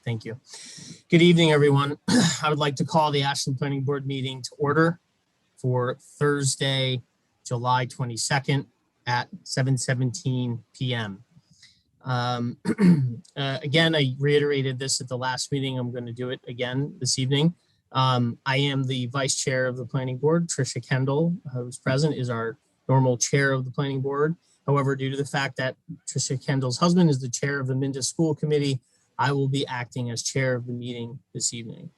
Thank you. Good evening, everyone. I would like to call the Ashland Planning Board meeting to order for Thursday, July 22nd at 7:17 p.m. Again, I reiterated this at the last meeting. I'm going to do it again this evening. I am the vice chair of the planning board. Tricia Kendall, who's present, is our normal chair of the planning board. However, due to the fact that Tricia Kendall's husband is the chair of the Minda School Committee, I will be acting as chair of the meeting this evening.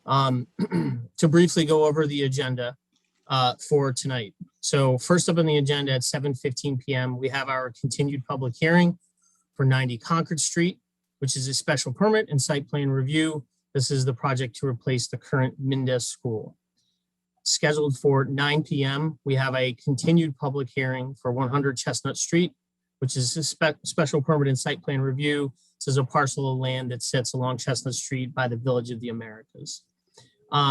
To briefly go over the agenda for tonight. So first up on the agenda at 7:15 p.m., we have our continued public hearing for 90 Concord Street, which is a special permit and site plan review. This is the project to replace the current Minda School. Scheduled for 9 p.m., we have a continued public hearing for 100 Chestnut Street, which is a special permit and site plan review. This is a parcel of land that sits along Chestnut Street by the Village of the Americas.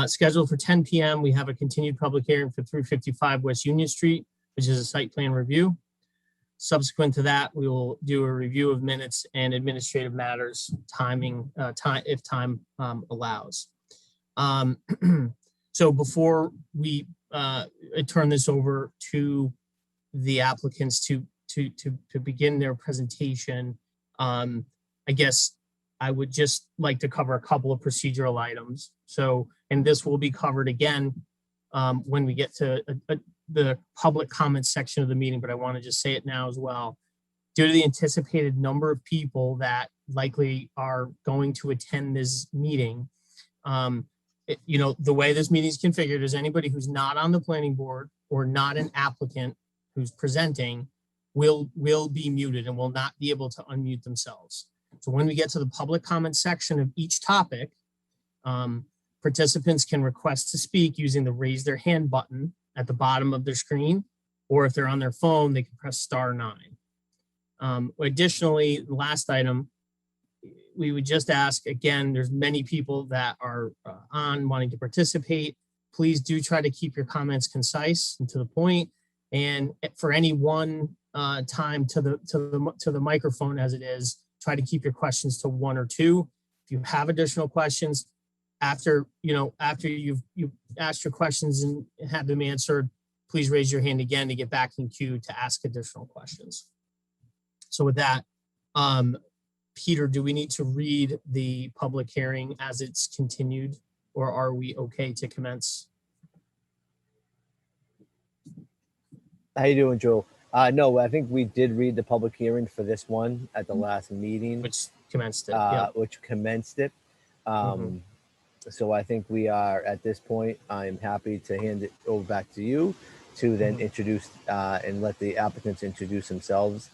Scheduled for 10 p.m., we have a continued public hearing for 355 West Union Street, which is a site plan review. Subsequent to that, we will do a review of minutes and administrative matters, if time allows. So before we turn this over to the applicants to begin their presentation, I guess I would just like to cover a couple of procedural items. So, and this will be covered again when we get to the public comment section of the meeting, but I want to just say it now as well. Due to the anticipated number of people that likely are going to attend this meeting, the way this meeting is configured is anybody who's not on the planning board or not an applicant who's presenting will be muted and will not be able to unmute themselves. So when we get to the public comment section of each topic, participants can request to speak using the raise their hand button at the bottom of their screen, or if they're on their phone, they can press *9. Additionally, the last item, we would just ask, again, there's many people that are on wanting to participate. Please do try to keep your comments concise and to the point. And for any one time to the microphone as it is, try to keep your questions to 1 or 2. If you have additional questions after you've asked your questions and have them answered, please raise your hand again to get back in queue to ask additional questions. So with that, Peter, do we need to read the public hearing as it's continued, or are we okay to commence? How you doing, Joe? No, I think we did read the public hearing for this one at the last meeting. Which commenced it. Yep. Which commenced it. So I think we are at this point. I'm happy to hand it over back to you to then introduce and let the applicants introduce themselves,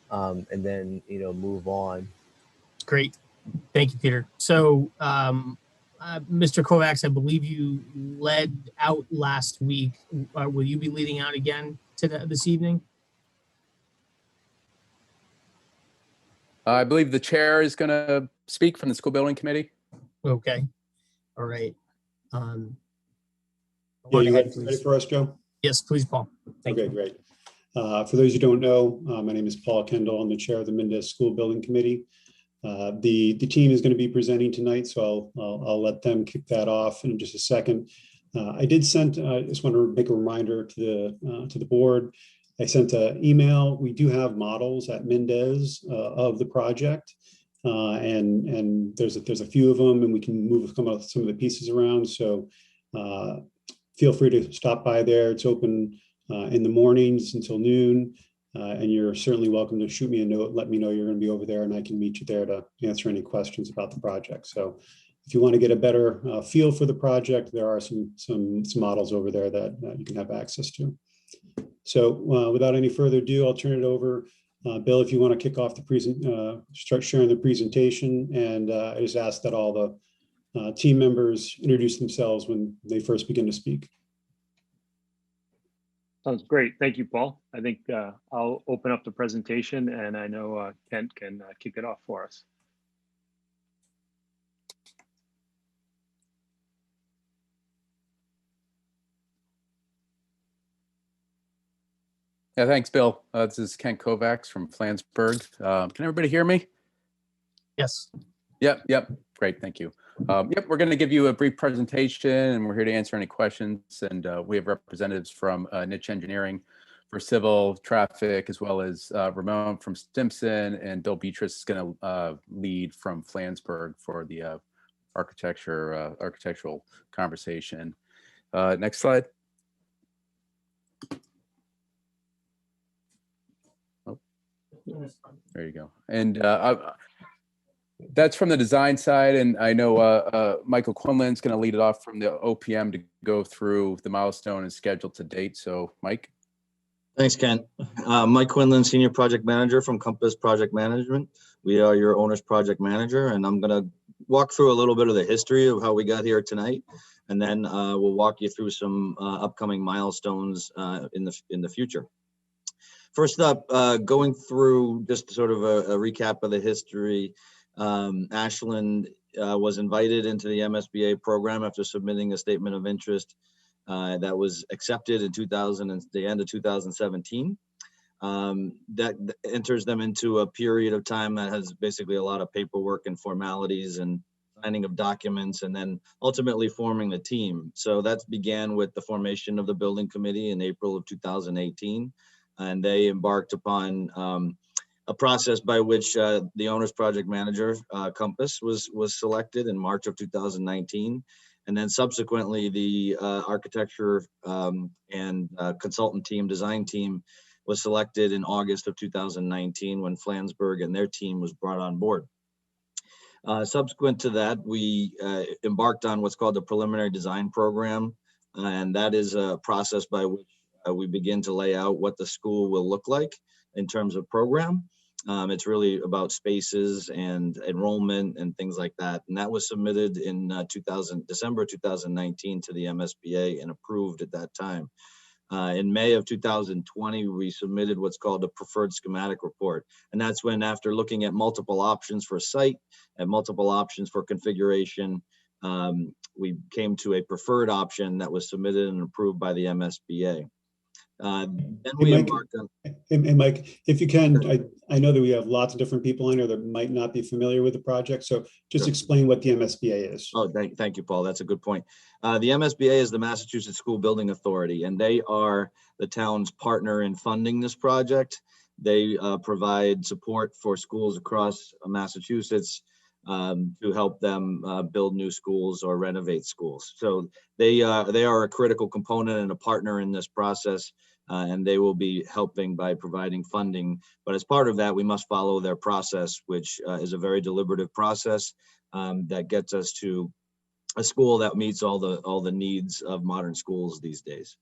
and then move on. Great, thank you, Peter. So, Mr. Kovacs, I believe you led out last week. Will you be leading out again this evening? I believe the chair is going to speak from the school building committee. Okay. All right. Yeah, you ready for us, Joe? Yes, please, Paul. Thank you. Great. For those who don't know, my name is Paul Kendall. I'm the chair of the Minda School Building Committee. The team is going to be presenting tonight, so I'll let them kick that off in just a second. I just want to make a reminder to the board. I sent an email. We do have models at Minda's of the project, and there's a few of them, and we can move some of the pieces around. So feel free to stop by there. It's open in the mornings until noon, and you're certainly welcome to shoot me a note. Let me know you're going to be over there, and I can meet you there to answer any questions about the project. So if you want to get a better feel for the project, there are some models over there that you can have access to. So without any further ado, I'll turn it over. Bill, if you want to kick off start sharing the presentation, and I just ask that all the team members introduce themselves when they first begin to speak. Sounds great. Thank you, Paul. I think I'll open up the presentation, and I know Kent can kick it off for us. Yeah, thanks, Bill. This is Kent Kovacs from Flansburgh. Can everybody hear me? Yes. Yep. Great, thank you. Yep, we're going to give you a brief presentation, and we're here to answer any questions. And we have representatives from Niche Engineering for civil, traffic, as well as Ramon from Stimson, and Bill Beatrice is going to lead from Flansburgh for the architectural conversation. Next slide. Oh, there you go. And that's from the design side, and I know Michael Quinlan's going to lead it off from the OPM to go through the milestone and schedule to date. So, Mike. Thanks, Ken. Mike Quinlan, Senior Project Manager from Compass Project Management. We are your owner's project manager, and I'm going to walk through a little bit of the history of how we got here tonight, and then we'll walk you through some upcoming milestones in the future. First up, going through just sort of a recap of the history. Ashland was invited into the MSBA program after submitting a statement of interest that was accepted in the end of 2017. That enters them into a period of time that has basically a lot of paperwork and formalities and signing of documents, and then ultimately forming the team. So that began with the formation of the building committee in April of 2018, and they embarked upon a process by which the owner's project manager, Compass, was selected in March of 2019. And then subsequently, the architecture and consultant team, design team, was selected in August of 2019 when Flansburgh and their team was brought on board. Subsequent to that, we embarked on what's called the preliminary design program. And that is a process by which we begin to lay out what the school will look like in terms of program. It's really about spaces and enrollment and things like that. And that was submitted in December 2019 to the MSBA and approved at that time. In May of 2020, we submitted what's called a preferred schematic report. And that's when, after looking at multiple options for site and multiple options for configuration, we came to a preferred option that was submitted and approved by the MSBA. Then we embarked on. And Mike, if you can, I know that we have lots of different people in here that might not be familiar with the project. So just explain what the MSBA is. Oh, thank you, Paul. That's a good point. The MSBA is the Massachusetts School Building Authority, and they are the town's partner in funding this project. They provide support for schools across Massachusetts to help them build new schools or renovate schools. So they are a critical component and a partner in this process, and they will be helping by providing funding. But as part of that, we must follow their process, which is a very deliberative process that gets us to a school that meets all the needs of modern schools these days.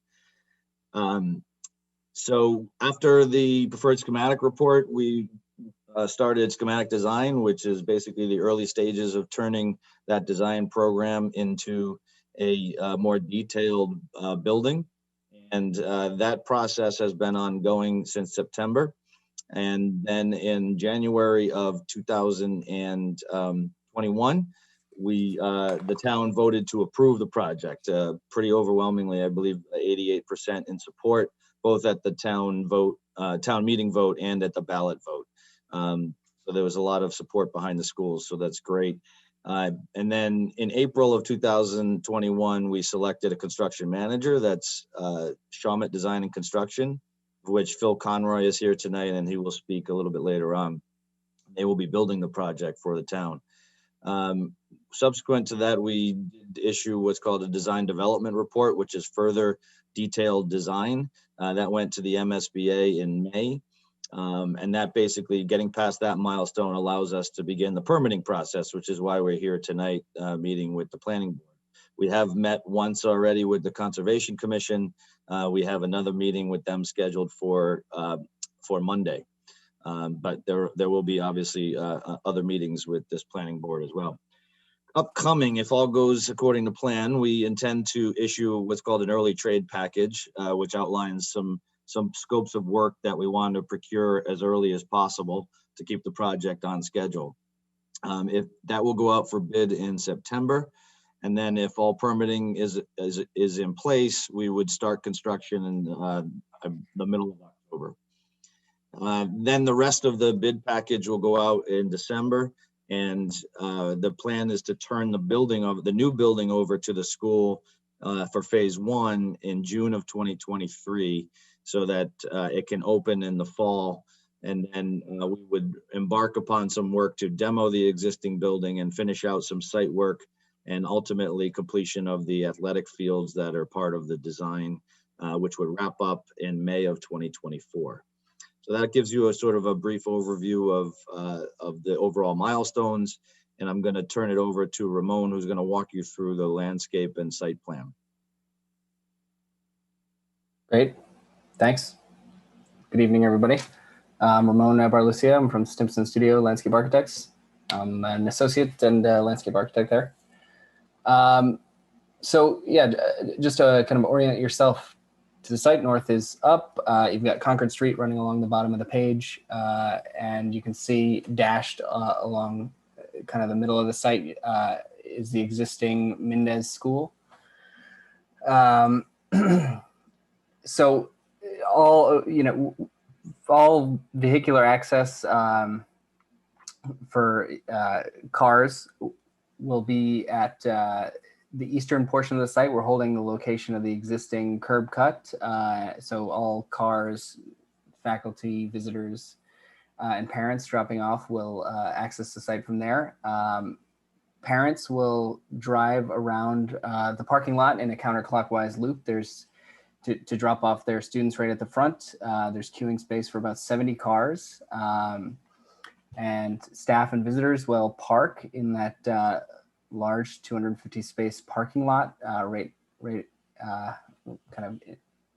So after the preferred schematic report, we started Schematic Design, which is basically the early stages of turning that design program into a more detailed building. And that process has been ongoing since September. And then in January of 2021, the town voted to approve the project pretty overwhelmingly. I believe 88% in support, both at the town meeting vote and at the ballot vote. So there was a lot of support behind the schools, so that's great. And then in April of 2021, we selected a construction manager. That's Schematic Design and Construction, of which Phil Conroy is here tonight, and he will speak a little bit later on. They will be building the project for the town. Subsequent to that, we did issue what's called a design development report, which is further detailed design. That went to the MSBA in May. And that basically, getting past that milestone, allows us to begin the permitting process, which is why we're here tonight meeting with the planning board. We have met once already with the Conservation Commission. We have another meeting with them scheduled for Monday. But there will be obviously other meetings with this planning board as well. Upcoming, if all goes according to plan, we intend to issue what's called an early trade package, which outlines some scopes of work that we want to procure as early as possible to keep the project on schedule. If that will go out for bid in September, and then if all permitting is in place, we would start construction in the middle of October. Then the rest of the bid package will go out in December, And the plan is to turn the new building over to the school for phase 1 in June of 2023, so that it can open in the fall. And then we would embark upon some work to demo the existing building and finish out some site work, and ultimately completion of the athletic fields that are part of the design, which would wrap up in May of 2024. So that gives you a sort of a brief overview of the overall milestones. And I'm going to turn it over to Ramon, who's going to walk you through the landscape and site plan. Great, thanks. Good evening, everybody. I'm Ramon Barlucia. I'm from Stimson Studio Landscape Architects. I'm an associate and landscape architect there. So yeah, just to kind of orient yourself to the site, north is up. You've got Concord Street running along the bottom of the page, and you can see dashed along kind of the middle of the site is the existing Mendez School. So all vehicular access for cars will be at the eastern portion of the site. We're holding the location of the existing curb cut. So all cars, faculty, visitors, and parents dropping off will access the site from there. Parents will drive around the parking lot in a counterclockwise loop. There's to drop off their students right at the front. There's queuing space for about 70 cars. And staff and visitors will park in that large 250 space parking lot right kind of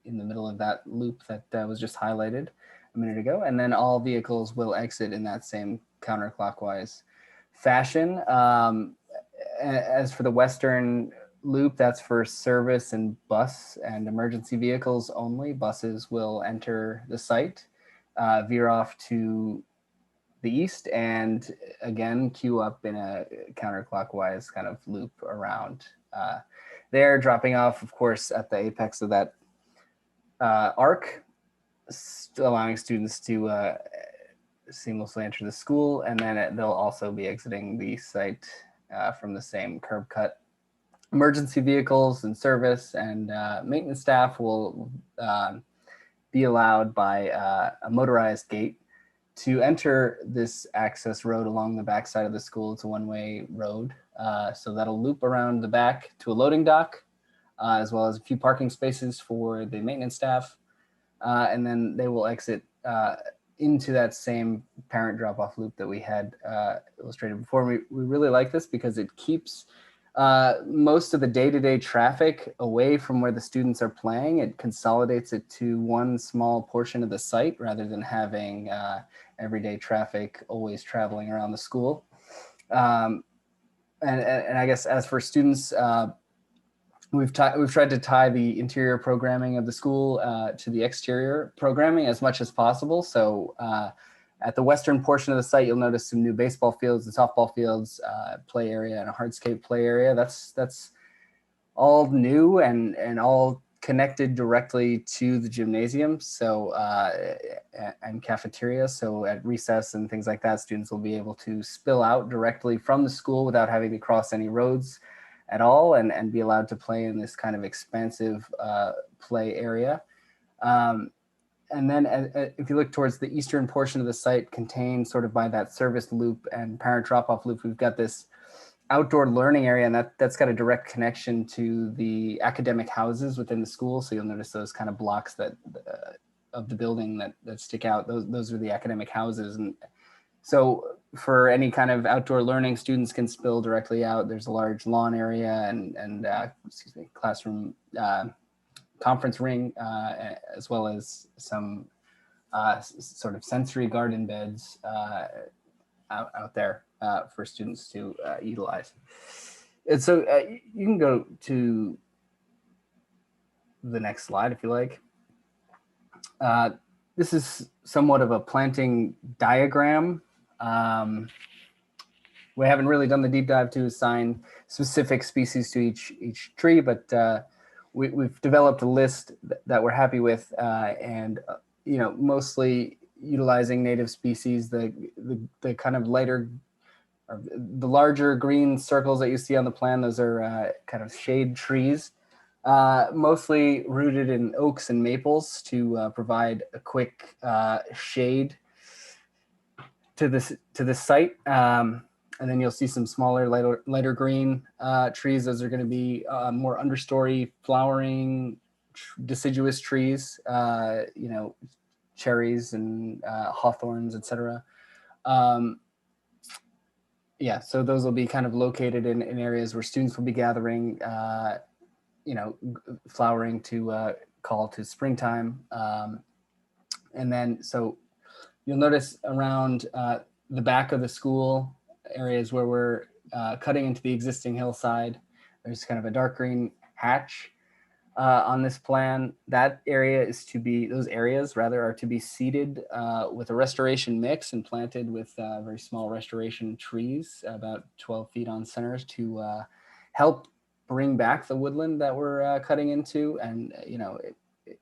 in the middle of that loop that was just highlighted a minute ago. And then all vehicles will exit in that same counterclockwise fashion. As for the western loop, that's for service and bus and emergency vehicles only. Buses will enter the site, veer off to the east, and again queue up in a counterclockwise kind of loop around there, dropping off, of course, at the apex of that arc, allowing students to seamlessly enter the school. And then they'll also be exiting the site from the same curb cut. Emergency vehicles and service and maintenance staff will be allowed by a motorized gate to enter this access road along the backside of the school. It's a one-way road. So that'll loop around the back to a loading dock, as well as a few parking spaces for the maintenance staff. And then they will exit into that same parent drop-off loop that we had illustrated before. We really like this because it keeps most of the day-to-day traffic away from where the students are playing. It consolidates it to one small portion of the site rather than having everyday traffic always traveling around the school. And I guess as for students, we've tried to tie the interior programming of the school to the exterior programming as much as possible. So at the western portion of the site, you'll notice some new baseball fields and softball fields, play area, and a hardscape play area. That's all new and all connected directly to the gymnasium. So and cafeteria. So at recess and things like that, students will be able to spill out directly from the school without having to cross any roads at all, and be allowed to play in this kind of expansive play area. And then if you look towards the eastern portion of the site, contained sort of by that service loop and parent drop-off loop, we've got this outdoor learning area, and that's got a direct connection to the academic houses within the school. So you'll notice those kind of blocks that of the building that stick out. Those are the academic houses. And so for any kind of outdoor learning, students can spill directly out. There's a large lawn area and classroom conference ring, as well as some sort of sensory garden beds out there for students to utilize. And so you can go to the next slide if you like. This is somewhat of a planting diagram. We haven't really done the deep dive to assign specific species to each tree, but we've developed a list that we're happy with, and mostly utilizing native species. The kind of lighter the larger green circles that you see on the plan, those are kind of shade trees, mostly rooted in oaks and maples to provide a quick shade to this site. And then you'll see some smaller, lighter green trees. Those are going to be more understory flowering deciduous trees, cherries and hawthorns, etc. Yeah, so those will be kind of located in areas where students will be gathering, flowering to call to springtime. And then, so you'll notice around the back of the school, areas where we're cutting into the existing hillside, there's kind of a dark green hatch on this plan. That area is to be, those areas rather are to be seeded with a restoration mix and planted with very small restoration trees, about 12 feet on center, to help bring back the woodland that we're cutting into. And, it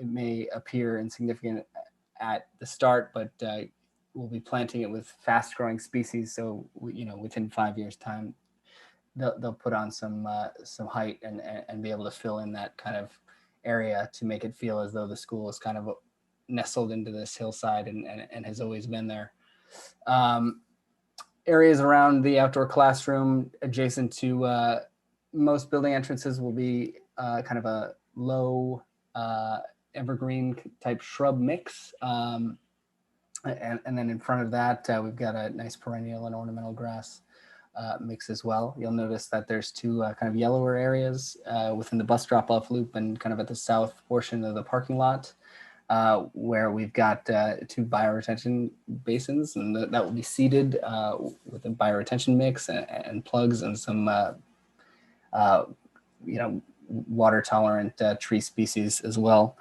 may appear insignificant at the start, but we'll be planting it with fast growing species. So, within 5 years time, they'll put on some height and be able to fill in that kind of area to make it feel as though the school is kind of nestled into this hillside and has always been there. Areas around the outdoor classroom adjacent to most building entrances will be kind of a low evergreen type shrub mix. And then in front of that, we've got a nice perennial and ornamental grass mix as well. You'll notice that there's two kind of yellower areas within the bus drop-off loop and kind of at the south portion of the parking lot where we've got two bioretention basins, and that will be seeded with a bioretention mix and plugs and some water tolerant tree species as well.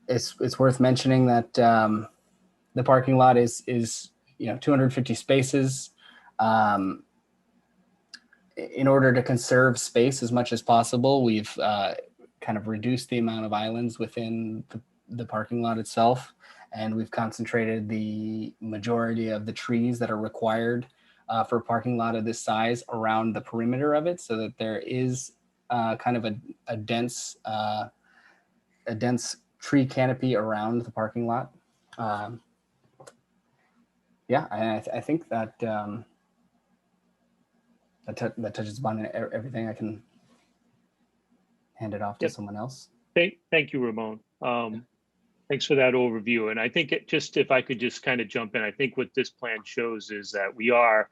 It's worth mentioning that the parking lot is 250 spaces. In order to conserve space as much as possible, we've kind of reduced the amount of islands within the parking lot itself, and we've concentrated the majority of the trees that are required for a parking lot of this size around the perimeter of it, so that there is kind of a dense tree canopy around the parking lot. Yeah, I think that that touches upon everything. I can hand it off to someone else. Thank you, Ramon. Thanks for that overview. And I think if I could just kind of jump in, I think what this plan shows is that we are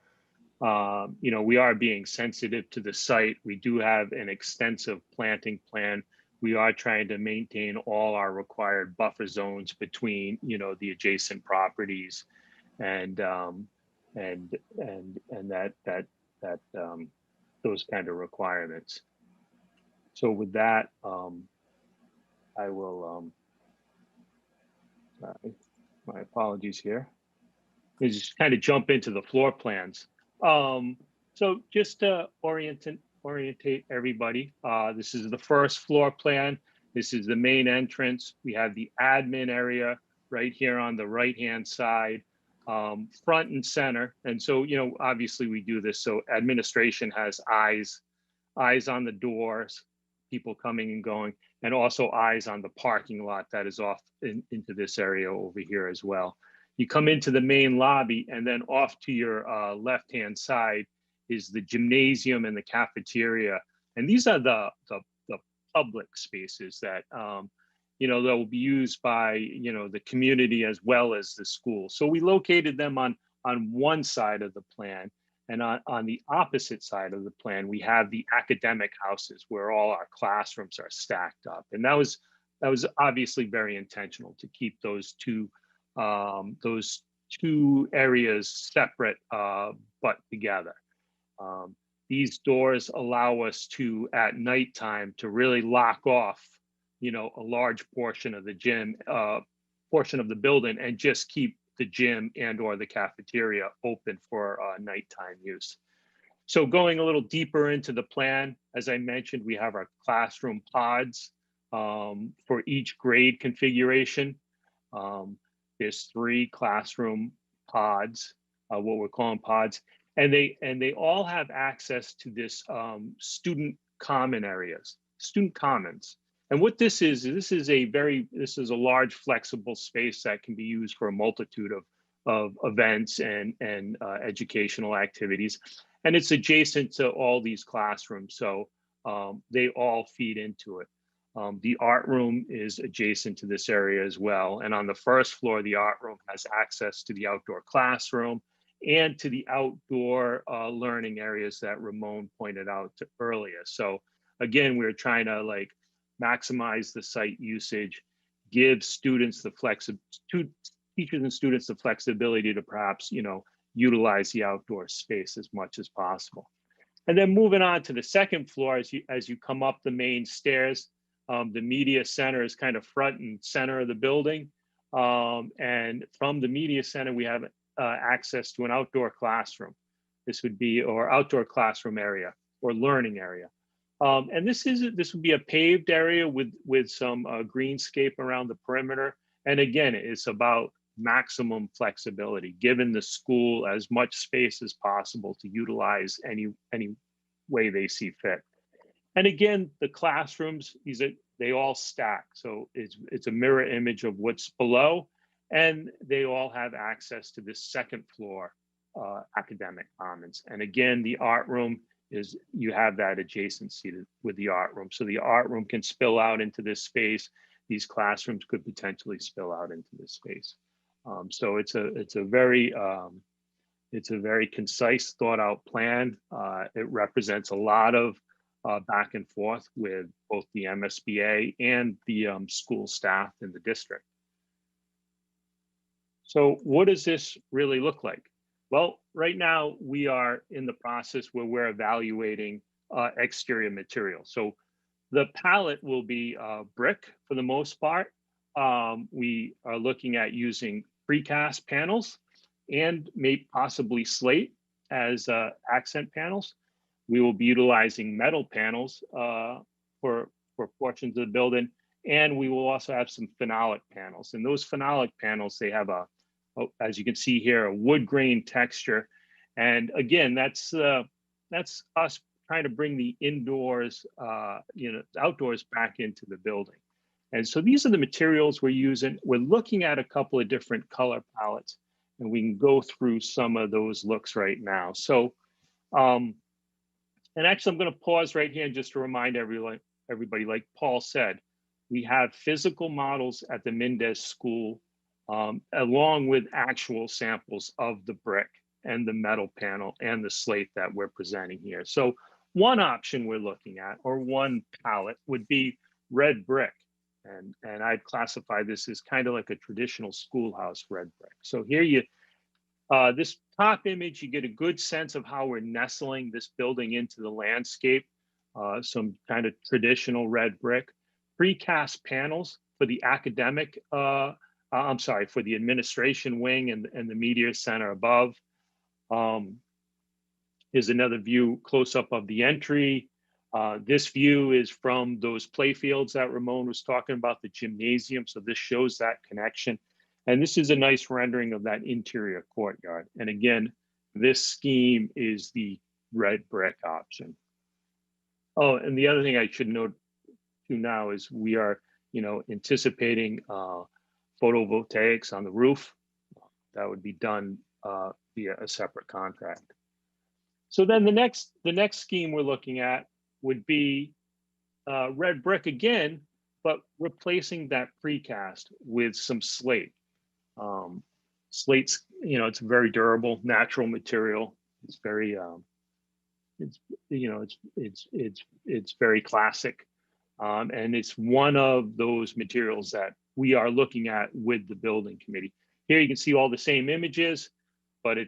being sensitive to the site. We do have an extensive planting plan. We are trying to maintain all our required buffer zones between, the adjacent properties, and those kind of requirements. So with that, I will. My apologies here. I just kind of jump into the floor plans. So just to orientate everybody, this is the first floor plan. This is the main entrance. We have the admin area right here on the right-hand side, front and center. And so, obviously we do this so administration has eyes on the doors, people coming and going, and also eyes on the parking lot that is off into this area over here as well. You come into the main lobby, and then off to your left-hand side is the gymnasium and the cafeteria. And these are the public spaces that, that will be used by, the community as well as the school. So we located them on one side of the plan. And on the opposite side of the plan, we have the academic houses where all our classrooms are stacked up. And that was obviously very intentional to keep those two areas separate but together. These doors allow us to, at nighttime, to really lock off, a large portion of the gym, portion of the building, and just keep the gym and or the cafeteria open for nighttime use. So going a little deeper into the plan, as I mentioned, we have our classroom pods for each grade configuration. There's 3 classroom pods, what we're calling pods, and they all have access to this student common areas, student commons. And what this is a large flexible space that can be used for a multitude of events and educational activities. And it's adjacent to all these classrooms, so they all feed into it. The art room is adjacent to this area as well. And on the first floor, the art room has access to the outdoor classroom and to the outdoor learning areas that Ramon pointed out earlier. So again, we're trying to like maximize the site usage, give students the teachers and students the flexibility to perhaps, utilize the outdoor space as much as possible. And then moving on to the second floor, as you come up the main stairs, the media center is kind of front and center of the building. And from the media center, we have access to an outdoor classroom. This would be, or outdoor classroom area or learning area. And this would be a paved area with some greenscape around the perimeter. And again, it's about maximum flexibility, giving the school as much space as possible to utilize any way they see fit. And again, the classrooms, they all stack. So it's a mirror image of what's below, and they all have access to this second floor academic commons. And again, the art room you have that adjacency with the art room. So the art room can spill out into this space. These classrooms could potentially spill out into this space. So it's a very concise, thought out plan. It represents a lot of back and forth with both the MSBA and the school staff in the district. So what does this really look like? Well, right now we are in the process where we're evaluating exterior material. So the palette will be brick for the most part. We are looking at using precast panels and maybe possibly slate as accent panels. We will be utilizing metal panels for portions of the building, and we will also have some phenolic panels. And those phenolic panels, they have as you can see here, a wood grain texture. And again, that's us trying to bring the indoors, outdoors back into the building. And so these are the materials we're using. We're looking at a couple of different color palettes, and we can go through some of those looks right now. So, and actually, I'm going to pause right here and just to remind everybody, like Paul said, we have physical models at the Mendez School, along with actual samples of the brick and the metal panel and the slate that we're presenting here. So one option we're looking at, or one palette, would be red brick. And I'd classify this as kind of like a traditional schoolhouse red brick. So here this top image, you get a good sense of how we're nestling this building into the landscape. Some kind of traditional red brick. Precast panels for the academic, for the administration wing and the media center above. Here's another view close up of the entry. This view is from those play fields that Ramon was talking about, the gymnasium. So this shows that connection. And this is a nice rendering of that interior courtyard. And again, this scheme is the red brick option. Oh, and the other thing I should note too now is we are, anticipating photovoltaics on the roof. That would be done via a separate contract. So then the next scheme we're looking at would be red brick again, but replacing that precast with some slate. Slate's, it's a very durable, natural material. It's very, it's very classic, and it's one of those materials that we are looking at with the building committee. Here you can see all the same images, but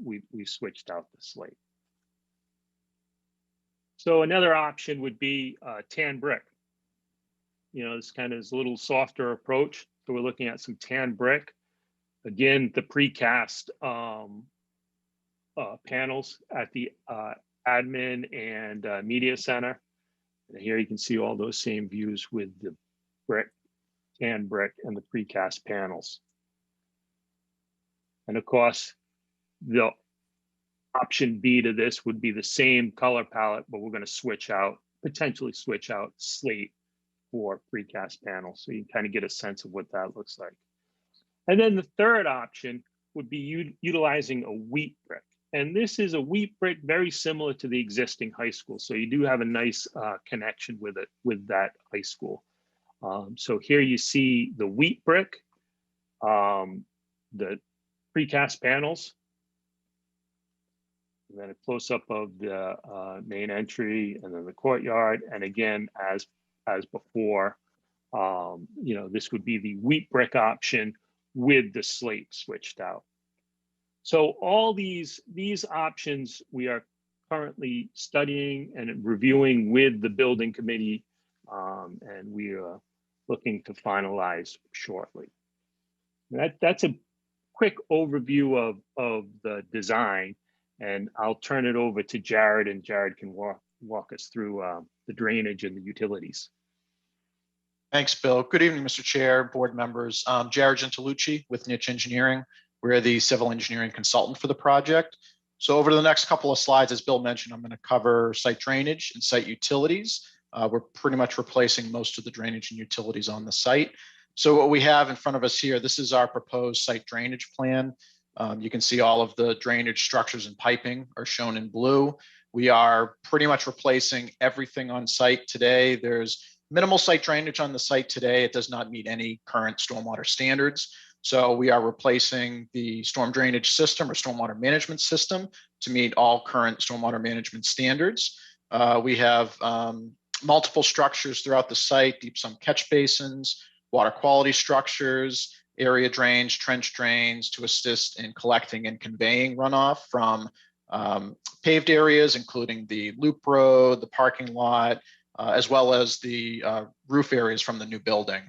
we switched out the slate. So another option would be tan brick. This kind of is a little softer approach. So we're looking at some tan brick. Again, the precast panels at the admin and media center. And here you can see all those same views with the brick, tan brick, and the precast panels. And of course, the option B to this would be the same color palette, but we're going to potentially switch out slate for precast panels. So you can kind of get a sense of what that looks like. And then the third option would be utilizing a wheat brick. And this is a wheat brick very similar to the existing high school. So you do have a nice connection with it, with that high school. So here you see the wheat brick, the precast panels, and then a close-up of the main entry and then the courtyard. And again, as before, this would be the wheat brick option with the slate switched out. So all these options we are currently studying and reviewing with the building committee, and we are looking to finalize shortly. That's a quick overview of the design, and I'll turn it over to Jared, and Jared can walk us through the drainage and the utilities. Thanks, Bill. Good evening, Mr. Chair, board members. Jared Gentilucci with Niche Engineering. We're the civil engineering consultant for the project. So over the next couple of slides, as Bill mentioned, I'm going to cover site drainage and site utilities. We're pretty much replacing most of the drainage and utilities on the site. So what we have in front of us here, this is our proposed site drainage plan. You can see all of the drainage structures and piping are shown in blue. We are pretty much replacing everything on site today. There's minimal site drainage on the site today. It does not meet any current stormwater standards. So we are replacing the storm drainage system or stormwater management system to meet all current stormwater management standards. We have multiple structures throughout the site, deep sump catch basins, water quality structures, area drains, trench drains to assist in collecting and conveying runoff from paved areas, including the loop road, the parking lot, as well as the roof areas from the new building.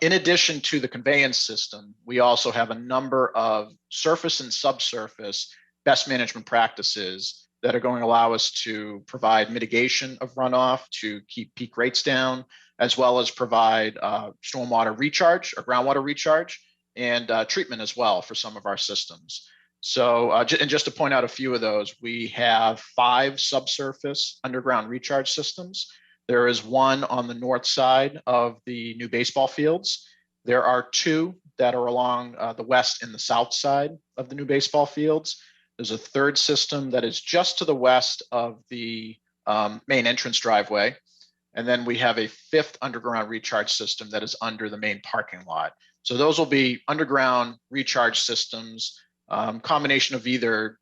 In addition to the conveyance system, we also have a number of surface and subsurface best management practices that are going to allow us to provide mitigation of runoff to keep peak rates down, as well as provide stormwater recharge or groundwater recharge and treatment as well for some of our systems. So, and just to point out a few of those, we have 5 subsurface underground recharge systems. There is one on the north side of the new baseball fields. There are 2 that are along the west and the south side of the new baseball fields. There's a 3rd system that is just to the west of the main entrance driveway. And then we have a 5th underground recharge system that is under the main parking lot. So those will be underground recharge systems, combination of either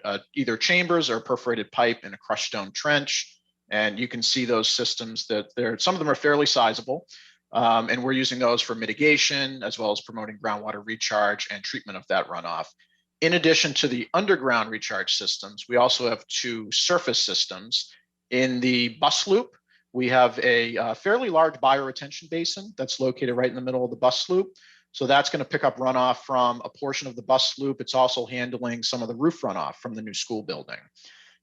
chambers or perforated pipe in a crushed stone trench. And you can see those systems that some of them are fairly sizable. And we're using those for mitigation as well as promoting groundwater recharge and treatment of that runoff. In addition to the underground recharge systems, we also have 2 surface systems. In the bus loop, we have a fairly large bioretention basin that's located right in the middle of the bus loop. So that's going to pick up runoff from a portion of the bus loop. It's also handling some of the roof runoff from the new school building.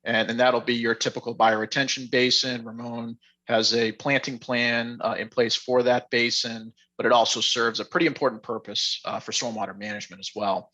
And that'll be your typical bioretention basin. Ramon has a planting plan in place for that basin, but it also serves a pretty important purpose for stormwater management as well.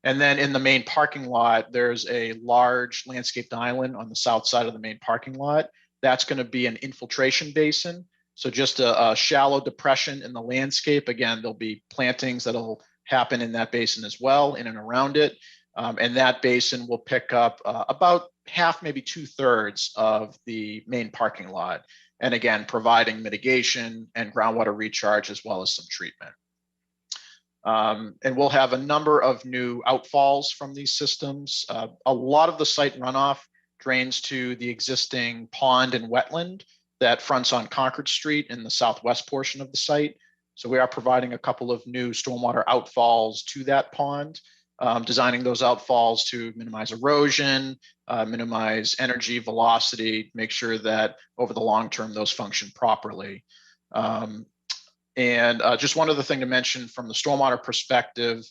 And then in the main parking lot, there's a large landscaped island on the south side of the main parking lot. That's going to be an infiltration basin. So just a shallow depression in the landscape. Again, there'll be plantings that'll happen in that basin as well, in and around it. And that basin will pick up about half, maybe 2/3 of the main parking lot. And again, providing mitigation and groundwater recharge as well as some treatment. And we'll have a number of new outfalls from these systems. A lot of the site runoff drains to the existing pond and wetland that fronts on Concord Street in the southwest portion of the site. So we are providing a couple of new stormwater outfalls to that pond, designing those outfalls to minimize erosion, minimize energy velocity, make sure that over the long term those function properly. And just one other thing to mention from the stormwater perspective,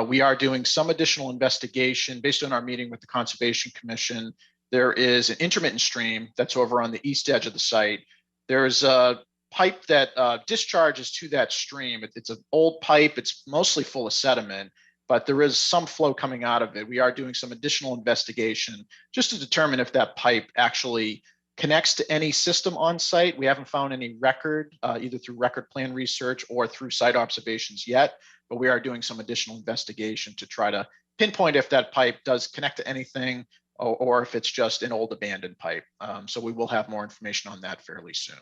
we are doing some additional investigation based on our meeting with the Conservation Commission. There is an intermittent stream that's over on the east edge of the site. There's a pipe that discharges to that stream. It's an old pipe. It's mostly full of sediment. but there is some flow coming out of it. We are doing some additional investigation just to determine if that pipe actually connects to any system on site. We haven't found any record, either through record plan research or through site observations yet, but we are doing some additional investigation to try to pinpoint if that pipe does connect to anything or if it's just an old abandoned pipe. So we will have more information on that fairly soon.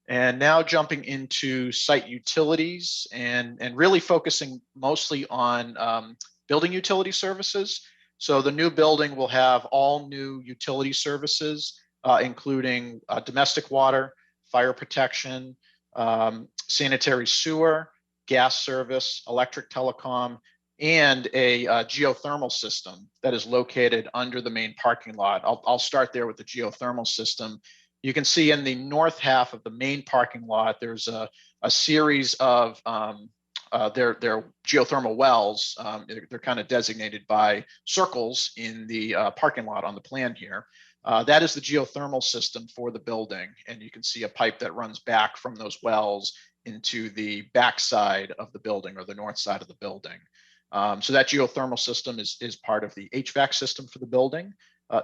And now jumping into site utilities and really focusing mostly on building utility services. So the new building will have all new utility services, including domestic water, fire protection, sanitary sewer, gas service, electric telecom, and a geothermal system that is located under the main parking lot. I'll start there with the geothermal system. You can see in the north half of the main parking lot, there's a series of their geothermal wells. They're kind of designated by circles in the parking lot on the plan here. That is the geothermal system for the building. And you can see a pipe that runs back from those wells into the back side of the building or the north side of the building. So that geothermal system is part of the HVAC system for the building.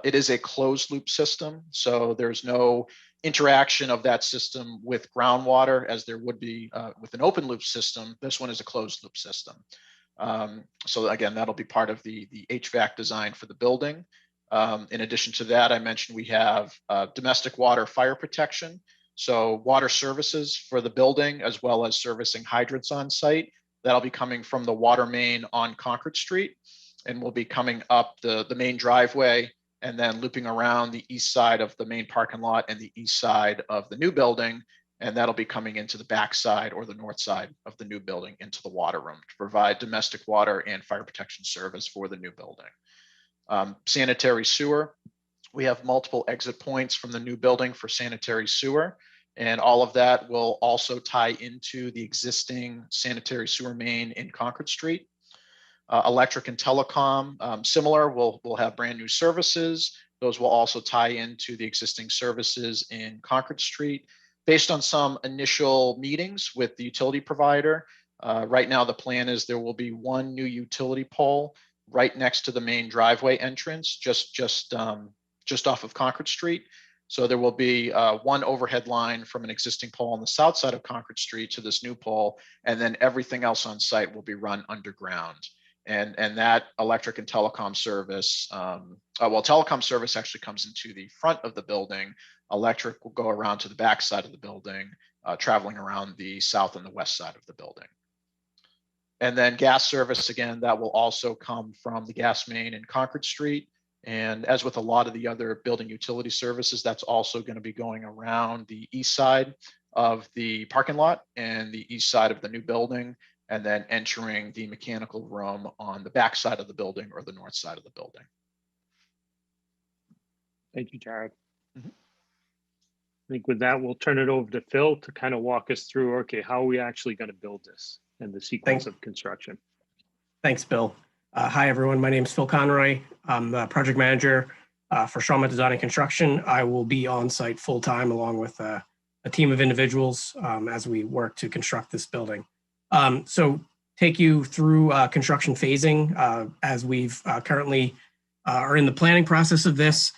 It is a closed loop system, so there's no interaction of that system with groundwater as there would be with an open loop system. This one is a closed loop system. So again, that'll be part of the HVAC design for the building. In addition to that, I mentioned we have domestic water fire protection. So water services for the building, as well as servicing hydrants on site. That'll be coming from the water main on Concord Street and will be coming up the main driveway and then looping around the east side of the main parking lot and the east side of the new building. And that'll be coming into the back side or the north side of the new building into the water room to provide domestic water and fire protection service for the new building. Sanitary sewer, we have multiple exit points from the new building for sanitary sewer. And all of that will also tie into the existing sanitary sewer main in Concord Street. Electric and telecom, similar, we'll have brand new services. Those will also tie into the existing services in Concord Street. Based on some initial meetings with the utility provider, right now the plan is there will be one new utility pole right next to the main driveway entrance, just off of Concord Street. So there will be one overhead line from an existing pole on the south side of Concord Street to this new pole, and then everything else on site will be run underground. And that electric and telecom service, well, telecom service actually comes into the front of the building. Electric will go around to the back side of the building, traveling around the south and the west side of the building. And then gas service, again, that will also come from the gas main in Concord Street. And as with a lot of the other building utility services, that's also going to be going around the east side of the parking lot and the east side of the new building, and then entering the mechanical room on the back side of the building or the north side of the building. Thank you, Jared. I think with that, we'll turn it over to Phil to kind of walk us through, okay, how are we actually going to build this and the sequence of construction? Thanks, Bill. Hi, everyone. My name is Phil Conroy. I'm the project manager for Schematic Design and Construction. I will be on site full time along with a team of individuals as we work to construct this building. So take you through construction phasing as we've currently are in the planning process of this.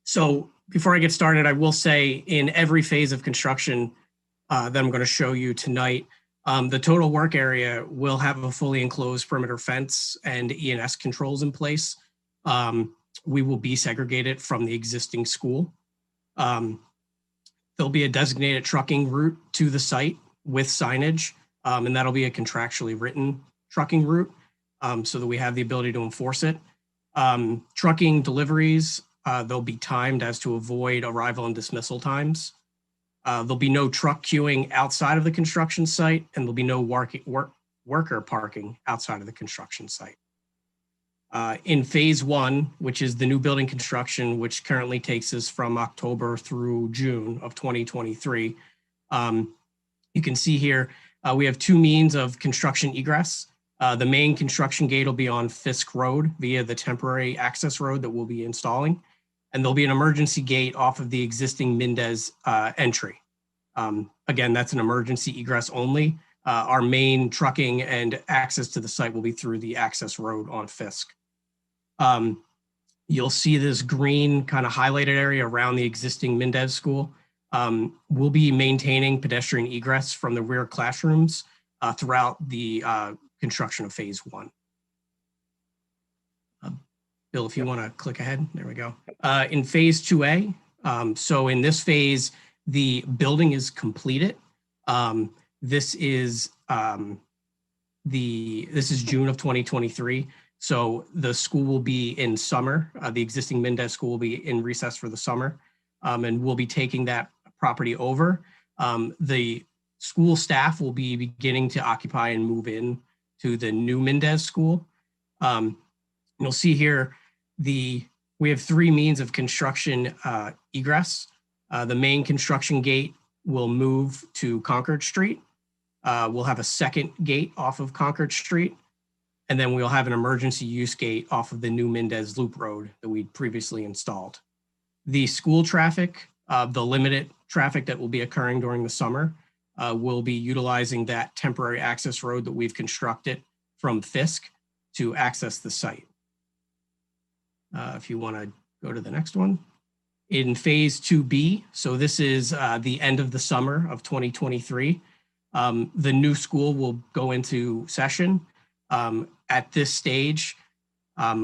So before I get started, I will say in every phase of construction that I'm going to show you tonight, the total work area will have a fully enclosed perimeter fence and E&S controls in place. We will be segregated from the existing school. There'll be a designated trucking route to the site with signage, and that'll be a contractually written trucking route so that we have the ability to enforce it. Trucking deliveries, they'll be timed as to avoid arrival and dismissal times. There'll be no truck queuing outside of the construction site, and there'll be no worker parking outside of the construction site. In phase one, which is the new building construction, which currently takes us from October through June of 2023, you can see here, we have two means of construction egress. The main construction gate will be on Fisk Road via the temporary access road that we'll be installing. And there'll be an emergency gate off of the existing Mendez entry. Again, that's an emergency egress only. Our main trucking and access to the site will be through the access road on Fisk. You'll see this green kind of highlighted area around the existing Mendez school. We'll be maintaining pedestrian egress from the rear classrooms throughout the construction of phase 1. Bill, if you want to click ahead, there we go. In phase 2A, so in this phase, the building is completed. This is June of 2023. So the school will be in summer. The existing Mendez school will be in recess for the summer, and we'll be taking that property over. The school staff will be beginning to occupy and move in to the new Mendez school. You'll see here, we have 3 means of construction egress. The main construction gate will move to Concord Street. We'll have a second gate off of Concord Street. And then we'll have an emergency use gate off of the new Mendez Loop Road that we previously installed. The school traffic, the limited traffic that will be occurring during the summer, will be utilizing that temporary access road that we've constructed from Fisk to access the site. If you want to go to the next one. In phase 2B, so this is the end of the summer of 2023, the new school will go into session. At this stage,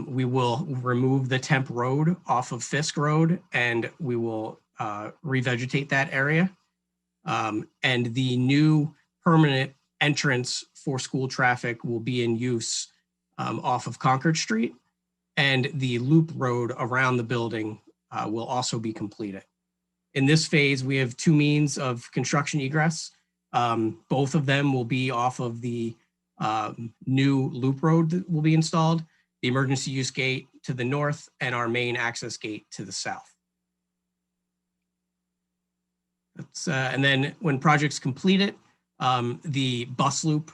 we will remove the temp road off of Fisk Road, and we will revegetate that area. And the new permanent entrance for school traffic will be in use off of Concord Street, and the loop road around the building will also be completed. In this phase, we have 2 means of construction egress. Both of them will be off of the new loop road that will be installed, the emergency use gate to the north, and our main access gate to the south. And then when project's completed, the bus loop,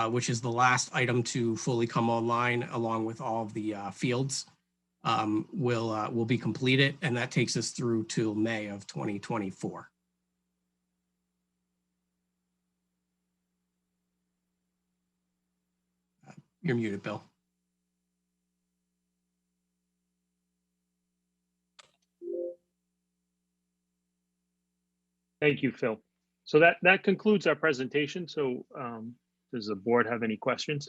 which is the last item to fully come online along with all of the fields, will be completed, and that takes us through till May of 2024. You're muted, Bill. Thank you, Phil. So that concludes our presentation. So does the board have any questions?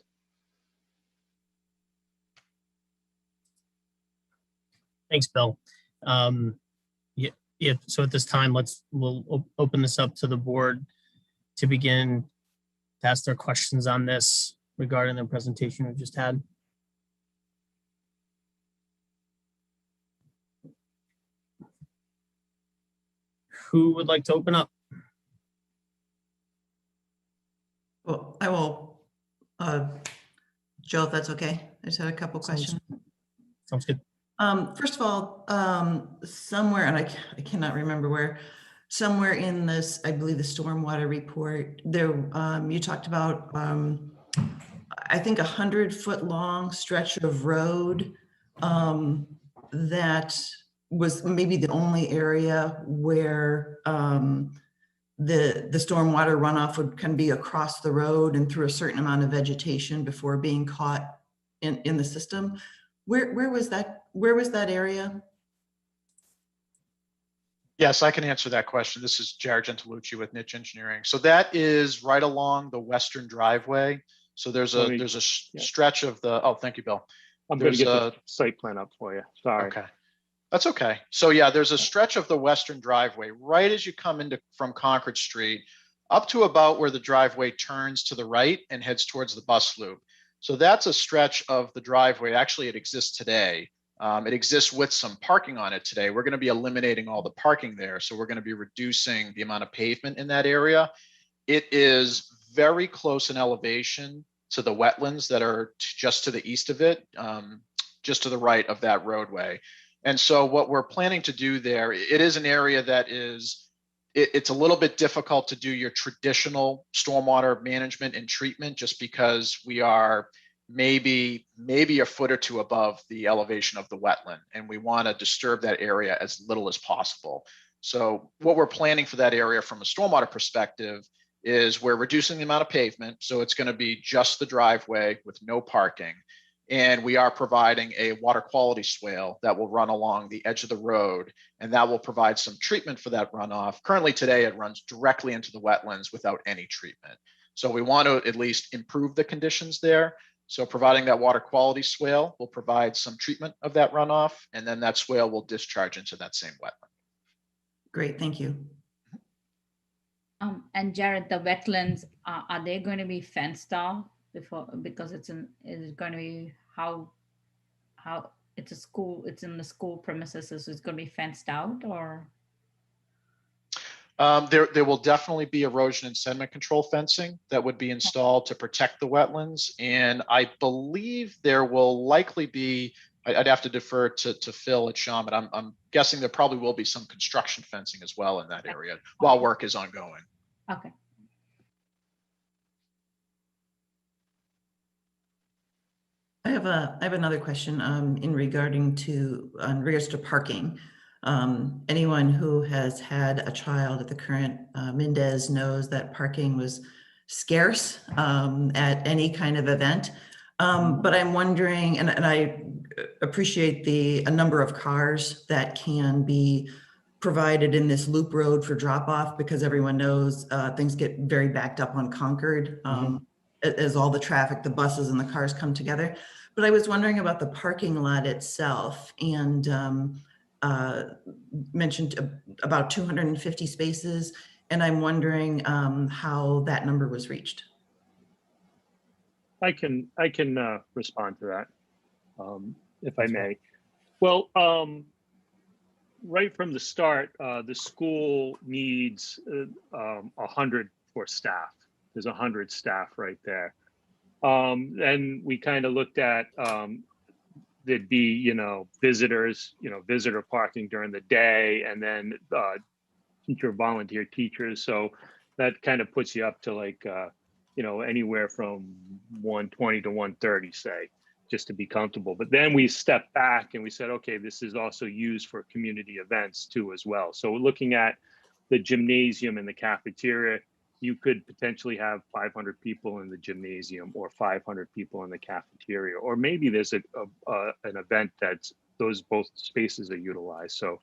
Thanks, Bill. Yeah, so at this time, we'll open this up to the board to begin to ask their questions on this regarding the presentation we just had. Who would like to open up? Well, I will, Joe, if that's okay. I just had a couple questions. Sounds good. First of all, somewhere, and I cannot remember where, somewhere in this, I believe the stormwater report, there you talked about, I think 100-foot long stretch of road that was maybe the only area where the stormwater runoff can be across the road and through a certain amount of vegetation before being caught in the system. Where was that? Where was that area? Yes, I can answer that question. This is Jared Gentilucci with Niche Engineering. So that is right along the western driveway. So there's a stretch of the, oh, thank you, Bill. I'm going to get the site plan up for you. Sorry. Okay. That's okay. So yeah, there's a stretch of the western driveway right as you come into from Concord Street up to about where the driveway turns to the right and heads towards the bus loop. So that's a stretch of the driveway. Actually, it exists today. It exists with some parking on it today. We're going to be eliminating all the parking there. So we're going to be reducing the amount of pavement in that area. It is very close in elevation to the wetlands that are just to the east of it, just to the right of that roadway. And so what we're planning to do there, it is an area that is, it's a little bit difficult to do your traditional stormwater management and treatment just because we are maybe a foot or two above the elevation of the wetland. And we want to disturb that area as little as possible. So what we're planning for that area from a stormwater perspective is we're reducing the amount of pavement. So it's going to be just the driveway with no parking. And we are providing a water quality swale that will run along the edge of the road, and that will provide some treatment for that runoff. Currently today, it runs directly into the wetlands without any treatment. So we want to at least improve the conditions there. So providing that water quality swale will provide some treatment of that runoff, and then that swale will discharge into that same wetland. Great, thank you. And Jared, the wetlands, are they going to be fenced off because is it going to be how it's a school, it's in the school premises, so it's going to be fenced out, or? There will definitely be erosion and sediment control fencing that would be installed to protect the wetlands. And I believe there will likely be, I'd have to defer to Phil at Sean, but I'm guessing there probably will be some construction fencing as well in that area while work is ongoing. Okay. I have another question in regards to parking. Anyone who has had a child at the current Mendez knows that parking was scarce at any kind of event. But I'm wondering, and I appreciate a number of cars that can be provided in this loop road for drop off, because everyone knows things get very backed up on Concord as all the traffic, the buses and the cars come together. But I was wondering about the parking lot itself, and mentioned about 250 spaces. And I'm wondering how that number was reached. I can respond to that, if I may. Well, right from the start, the school needs 100 for staff. There's 100 staff right there. And we kind of looked at there'd be, visitors, visitor parking during the day, and then volunteer teachers. So that kind of puts you up to like, anywhere from 120 to 130, say, just to be comfortable. But then we stepped back and we said, okay, this is also used for community events too as well. So looking at the gymnasium and the cafeteria, you could potentially have 500 people in the gymnasium or 500 people in the cafeteria, or maybe there's an event that's both spaces are utilized. So,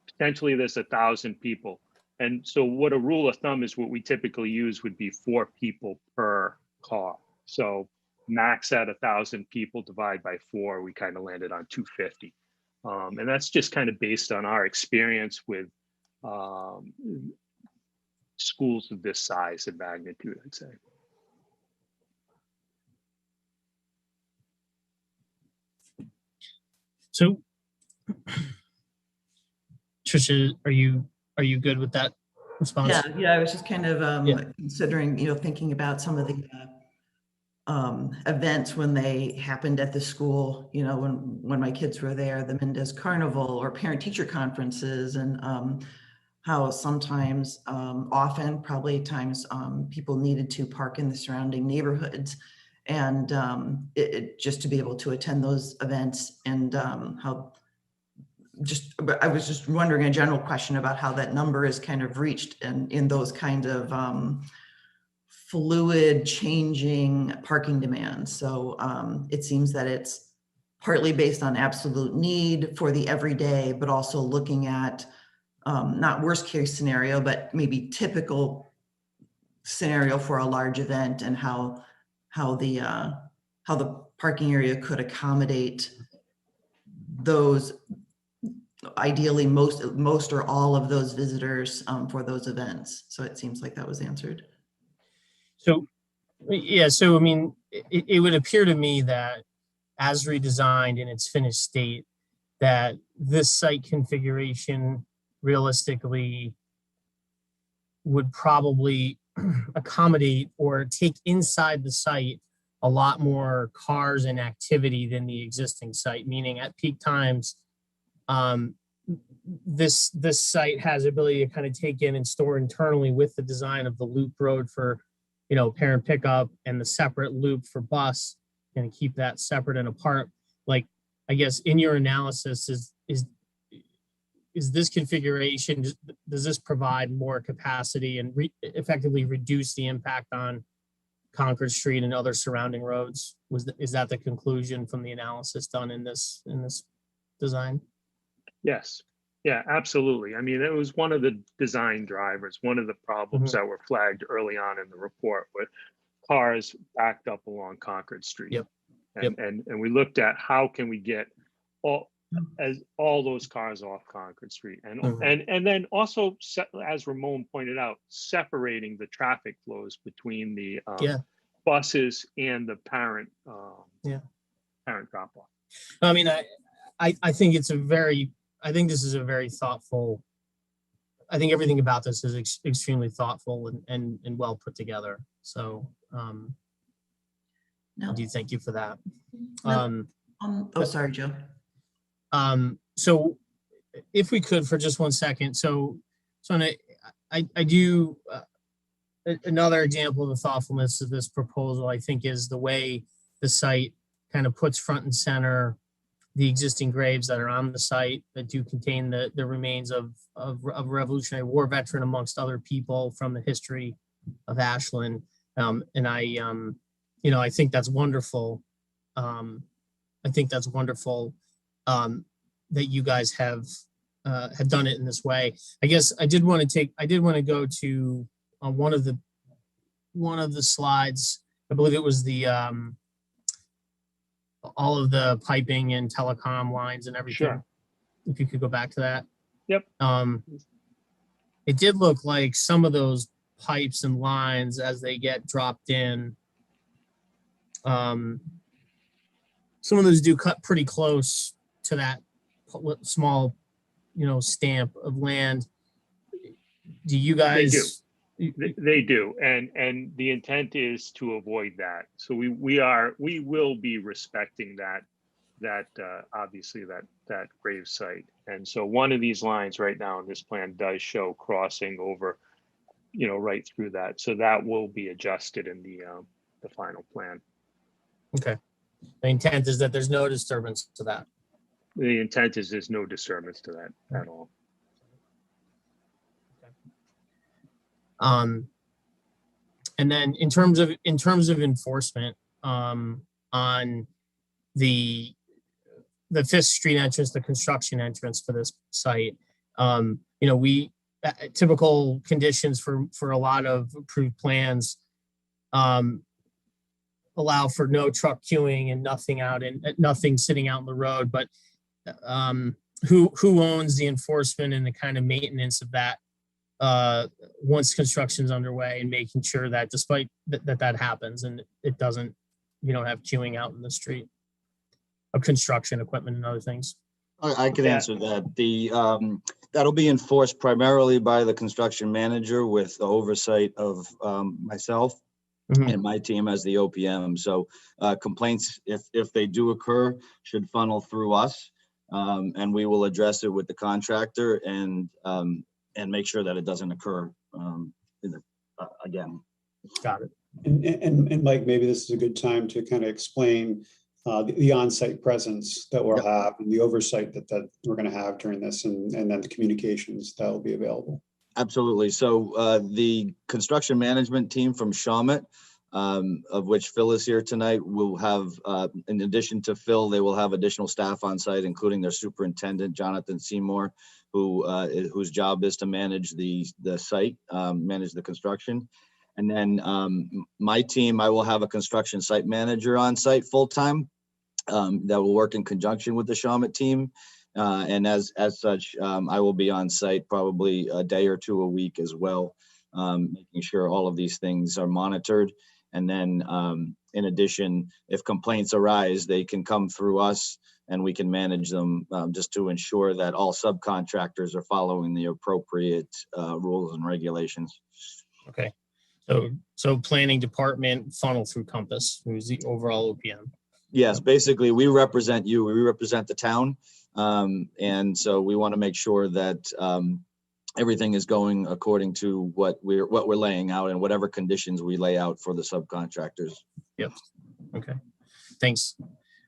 potentially there's 1,000 people. And so what a rule of thumb is, what we typically use would be 4 people per car. So max at 1,000 people, divide by 4, we kind of landed on 250. And that's just kind of based on our experience with schools of this size and magnitude, I'd say. So, Tricia, are you good with that response? Yeah, I was just kind of considering, thinking about some of the events when they happened at the school, when my kids were there, the Mendez Carnival or parent-teacher conferences, and how sometimes, often, probably times, people needed to park in the surrounding neighborhoods, and just to be able to attend those events, and I was just wondering a general question about how that number is kind of reached, and in those kind of fluid changing parking demands. So it seems that it's partly based on absolute need for the everyday, but also looking at not worst case scenario, but maybe typical scenario for a large event, and how the parking area could accommodate those, ideally most or all of those visitors for those events. So it seems like that was answered. So, yeah, so I mean, it would appear to me that as redesigned in its finished state, that this site configuration realistically would probably accommodate or take inside the site a lot more cars and activity than the existing site, meaning at peak times, this site has the ability to kind of take in and store internally with the design of the loop road for, parent pickup, and the separate loop for bus, and keep that separate and apart. Like, I guess in your analysis, is is this configuration, does this provide more capacity and effectively reduce the impact on Concord Street and other surrounding roads? Is that the conclusion from the analysis done in this design? Yes. Yeah, absolutely. I mean, it was one of the design drivers, one of the problems that were flagged early on in the report with cars backed up along Concord Street. Yep. And we looked at how can we get all those cars off Concord Street, and then also, as Ramon pointed out, separating the traffic flows between the buses and the parent drop off. I mean, I think it's I think this is a very thoughtful. I think everything about this is extremely thoughtful and well put together. So, I do thank you for that. Oh, sorry, Joe. So if we could for just one second. So I do, another example of the thoughtfulness of this proposal, I think, is the way the site kind of puts front and center the existing graves that are on the site that do contain the remains of Revolutionary War veteran, amongst other people from the history of Ashland. And I think that's wonderful. I think that's wonderful that you guys have done it in this way. I guess I did want to go to one of the slides. I believe it was the all of the piping and telecom lines and everything. Sure. If you could go back to that. Yep. It did look like some of those pipes and lines, as they get dropped in, some of those do cut pretty close to that small, stamp of land. Do you guys? They do, and the intent is to avoid that. So we will be respecting that obviously that grave site. And so one of these lines right now in this plan does show crossing over, right through that. So that will be adjusted in the final plan. Okay. The intent is that there's no disturbance to that. The intent is there's no disturbance to that at all. And then in terms of enforcement, on the 5th Street entrance, the construction entrance for this site, we typical conditions for a lot of approved plans allow for no truck queuing and nothing sitting out in the road. But who owns the enforcement and the kind of maintenance of that once construction's underway, and making sure that despite that happens and it doesn't, don't have queuing out in the street of construction equipment and other things? I can answer that. That'll be enforced primarily by the construction manager with the oversight of myself and my team as the OPM. So complaints, if they do occur, should funnel through us, and we will address it with the contractor and make sure that it doesn't occur again. Got it. And Mike, maybe this is a good time to kind of explain the on-site presence that we'll have and the oversight that we're going to have during this, and then the communications that will be available. Absolutely. So the construction management team from Schematic, of which Phil is here tonight, will have, in addition to Phil, they will have additional staff on site, including their superintendent, Jonathan Seymour, whose job is to manage the site, manage the construction. And then my team, I will have a construction site manager on site full-time that will work in conjunction with the Schematic team. And as such, I will be on site probably a day or two a week as well, making sure all of these things are monitored. And then in addition, if complaints arise, they can come through us and we can manage them, just to ensure that all subcontractors are following the appropriate rules and regulations. Okay. So planning department funnel through Compass, who's the overall OPM. Yes, basically we represent you, we represent the town. And so we want to make sure that everything is going according to what we're laying out and whatever conditions we lay out for the subcontractors. Yep. Okay. Thanks.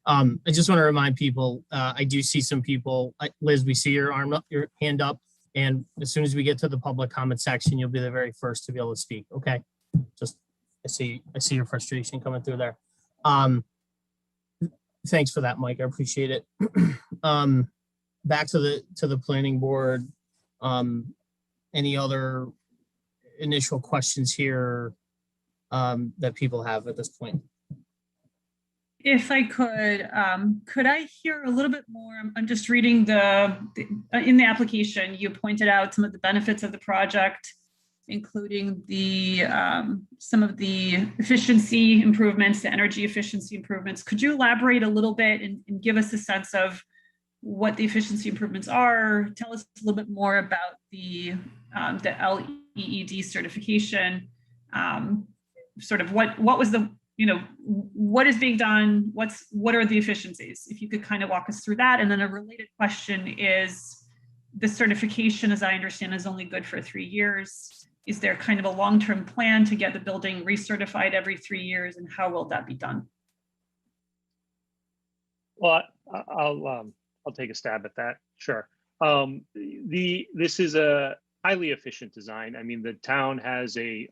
I just want to remind people, I do see some people, Liz, we see your arm up, your hand up. And as soon as we get to the public comment section, you'll be the very first to be able to speak. Okay. Just, I see your frustration coming through there. Thanks for that, Mike. I appreciate it. Back to the planning board. Any other initial questions here that people have at this point? If I could I hear a little bit more? I'm just reading in the application, you pointed out some of the benefits of the project, including the some of the efficiency improvements, the energy efficiency improvements. Could you elaborate a little bit and give us a sense of what the efficiency improvements are? Tell us a little bit more about the LEED certification. Sort of what was the, what is being done? What are the efficiencies? If you could kind of walk us through that. And then a related question is, the certification, as I understand, is only good for 3 years. Is there kind of a long-term plan to get the building recertified every 3 years, and how will that be done? Well, I'll take a stab at that. Sure. This is a highly efficient design. I mean, the town has a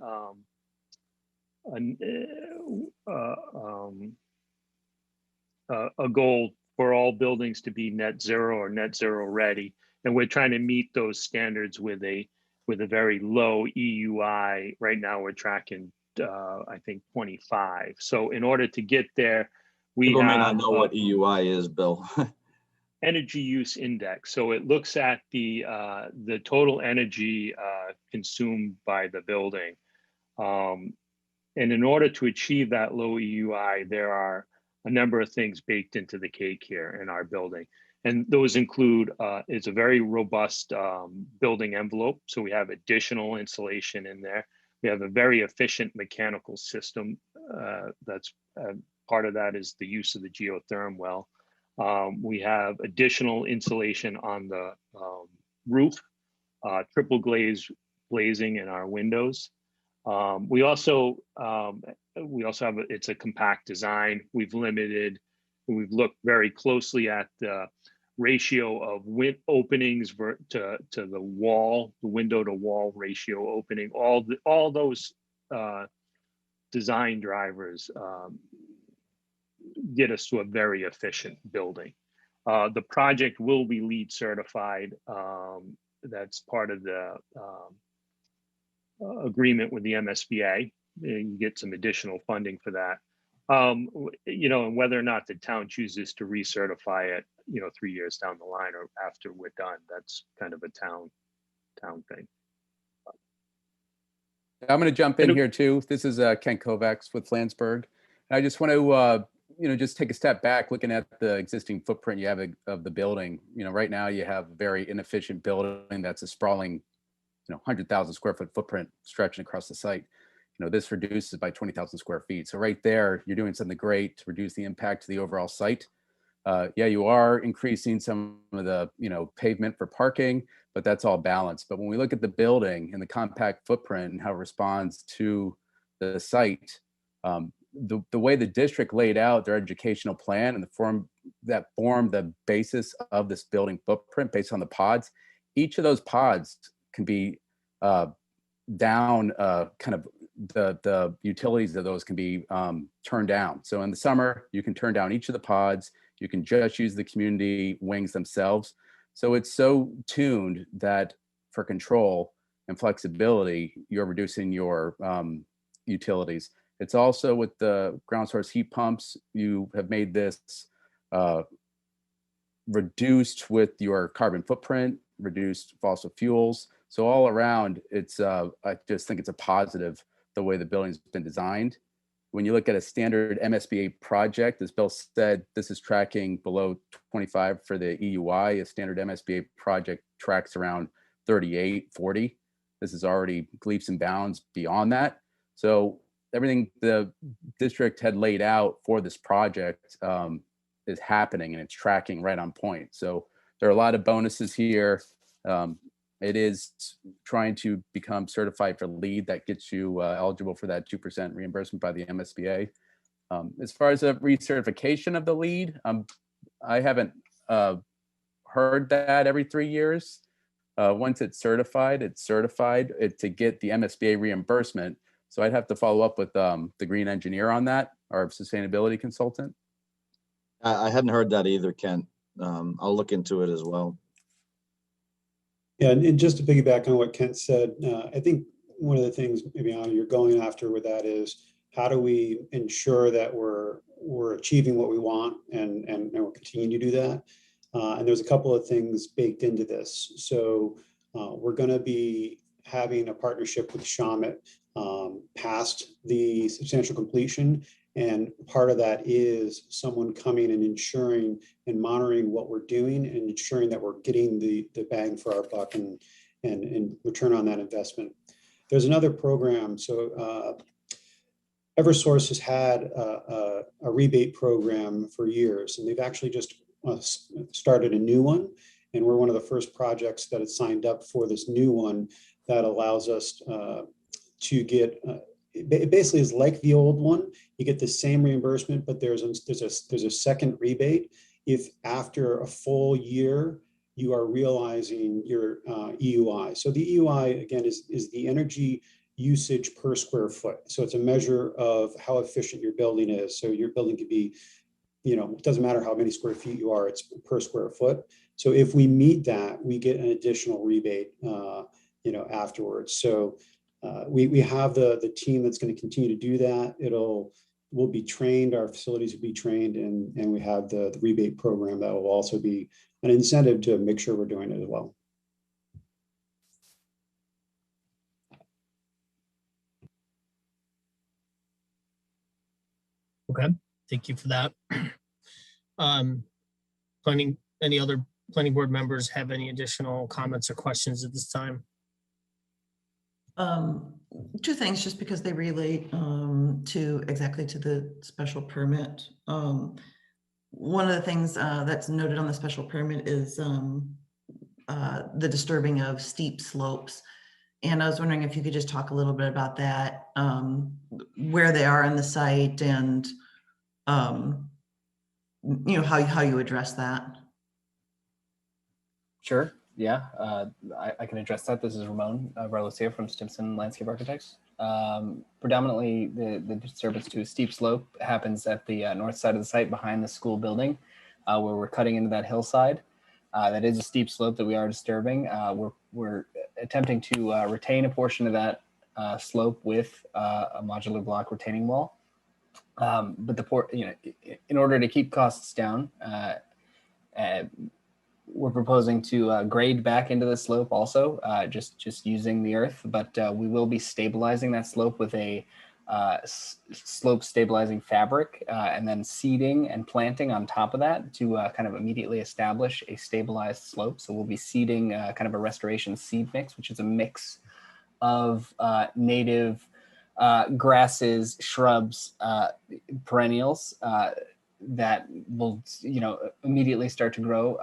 goal for all buildings to be net zero or net zero ready, and we're trying to meet those standards with a very low EUI. Right now, we're tracking I think 25. So in order to get there, People may not know what EUI is, Bill. Energy use index. So it looks at the total energy consumed by the building. And in order to achieve that low EUI, there are a number of things baked into the cake here in our building. And those include, it's a very robust building envelope. So we have additional insulation in there. We have a very efficient mechanical system. That's part of that is the use of the geotherm well. We have additional insulation on the roof, triple glazing in our windows. We also have it's a compact design. We've looked very closely at the ratio of openings to the wall, the window to wall ratio opening. All those design drivers get us to a very efficient building. The project will be LEED certified. That's part of the agreement with the MSBA. You get some additional funding for that. And whether or not the town chooses to recertify it, 3 years down the line or after we're done, that's kind of a town thing. I'm going to jump in here too. This is Ken Kovacs with Flansburgh. I just want to, just take a step back, looking at the existing footprint you have of the building. Right now you have a very inefficient building that's a sprawling, 100,000 square foot footprint stretching across the site. This reduces by 20,000 square feet. So right there, you're doing something great to reduce the impact to the overall site. Yeah, you are increasing some of the, pavement for parking, but that's all balanced. But when we look at the building and the compact footprint and how it responds to the site, the way the district laid out their educational plan and the form that formed the basis of this building footprint based on the pods, each of those pods can be down, kind of the utilities of those can be turned down. So in the summer, you can turn down each of the pods. You can just use the community wings themselves. So it's so tuned that for control and flexibility, you're reducing your utilities. It's also with the ground source heat pumps, you have made this reduced with your carbon footprint, reduced fossil fuels. So all around, it's I just think it's a positive the way the building's been designed. When you look at a standard MSBA project, as Bill said, this is tracking below 25 for the EUI. A standard MSBA project tracks around 38, 40. This is already leaps and bounds beyond that. So everything the district had laid out for this project is happening, and it's tracking right on point. So there are a lot of bonuses here. It is trying to become certified for LEED. That gets you eligible for that 2% reimbursement by the MSBA. As far as a recertification of the lead, I haven't heard that every 3 years. Once it's certified to get the MSBA reimbursement. So I'd have to follow up with the green engineer on that, our sustainability consultant. I hadn't heard that either, Kent. I'll look into it as well. Yeah, and just to piggyback on what Kent said, I think one of the things maybe you're going after with that is how do we ensure that we're achieving what we want and we'll continue to do that. And there's a couple of things baked into this. So we're going to be having a partnership with Schematic past the substantial completion. And part of that is someone coming and ensuring and monitoring what we're doing and ensuring that we're getting the bang for our buck and return on that investment. There's another program. So Eversource has had a rebate program for years, and they've actually just started a new one. And we're one of the first projects that has signed up for this new one that allows us to get, it basically is like the old one. You get the same reimbursement, but there's a second rebate if after a full year you are realizing your EUI. So the EUI again is the energy usage per square foot. So it's a measure of how efficient your building is. So your building could be, it doesn't matter how many square feet you are, it's per square foot. So if we meet that, we get an additional rebate, afterwards. So we have the team that's going to continue to do that. We'll be trained, our facilities will be trained, and we have the rebate program that will also be an incentive to make sure we're doing it as well. Okay, thank you for that. Any other planning board members have any additional comments or questions at this time? Two things, just because they relate to the special permit. One of the things that's noted on the special permit is the disturbing of steep slopes. And I was wondering if you could just talk a little bit about that, where they are on the site, and how you address that. Sure. Yeah, I can address that. This is Ramon Varlosia from Stimson Landscape Architects. Predominantly, the disturbance to a steep slope happens at the north side of the site behind the school building, where we're cutting into that hillside. That is a steep slope that we are disturbing. We're attempting to retain a portion of that slope with a modular block retaining wall. But in order to keep costs down, we're proposing to grade back into the slope also, just using the earth, but we will be stabilizing that slope with a slope stabilizing fabric, and then seeding and planting on top of that to kind of immediately establish a stabilized slope. So we'll be seeding kind of a restoration seed mix, which is a mix of native grasses, shrubs, perennials, that will immediately start to grow,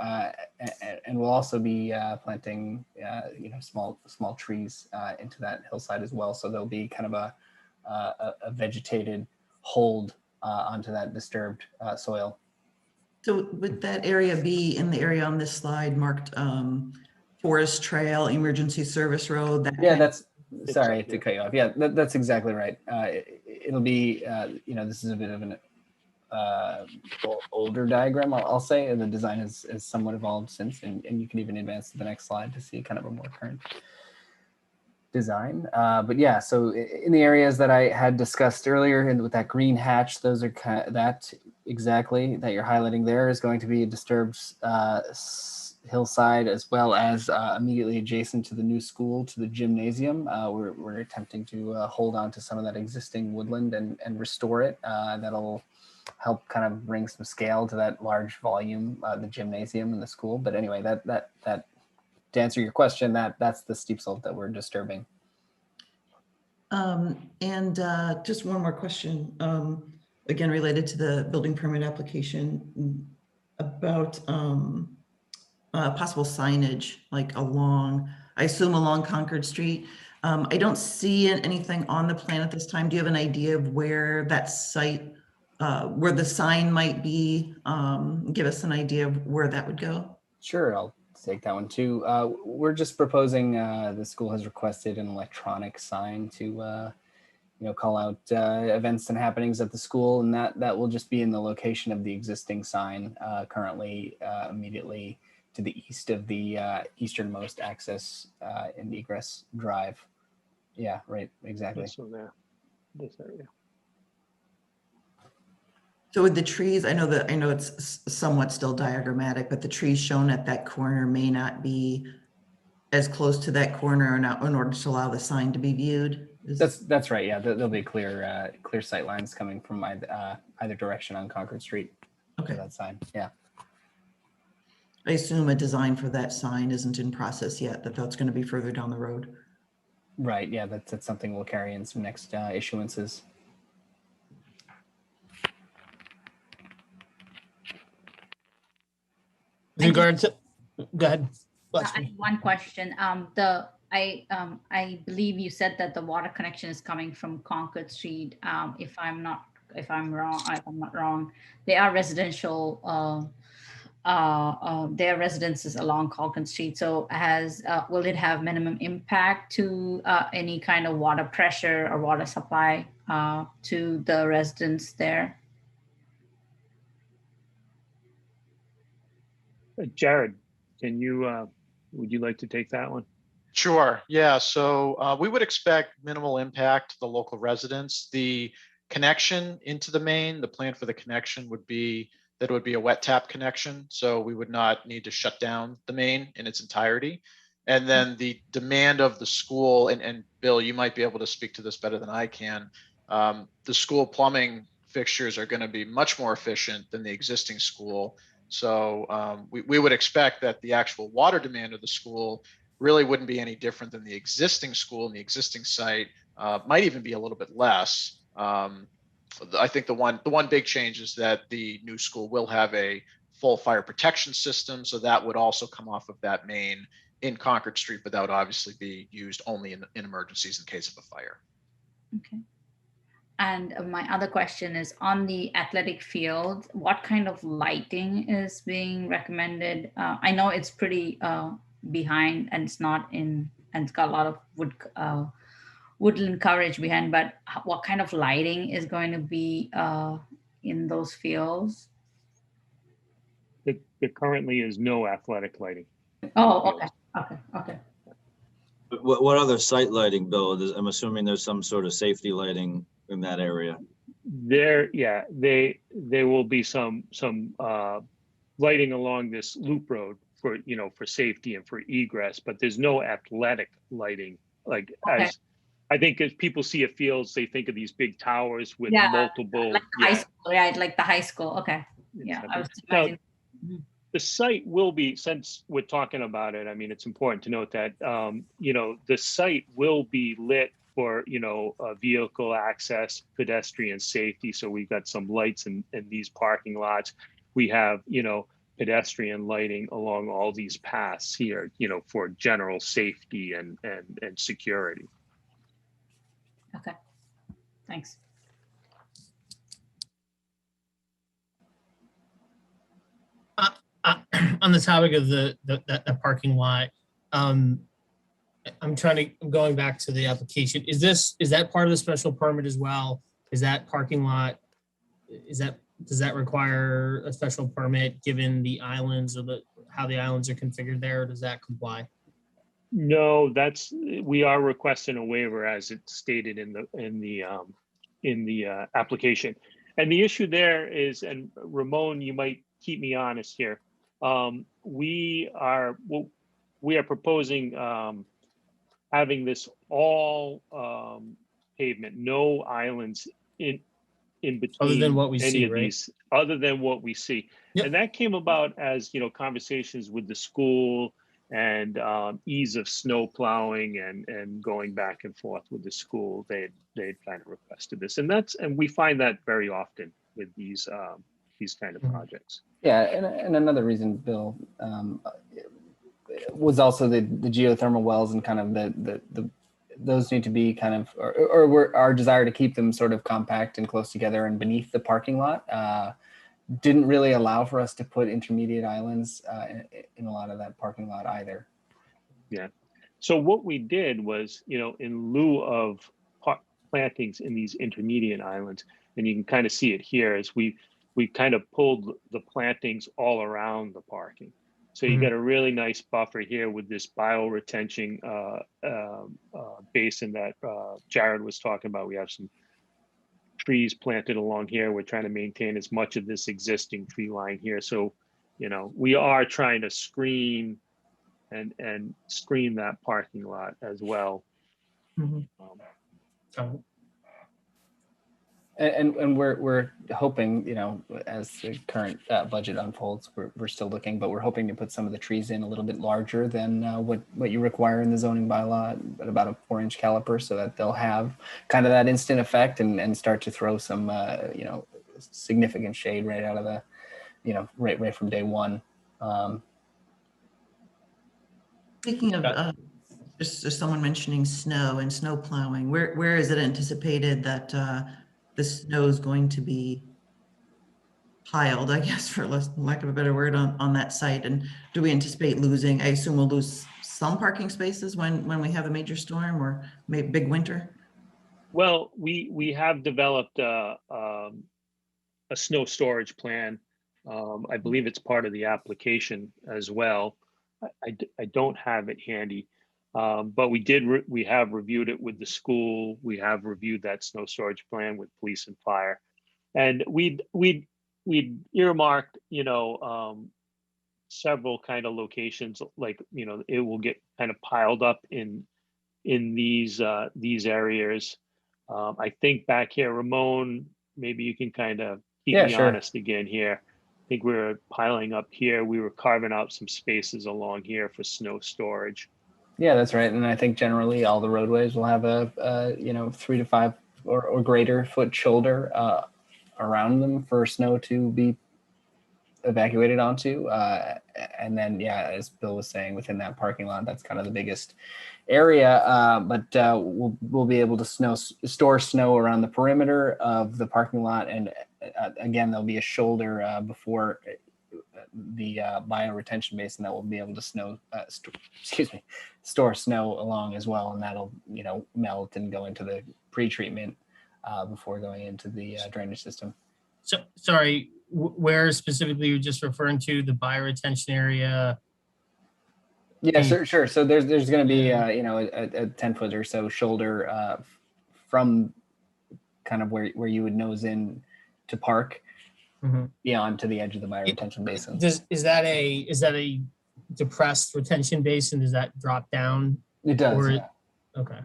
and we'll also be planting small trees into that hillside as well. So there'll be kind of a vegetated hold onto that disturbed soil. So would that area be in the area on this slide marked forest trail, emergency service road? Sorry to cut you off. Yeah, that's exactly right. It'll be this is a bit of an older diagram, I'll say, and the design has somewhat evolved since, and you can even advance to the next slide to see kind of a more current design. But yeah, so in the areas that I had discussed earlier, and with that green hatch, those are that exactly that you're highlighting there is going to be a disturbed hillside, as well as immediately adjacent to the new school, to the gymnasium. We're attempting to hold on to some of that existing woodland and restore it. That'll help kind of bring some scale to that large volume, the gymnasium and the school. But anyway, that to answer your question, that's the steep slope that we're disturbing. And just one more question, again, related to the building permit application, about possible signage, like along Concord Street. I don't see anything on the plan at this time. Do you have an idea of where that site where the sign might be? Give us an idea of where that would go. Sure, I'll take that one too. We're just proposing, the school has requested an electronic sign to, call out events and happenings at the school, and that will just be in the location of the existing sign, currently immediately to the east of the easternmost access in the Egress Drive. Yeah, right, exactly. So there, this area. So with the trees, I know it's somewhat still diagrammatic, but the trees shown at that corner may not be as close to that corner or not in order to allow the sign to be viewed. That's right. Yeah, there'll be clear sight lines coming from either direction on Concord Street. Okay. To that sign. Yeah. I assume a design for that sign isn't in process yet, that's going to be further down the road. Right. Yeah, that's something we'll carry in some next issuances. With regard to, go ahead. I have one question. I believe you said that the water connection is coming from Concord Street. If I'm not wrong, they are residential. Their residences along Concord Street. So will it have minimum impact to any kind of water pressure or water supply to the residents there? Jared, would you like to take that one? Sure. Yeah. So we would expect minimal impact to the local residents. The connection into the main, the plan for the connection would be that it would be a wet tap connection. So we would not need to shut down the main in its entirety. And then the demand of the school, and Bill, you might be able to speak to this better than I can. The school plumbing fixtures are going to be much more efficient than the existing school. So we would expect that the actual water demand of the school really wouldn't be any different than the existing school and the existing site, might even be a little bit less. I think the one big change is that the new school will have a full fire protection system. So that would also come off of that main in Concord Street, but that would obviously be used only in emergencies in case of a fire. Okay. And my other question is on the athletic field, what kind of lighting is being recommended? I know it's pretty behind and it's not in, and it's got a lot of woodland coverage behind, but what kind of lighting is going to be in those fields? There currently is no athletic lighting. Oh, okay. What other site lighting, Bill? I'm assuming there's some sort of safety lighting in that area. There will be some lighting along this loop road for safety and for egress, but there's no athletic lighting. As I think as people see a fields, they think of these big towers with multiple. Like high school, right? Like the high school. Okay. Yeah. I was imagining. The site will be, since we're talking about it, I mean, it's important to note that, the site will be lit for, vehicle access, pedestrian safety. So we've got some lights in these parking lots. We have, pedestrian lighting along all these paths here, for general safety and security. Okay, thanks. On the topic of the parking lot, I'm going back to the application. Is that part of the special permit as well? Is that parking lot, does that require a special permit given the islands or how the islands are configured there? Or does that comply? No, we are requesting a waiver as it's stated in the application. And the issue there is, and Ramon, you might keep me honest here. We are proposing having this all pavement, no islands in between. Other than what we see, right? These, other than what we see. Yep. And that came about as conversations with the school and ease of snow plowing and going back and forth with the school. They kind of requested this, and we find that very often with these kind of projects. Yeah, and another reason, Bill, was also the geothermal wells and kind of the those need to be kind of, or our desire to keep them sort of compact and close together and beneath the parking lot didn't really allow for us to put intermediate islands in a lot of that parking lot either. Yeah. So what we did was, in lieu of plantings in these intermediate islands, and you can kind of see it here, is we kind of pulled the plantings all around the parking. So you got a really nice buffer here with this bioretention basin that Jared was talking about. We have some trees planted along here. We're trying to maintain as much of this existing tree line here. So, we are trying to screen and screen that parking lot as well. And we're hoping, as the current budget unfolds, we're still looking, but we're hoping to put some of the trees in a little bit larger than what you require in the zoning bylaw, at about a 4-inch caliper, so that they'll have kind of that instant effect and start to throw some, significant shade right out of the, right from day one. Speaking of just someone mentioning snow and snow plowing, where is it anticipated that the snow is going to be piled, I guess, for lack of a better word, on that site? And do we anticipate losing, I assume we'll lose some parking spaces when we have a major storm or maybe big winter? Well, we have developed a snow storage plan. I believe it's part of the application as well. I don't have it handy, but we have reviewed it with the school. We have reviewed that snow storage plan with police and fire, and we'd earmarked, several kind of locations, like, it will get kind of piled up in these areas. I think back here, Ramon, maybe you can kind of keep me honest again here. I think we were piling up here. We were carving out some spaces along here for snow storage. Yeah, that's right. And I think generally all the roadways will have a 3 to 5 or greater foot shoulder around them for snow to be evacuated onto. And then, as Bill was saying, within that parking lot, that's kind of the biggest area. But we'll be able to store snow around the perimeter of the parking lot. And again, there'll be a shoulder before the bioretention basin that will be able to store snow along as well. And that'll, melt and go into the pre-treatment before going into the drainage system. So, sorry, where specifically you're just referring to, the bioretention area? Yeah, sure. So there's going to be a 10-foot or so shoulder from kind of where you would nose in to park beyond to the edge of the bioretention basin. Is that a depressed retention basin? Does that drop down? It does. Or, yeah. Okay.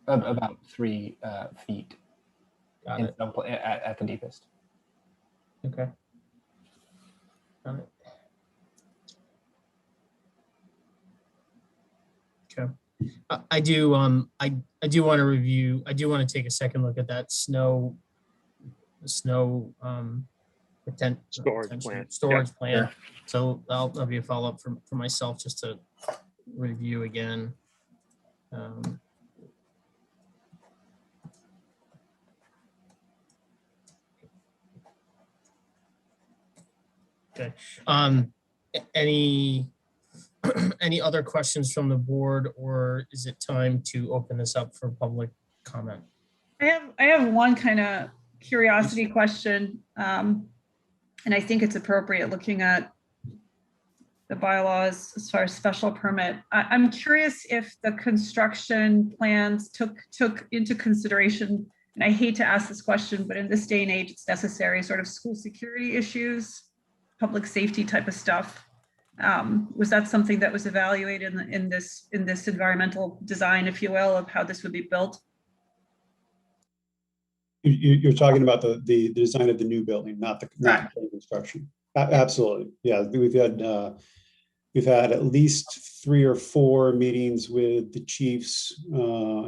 About 3 feet. Got it. At the deepest. Okay. Got it. Okay. I do want to review. I do want to take a second look at that snow storage plan. Sure. So that'll be a follow-up for myself, just to review again. Okay. Any other questions from the board, or is it time to open this up for public comment? I have one kind of curiosity question, and I think it's appropriate looking at the bylaws as far as special permit. I'm curious if the construction plans took into consideration, and I hate to ask this question, but in this day and age, it's necessary, sort of school security issues, public safety type of stuff. Was that something that was evaluated in this environmental design, if you will, of how this would be built? You're talking about the design of the new building, not the construction. Absolutely, yeah. We've had at least 3 or 4 meetings with the chiefs,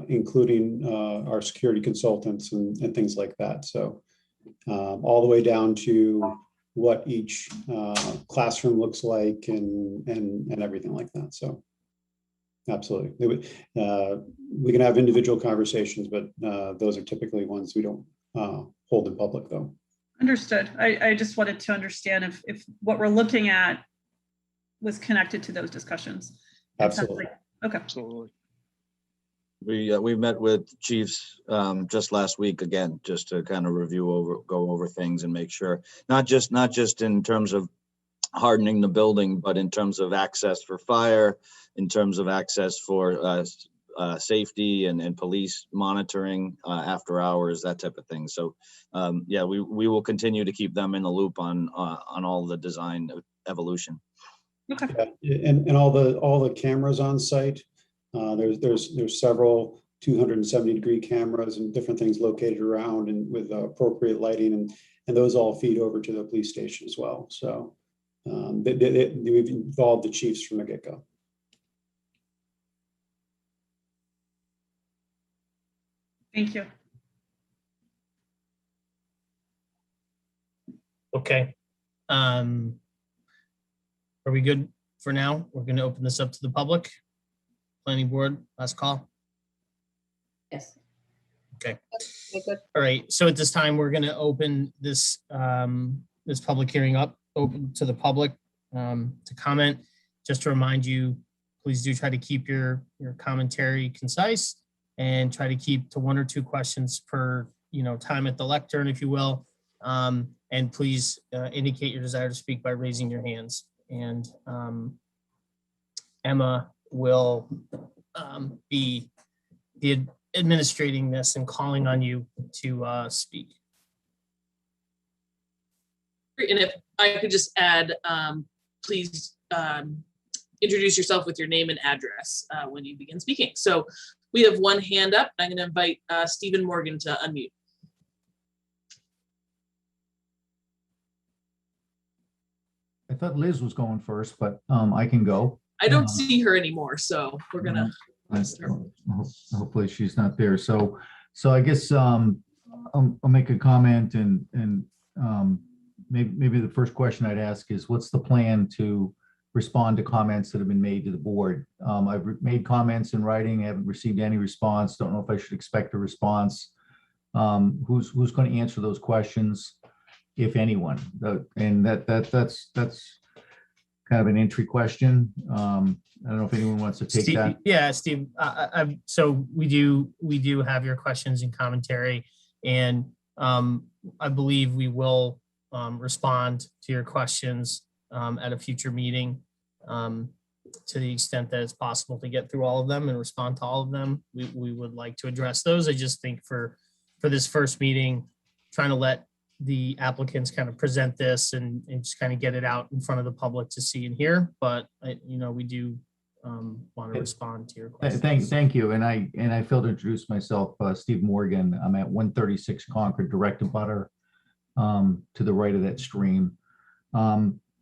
including our security consultants and things like that. So all the way down to what each classroom looks like and everything like that. So absolutely. We can have individual conversations, but those are typically ones we don't hold in public, though. Understood. I just wanted to understand if what we're looking at was connected to those discussions. Absolutely. Okay. Absolutely. We met with chiefs just last week again, just to kind of go over things and make sure, not just in terms of hardening the building, but in terms of access for fire, in terms of access for safety and police monitoring after hours, that type of thing. So yeah, we will continue to keep them in the loop on all the design evolution. Okay. Yeah, and all the cameras on site. There's several 270-degree cameras and different things located around and with appropriate lighting, and those all feed over to the police station as well. So we've involved the chiefs from the get-go. Thank you. Okay. Are we good for now? We're going to open this up to the public. Planning board, last call. Yes. Okay. Okay, good. All right. So at this time, we're going to open this this public hearing up, open to the public to comment. Just to remind you, please do try to keep your commentary concise and try to keep to 1 or 2 questions per time at the lectern, if you will. And please indicate your desire to speak by raising your hands. And Emma will be administrating this and calling on you to speak. And if I could just add, please introduce yourself with your name and address when you begin speaking. So we have one hand up. I'm going to invite Stephen Morgan to unmute. I thought Liz was going first, but I can go. I don't see her anymore, so we're gonna start. Hopefully she's not there. So I guess I'll make a comment and maybe the first question I'd ask is, what's the plan to respond to comments that have been made to the board? I've made comments in writing, haven't received any response. Don't know if I should expect a response. Who's going to answer those questions, if anyone? And that's kind of an entry question. I don't know if anyone wants to take Steve, that. Yeah, Steve. So we do have your questions and commentary, and I believe we will respond to your questions at a future meeting to the extent that it's possible to get through all of them and respond to all of them. We would like to address those. I just think for this first meeting, trying to let the applicants kind of present this and just kind of get it out in front of the public to see and hear. But we do want to respond to your questions. Thank you. And I failed to introduce myself, Steve Morgan. I'm at 136 Concord, direct abutter to the right of that stream.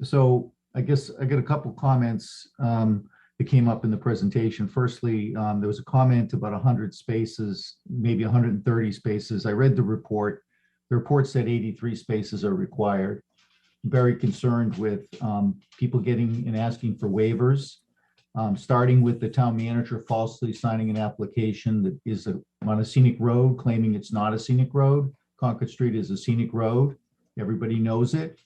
So I guess I got a couple comments that came up in the presentation. Firstly, there was a comment about 100 spaces, maybe 130 spaces. I read the report. The report said 83 spaces are required. I'm very concerned with people getting and asking for waivers, starting with the town manager falsely signing an application that is on a scenic road, claiming it's not a scenic road. Concord Street is a scenic road. Everybody knows it.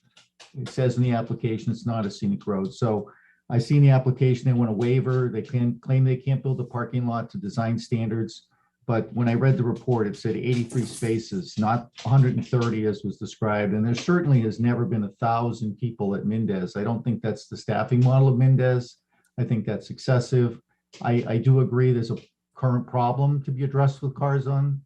It says in the application it's not a scenic road. So I seen the application, they want a waiver. They can claim they can't build a parking lot to design standards. But when I read the report, it said 83 spaces, not 130 as was described. And there certainly has never been 1,000 people at Mendez. I don't think that's the staffing model of Mendez. I think that's excessive. I do agree there's a current problem to be addressed with cars on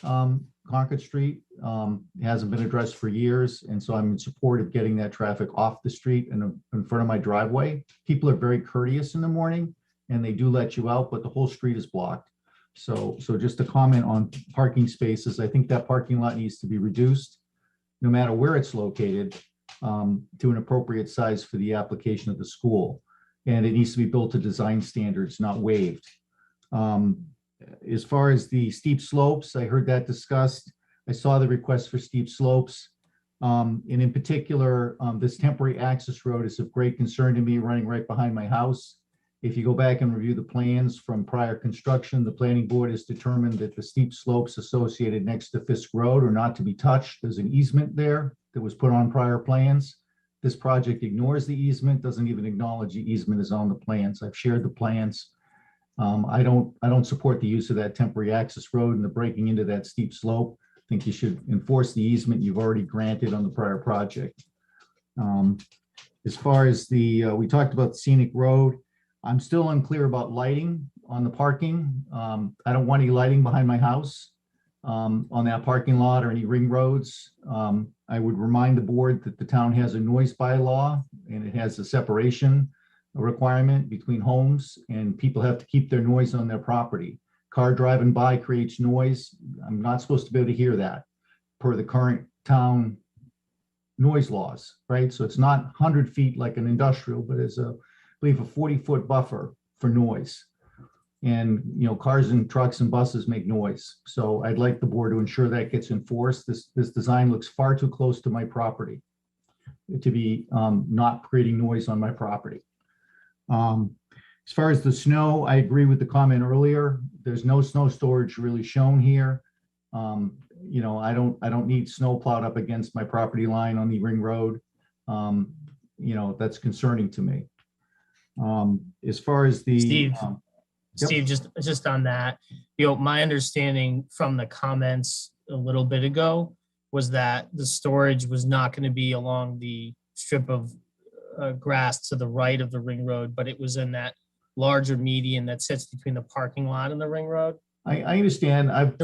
Concord Street. It hasn't been addressed for years. And so I'm in support of getting that traffic off the street and in front of my driveway. People are very courteous in the morning and they do let you out, but the whole street is blocked. So just a comment on parking spaces. I think that parking lot needs to be reduced, no matter where it's located, to an appropriate size for the application of the school. And it needs to be built to design standards, not waived. As far as the steep slopes, I heard that discussed. I saw the request for steep slopes. And in particular, this temporary access road is of great concern to me, running right behind my house. If you go back and review the plans from prior construction, the planning board has determined that the steep slopes associated next to Fisk Road are not to be touched. There's an easement there that was put on prior plans. This project ignores the easement, doesn't even acknowledge the easement is on the plans. I've shared the plans. I don't support the use of that temporary access road and the breaking into that steep slope. I think you should enforce the easement you've already granted on the prior project. As far as we talked about the scenic road, I'm still unclear about lighting on the parking. I don't want any lighting behind my house on that parking lot or any ring roads. I would remind the board that the town has a noise bylaw and it has a separation requirement between homes, and people have to keep their noise on their property. Car driving by creates noise. I'm not supposed to be able to hear that per the current town noise laws, right? So it's not 100 feet like an industrial, but it's I believe a 40-foot buffer for noise. And, you know, cars and trucks and buses make noise. So I'd like the board to ensure that gets enforced. This design looks far too close to my property to be not creating noise on my property. As far as the snow, I agree with the comment earlier. There's no snow storage really shown here. You know, I don't need snow plowed up against my property line on the ring road. You know, that's concerning to me. As far as the Steve, just on that, you know, my understanding from the comments a little bit ago was that the storage was not going to be along the strip of grass to the right of the ring road, but it was in that larger median that sits between the parking lot and the ring road. I understand. I've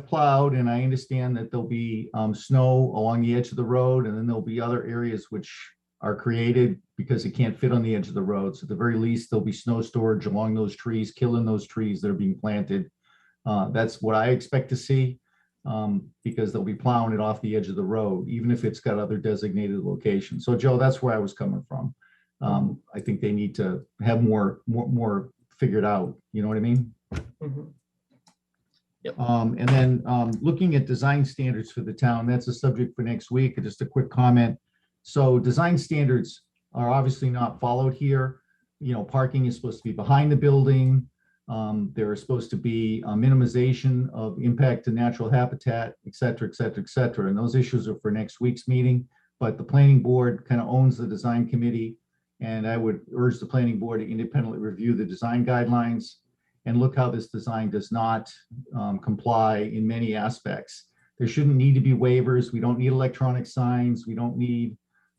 plowed, and I understand that there'll be snow along the edge of the road, and then there'll be other areas which are created because it can't fit on the edge of the road. So at the very least, there'll be snow storage along those trees, killing those trees that are being planted. That's what I expect to see, because they'll be plowing it off the edge of the road, even if it's got other designated locations. So Joe, that's where I was coming from. I think they need to have more figured out. You know what I mean? Mm-hmm. Yep. And then looking at design standards for the town, that's a subject for next week. Just a quick comment. So design standards are obviously not followed here. You know, parking is supposed to be behind the building. There is supposed to be a minimization of impact to natural habitat, et cetera, et cetera, et cetera. And those issues are for next week's meeting. But the planning board kind of owns the design committee. And I would urge the planning board to independently review the design guidelines and look how this design does not comply in many aspects. There shouldn't need to be waivers. We don't need electronic signs. We don't need,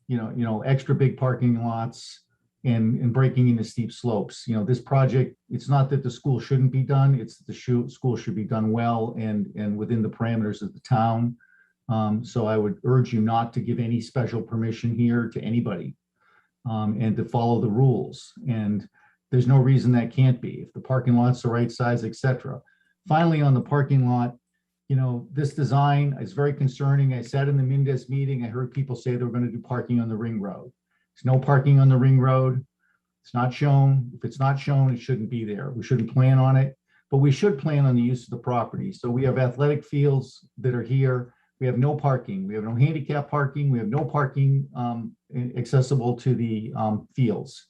you know, extra big parking lots and breaking into steep slopes. You know, this project, it's not that the school shouldn't be done. It's that the school should be done well and within the parameters of the town. So I would urge you not to give any special permission here to anybody and to follow the rules. And there's no reason that can't be if the parking lot's the right size, et cetera. Finally, on the parking lot, you know, this design is very concerning. I sat in the Mendez meeting. I heard people say they were going to do parking on the ring road. There's no parking on the ring road. It's not shown. If it's not shown, it shouldn't be there. We shouldn't plan on it, but we should plan on the use of the property. So we have athletic fields that are here. We have no parking. We have no handicap parking. We have no parking accessible to the fields.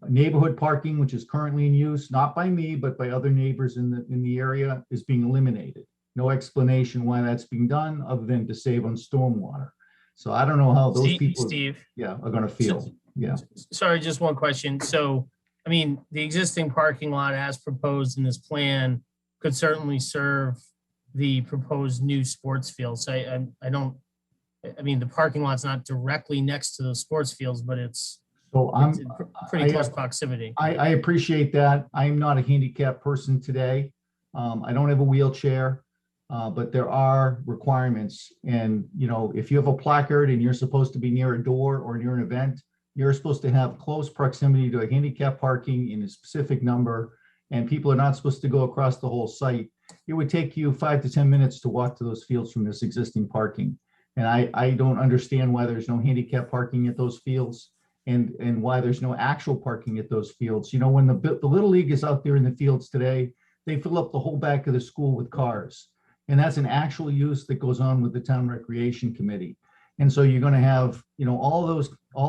Neighborhood parking, which is currently in use, not by me, but by other neighbors in the area, is being eliminated. No explanation why that's being done other than to save on stormwater. So I don't know how those people are going to feel. Sorry, just one question. So, I mean, the existing parking lot as proposed in this plan could certainly serve the proposed new sports fields. I mean, the parking lot's not directly next to those sports fields, but it's pretty close proximity. I appreciate that. I'm not a handicapped person today. I don't have a wheelchair, but there are requirements. And, you know, if you have a placard and you're supposed to be near a door or near an event, you're supposed to have close proximity to a handicap parking in a specific number, and people are not supposed to go across the whole site. It would take you 5 to 10 minutes to walk to those fields from this existing parking. And I don't understand why there's no handicap parking at those fields and why there's no actual parking at those fields. You know, when the Little League is out there in the fields today, they fill up the whole back of the school with cars. And that's an actual use that goes on with the town recreation committee. And so you're going to have, you know, all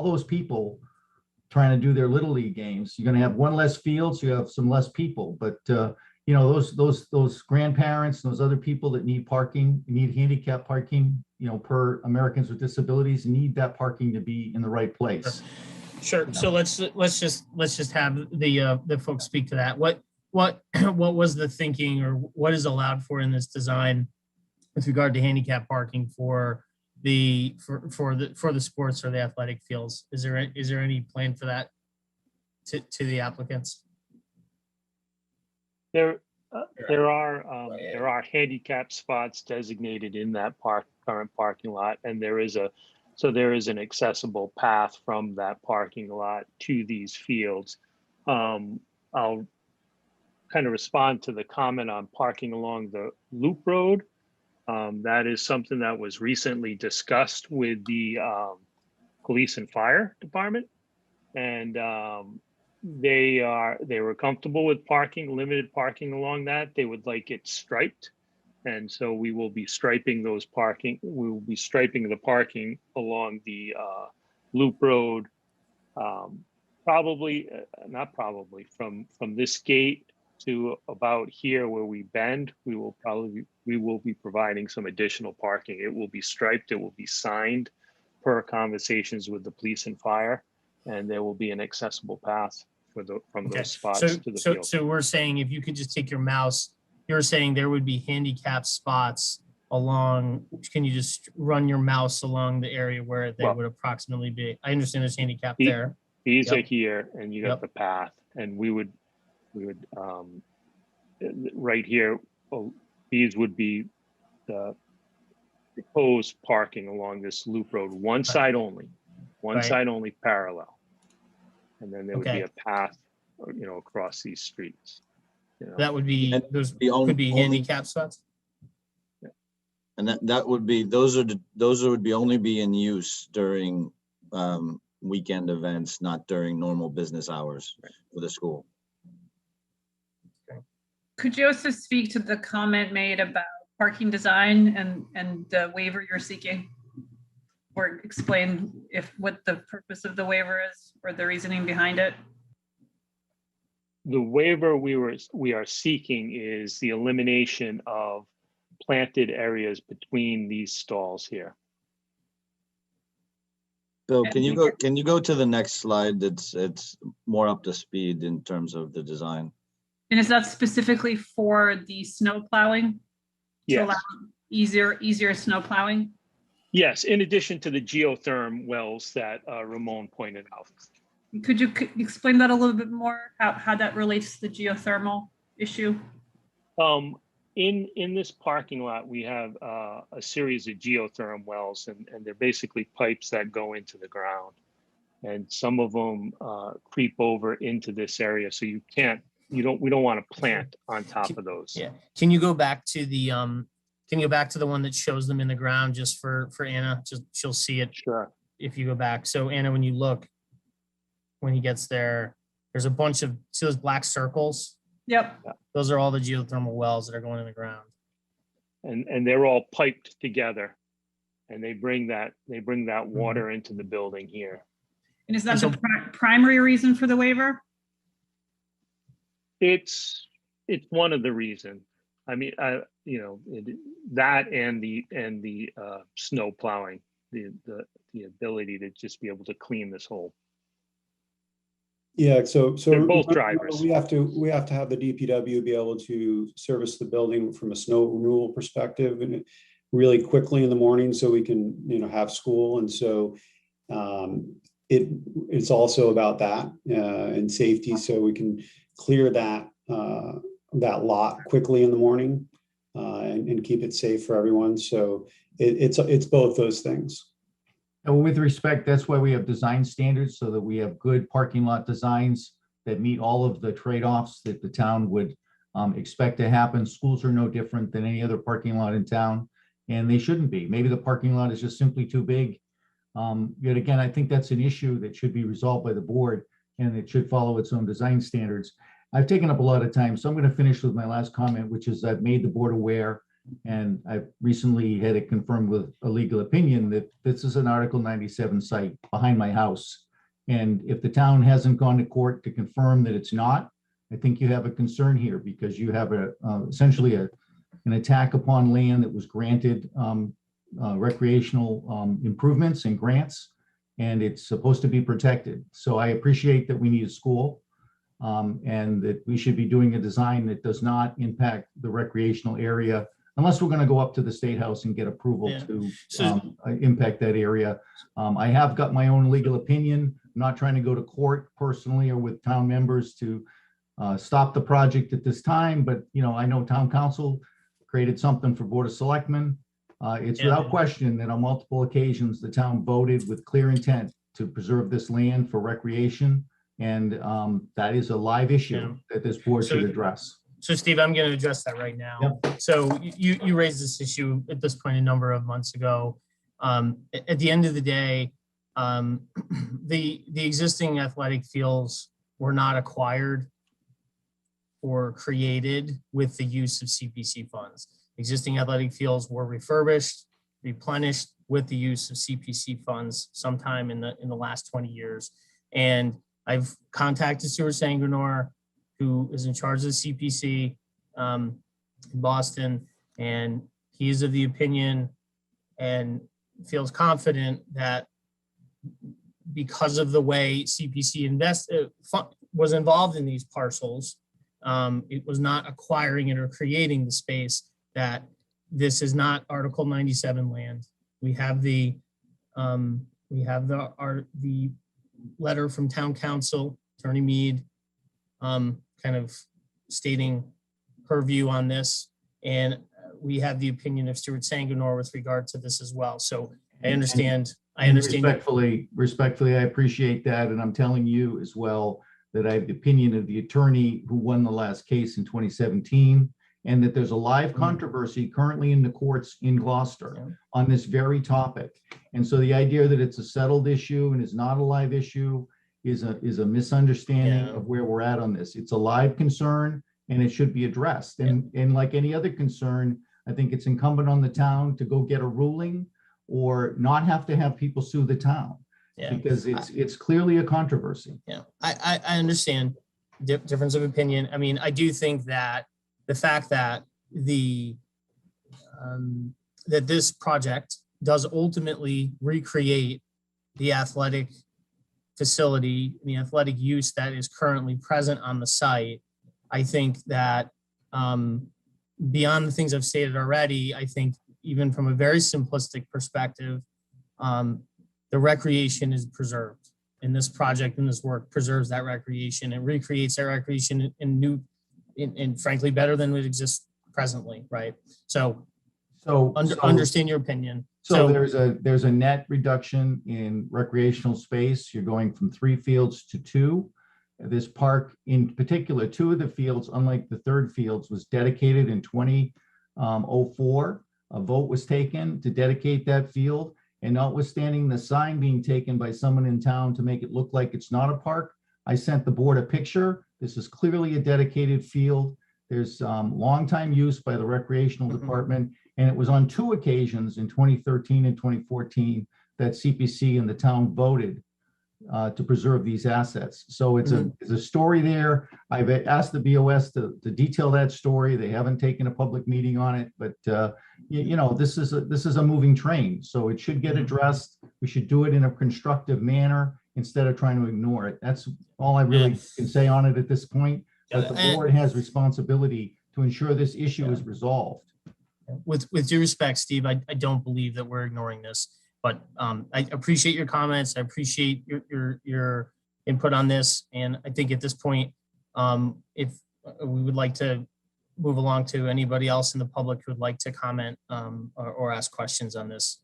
those people trying to do their little league games. You're going to have one less field, so you have some less people. But you know, those grandparents, those other people that need parking, need handicap parking, you know, per Americans with Disabilities, need that parking to be in the right place. Sure. So let's just have the folks speak to that. What was the thinking, or what is allowed for in this design with regard to handicap parking for the sports or the athletic fields? Is there any plan for that to the applicants? There are handicap spots designated in that current parking lot, and there is an accessible path from that parking lot to these fields. I'll kind of respond to the comment on parking along the loop road. That is something that was recently discussed with the police and fire department, and they were comfortable with limited parking along that. They would like it striped, and so we will be striping those parking. We will be striping the parking along the loop road, not probably from this gate to about here where we bend. We will be providing some additional parking. It will be striped. It will be signed per conversations with the police and fire, and there will be an accessible path from those spots to the field. So we're saying, if you could just take your mouse, you're saying there would be handicap spots along. Can you just run your mouse along the area where they would approximately be? I understand there's handicap there. These are here, and you got the path, and we would right here. These would be the proposed parking along this loop road, one side only, side only parallel. And then there would be a path, you know, across these streets. You know. That would be, those could be handicap spots. Yeah. And that would be, those would be only be in use during weekend events, not during normal business hours for the school. Could you also speak to the comment made about parking design and the waiver you're seeking? Or explain what the purpose of the waiver is or the reasoning behind it? The waiver we are seeking is the elimination of planted areas between these stalls here. Bill, can you go to the next slide? It's more up to speed in terms of the design. And is that specifically for the snow plowing? Yes. To allow easier snow plowing? Yes, in addition to the geotherm wells that Ramon pointed out. Could you explain that a little bit more, how that relates to the geothermal issue? In this parking lot, we have a series of geotherm wells, and they're basically pipes that go into the ground. And some of them creep over into this area, so we don't want to plant on top of those. Yeah. Can you go back to the one that shows them in the ground, just for Anna? Just she'll see it. Sure. If you go back. So Anna, when you look, when he gets there, there's a bunch of, see those black circles? Yep. Those are all the geothermal wells that are going in the ground. And they're all piped together, and they bring that water into the building here. And is that the primary reason for the waiver? It's one of the reasons. I mean, that and the snow plowing, the ability to just be able to clean this hole. Yeah, so they're both drivers. We have to have the DPW be able to service the building from a snow removal perspective, and really quickly in the morning, so we can have school. And so it's also about that and safety, so we can clear that lot quickly in the morning and keep it safe for everyone. So it's both those things. And with respect, that's why we have design standards, so that we have good parking lot designs that meet all of the trade-offs that the town would expect to happen. Schools are no different than any other parking lot in town, and they shouldn't be. Maybe the parking lot is just simply too big. Yet again, I think that's an issue that should be resolved by the board, and it should follow its own design standards. I've taken up a lot of time, so I'm going to finish with my last comment, which is I've made the board aware, and I've recently had it confirmed with a legal opinion, that this is an Article 97 site behind my house. And if the town hasn't gone to court to confirm that it's not, I think you have a concern here because you have essentially an attack upon land that was granted recreational improvements and grants, and it's supposed to be protected. So I appreciate that we need a school and that we should be doing a design that does not impact the recreational area unless we're going to go up to the State House and get approval to impact that area. I have got my own legal opinion. I'm not trying to go to court personally or with town members to stop the project at this time, but I know town council created something for Board of Selectmen. It's without question that on multiple occasions, the town voted with clear intent to preserve this land for recreation. And that is a live issue that this board should address. So Steve, I'm going to address that right now. So you raised this issue at this point a number of months ago. At the end of the day, the existing athletic fields were not acquired or created with the use of CPC funds. Existing athletic fields were refurbished, replenished with the use of CPC funds sometime in the last 20 years. And I've contacted Stuart Sanguinor, who is in charge of the CPC in Boston, and he is of the opinion and feels confident that because of the way CPC was involved in these parcels, it was not acquiring it or creating the space, that this is not Article 97 land. We have the letter from town council, Attorney Mead, kind of stating her view on this. And we have the opinion of Stuart Sanguinor with regard to this as well. So I understand. Respectfully, I appreciate that. And I'm telling you as well that I have the opinion of the attorney who won the last case in 2017, and that there's a live controversy currently in the courts in Gloucester on this very topic. And so the idea that it's a settled issue and is not a live issue is a misunderstanding of where we're at on this. It's a live concern and it should be addressed. And like any other concern, I think it's incumbent on the town to go get a ruling or not have to have people sue the town. Because it's clearly a controversy. I understand difference of opinion. I mean, I do think that the fact that that this project does ultimately recreate the athletic facility, the athletic use that is currently present on the site, I think that beyond the things I've stated already, I think even from a very simplistic perspective, the recreation is preserved. And this project and this work preserves that recreation and recreates that recreation in new, and frankly, better than it exists presently, right? So understand your opinion. So there's a net reduction in recreational space. You're going from 3 fields to 2. This park in particular, 2 of the fields, unlike the third fields, was dedicated in 2004. A vote was taken to dedicate that field. And notwithstanding the sign being taken by someone in town to make it look like it's not a park, I sent the board a picture. This is clearly a dedicated field. There's longtime use by the recreational department. And it was on 2 occasions in 2013 and 2014 that CPC and the town voted to preserve these assets. So it's a story there. I've asked the BOS to detail that story. They haven't taken a public meeting on it, but this is a moving train. So it should get addressed. We should do it in a constructive manner instead of trying to ignore it. That's all I really can say on it at this point. But the board has responsibility to ensure this issue is resolved. With due respect, Steve, I don't believe that we're ignoring this, but I appreciate your comments. I appreciate your input on this. And I think at this point, if we would like to move along to anybody else in the public who would like to comment or ask questions on this.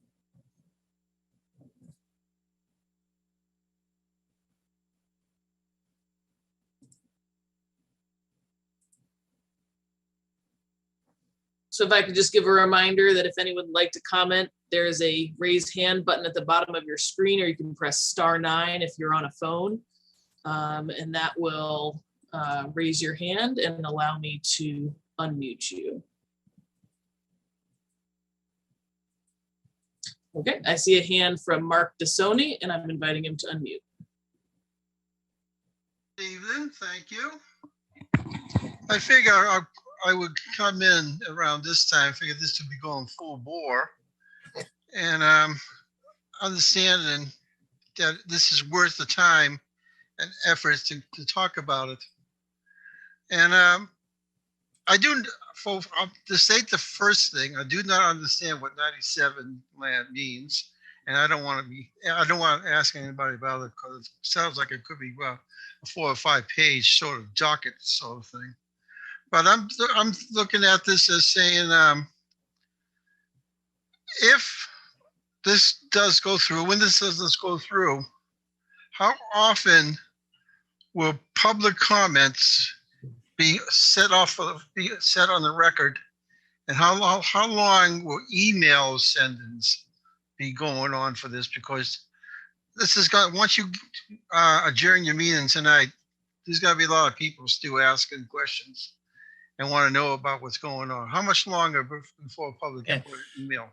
So if I could just give a reminder that if anyone would like to comment, there is a raise hand button at the bottom of your screen, or you can press *9 if you're on a phone. And that will raise your hand and allow me to unmute you. Okay, I see a hand from Mark Dasoni, and I'm inviting him to unmute. Evening, thank you. I figure I would come in around this time, figure this would be going full bore. And understanding that this is worth the time and efforts to talk about it. And I do, to state the first thing, I do not understand what 97 land means. And I don't want to ask anybody about it because it sounds like it could be, well, a 4 or 5 page sort of docket sort of thing. But I'm looking at this as saying, if this does go through, when this does go through, how often will public comments be set on the record? And how long will email send-ins be going on for this? Because this is going, once you adjourn your meeting tonight, there's going to be a lot of people still asking questions and want to know about what's going on. How much longer before public input email?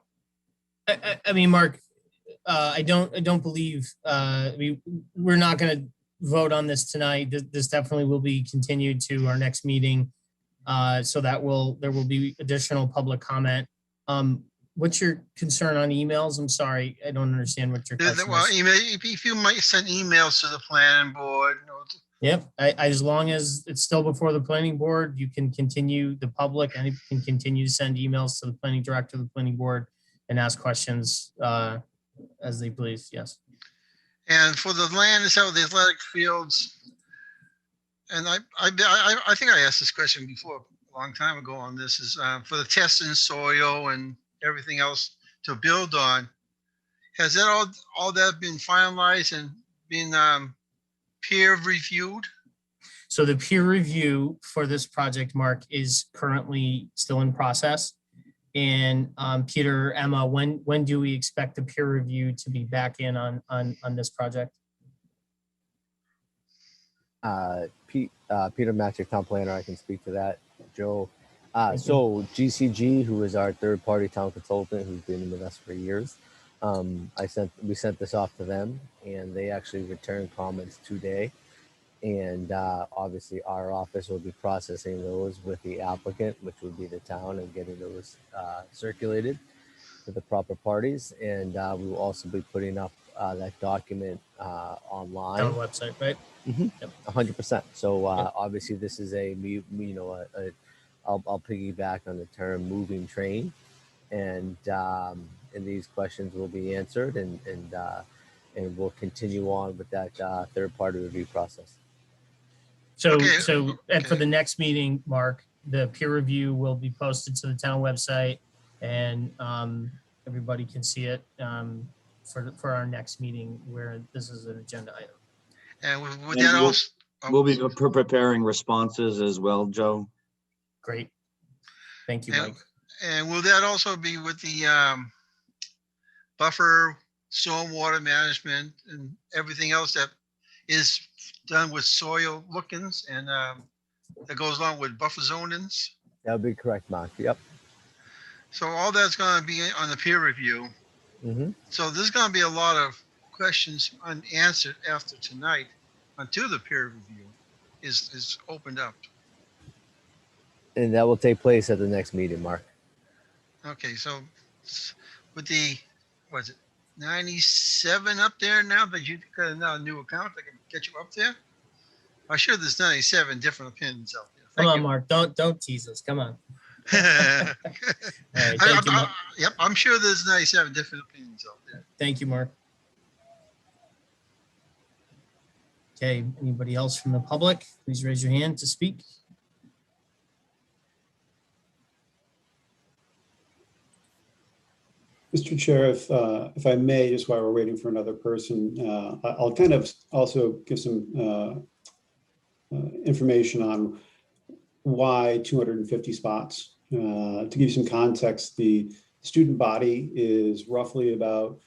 I mean, Mark, I don't believe we're not going to vote on this tonight. This definitely will be continued to our next meeting, so that there will be additional public comment. What's your concern on emails? I'm sorry, I don't understand what your question well, is. if you might send emails to the planning board. Yep, as long as it's still before the planning board, you can continue, the public and you can continue to send emails to the planning director, the planning board, and ask questions as they please. Yes. And for the land is out the athletic fields, and I think I asked this question before a long time ago on this, is for the testing soil and everything else to build on. Has that all that been finalized and been peer reviewed? So the peer review for this project, Mark, is currently still in process. And Peter, Emma, when do we expect the peer review to be back in on this project? Peter Matchett, town planner, I can speak to that. Joe. So GCG, who is our third-party town consultant, who's been with us for years, we sent this off to them, and they actually returned comments today. And obviously, our office will be processing those with the applicant, which would be the town, and getting those circulated to the proper parties. And we will also be putting up that document online. On the website, right? Mm-hmm. Yep. 100%. So obviously, this is I'll piggyback on the term moving train, and these questions will be answered, and we'll continue on with that third-party review process. So for the next meeting, Mark, the peer review will be posted to the town website, and everybody can see it for our next meeting, where this is an agenda item. And with that also, we'll be preparing responses as well, Joe. Great. Thank you, Mike. And will that also be with the buffer, stormwater management, and everything else that is done with soil lookings and that goes along with buffer zonings? That would be correct, Mark. Yep. So all that's going to be on the peer review. Mm-hmm. So there's going to be a lot of questions unanswered after tonight until the peer review is opened up. And that will take place at the next meeting, Mark. Okay, so with the, was it 97 up there now that you got a new account that can get you up there? I'm sure there's 97 different opinions out there. Come on, Mark, don't tease us. Come on. All right, thank you, Mark. Yep, I'm sure there's 97 different opinions out there. Thank you, Mark. Okay, anybody else from the public? Please raise your hand to speak. Mr. Chair, if I may, just while we're waiting for another person, I'll kind of also give some information on why 250 spots. To give you some context, the student body is roughly about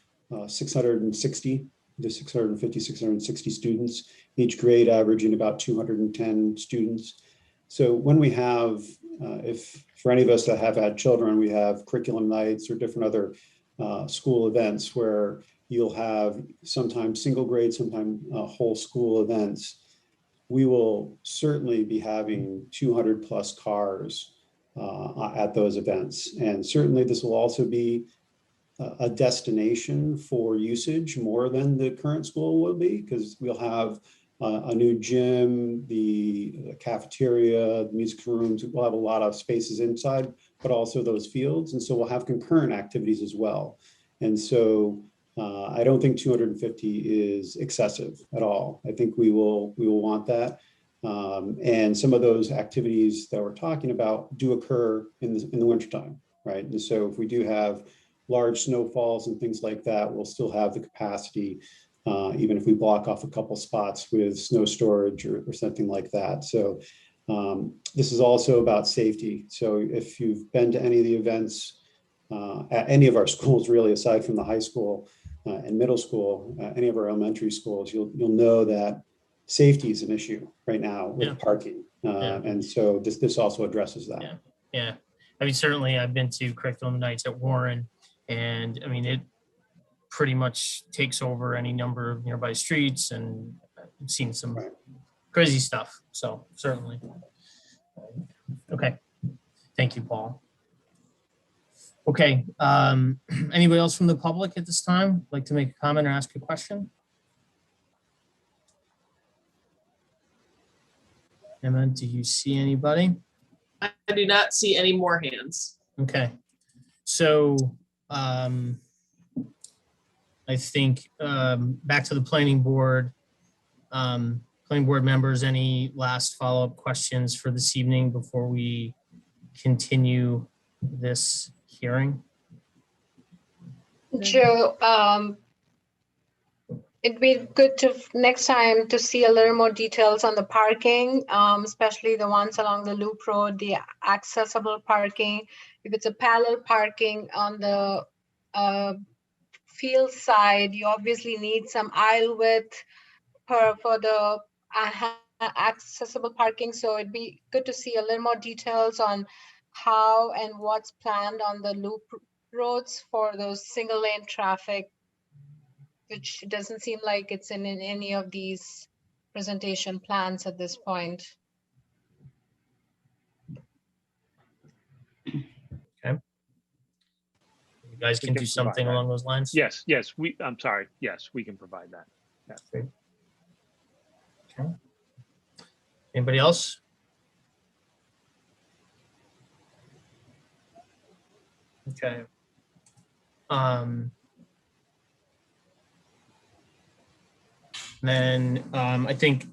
660 to 650, 660 students, each grade averaging about 210 students. So when we have, if for any of us that have had children, we have curriculum nights or different other school events where you'll have sometimes single grade, sometimes whole school events. we will certainly be having 200 plus cars at those events. And certainly this will also be a destination for usage more than the current school will be, because we'll have a new gym, the cafeteria, the music rooms. We'll have a lot of spaces inside, but also those fields. And so we'll have concurrent activities as well. And so I don't think 250 is excessive at all. I think we will want that. And some of those activities that we're talking about do occur in the wintertime, right? And so if we do have large snowfalls and things like that, we'll still have the capacity, even if we block off a couple spots with snow storage or something like that. So this is also about safety. So if you've been to any of the events at any of our schools, really, aside from the high school and middle school, any of our elementary schools, you'll know that safety is an issue right now with parking. And so this also addresses that. Yeah. I mean, certainly I've been to curriculum nights at Warren, and I mean, it pretty much takes over any number of nearby streets, and I've seen some crazy stuff. So certainly. Okay. Thank you, Paul. Okay. Anybody else from the public at this time like to make a comment or ask a question? Emma, do you see anybody? I do not see any more hands. Okay. So I think back to the planning board. Planning board members, any last follow-up questions for this evening before we continue this hearing? Joe, it'd be good to next time to see a little more details on the parking, especially the ones along the loop road, the accessible parking. If it's a parallel parking on the field side, you obviously need some aisle width for the accessible parking. So it'd be good to see a little more details on how and what's planned on the loop roads for those single lane traffic, which doesn't seem like it's in any of these presentation plans at this point. Okay. You guys can do something along those lines? Yes, I'm sorry. Yes, we can provide that. Yeah. Great. Okay. Anybody else? Okay. Then I think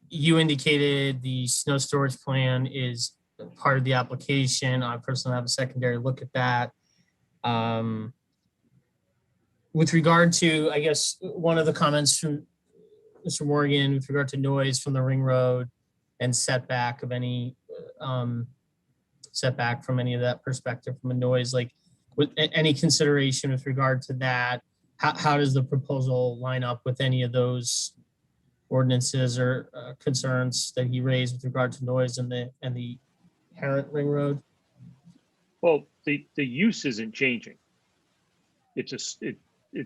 you indicated the snow storage plan is part of the application. I personally have a secondary look at that. With regard to, I guess, one of the comments from Mr. Morgan with regard to noise from the ring road and setback of any setback from any of that perspective from a noise, like with any consideration with regard to that, how does the proposal line up with any of those ordinances or concerns that he raised with regard to noise and the inherent ring road? Well, the use isn't changing. It's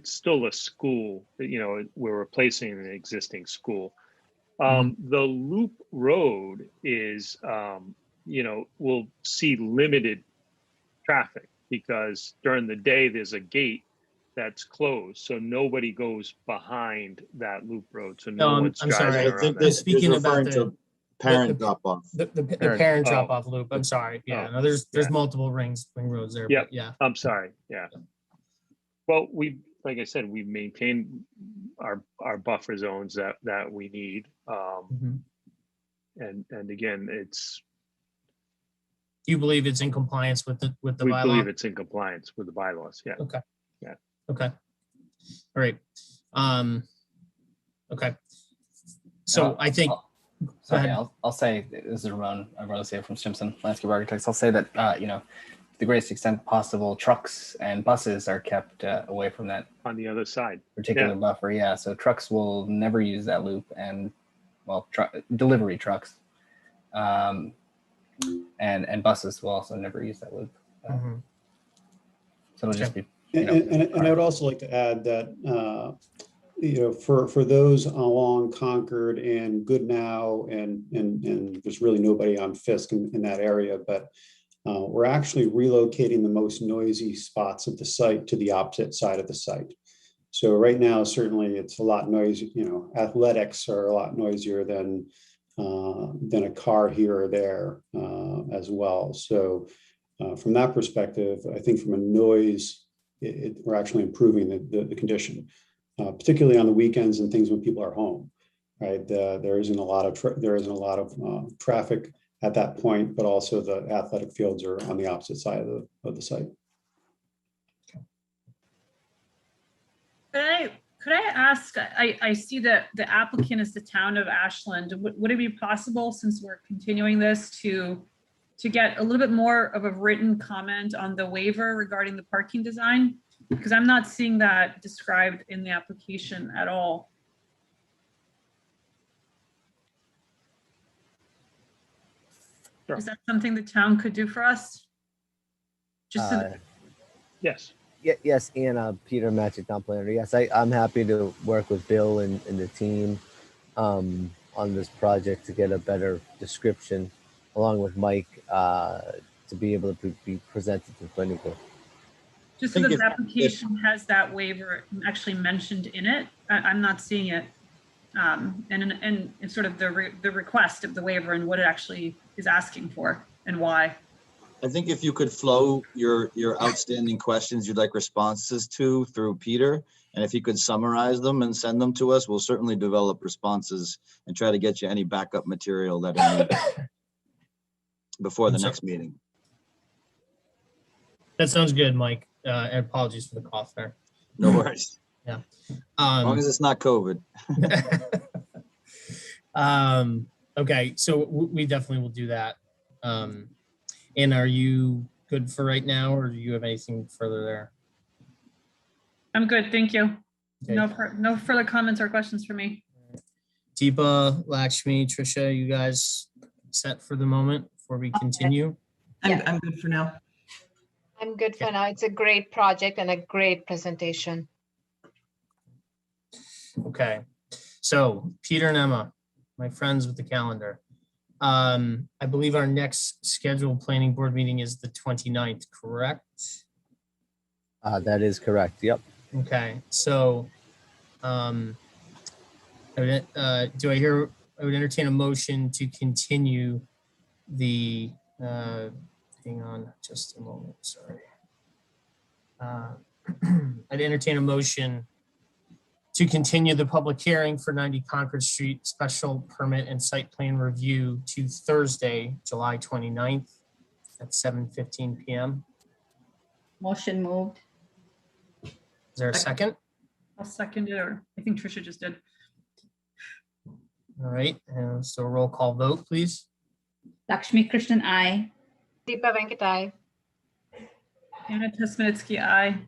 still a school. You know, we're replacing an existing school. The loop road is, you know, we'll see limited traffic because during the day there's a gate that's closed, so nobody goes behind that loop road. So no one's I'm driving sorry. around. I think that. Speaking about the parent drop off. The parent drop off loop. I'm sorry. Yeah, no, there's multiple ring roads there. Yeah, but yeah. I'm sorry. Yeah. Well, like I said, we've maintained our buffer zones that we need. And again, it's. Do you believe it's in compliance with the bylaw? We believe it's in compliance with the bylaws. Yeah. Okay. Yeah. Okay. All right. Okay. So I think. Sorry, I'll say, this is Ramon, I'd rather say it from Stimson Landscape Architects. I'll say that, you know, to the greatest extent possible, trucks and buses are kept away from that. On the other side. Particular buffer, yeah. So trucks will never use that loop, and, well, delivery trucks. And buses will also never use that loop. So it'll just be, and I would also like to add that for those along Concord and Goodnow, and there's really nobody on Fisk in that area, but we're actually relocating the most noisy spots of the site to the opposite side of the site. So right now, certainly it's a lot noisy. Athletics are a lot noisier than a car here or there as well. So from that perspective, I think from a noise, we're actually improving the condition, particularly on the weekends and things when people are home. Right, there isn't a lot of traffic at that point, but also the athletic fields are on the opposite side of the site. Could I ask, I see that the applicant is the town of Ashland. Would it be possible, since we're continuing this, to get a little bit more of a written comment on the waiver regarding the parking design? Because I'm not seeing that described in the application at all. Sure. Is that something the town could do for us? Just yes. Yes, and Peter, Magic Town Planner. Yes, I'm happy to work with Bill and the team on this project to get a better description, along with Mike, to be able to be presented to the planning board. Just so that the application has that waiver actually mentioned in it. I'm not seeing it. And sort of the request of the waiver and what it actually is asking for and why. I think if you could flow your outstanding questions you'd like responses to through Peter, and if you could summarize them and send them to us, we'll certainly develop responses and try to get you any backup material that you need before the next meeting. That sounds good, Mike. And apologies for the cough there. No worries. Yeah. As long as it's not COVID. Okay, so we definitely will do that. And are you good for right now, or do you have anything further there? I'm good, thank you. Okay. No further comments or questions for me. Deepa, Lakshmi, Trisha, you guys set for the moment before we continue? I'm good for now. I'm good for now. It's a great project and a great presentation. Okay, so Peter and Emma, my friends with the calendar. I believe our next scheduled planning board meeting is the 29th, correct? That is correct. Yep. Okay, so I would entertain a motion to continue the, hang on just a moment, sorry. I'd entertain a motion to continue the public hearing for 90 Concord Street special permit and site plan review to Thursday, July 29th at 7:15 p.m. Motion moved. Is there a second? I'll second it, or I think Trisha just did. All right, and so roll call vote, please. Lakshmi Krishnan, aye. Deepa Venkatai. Anna Tesmanitsky, aye.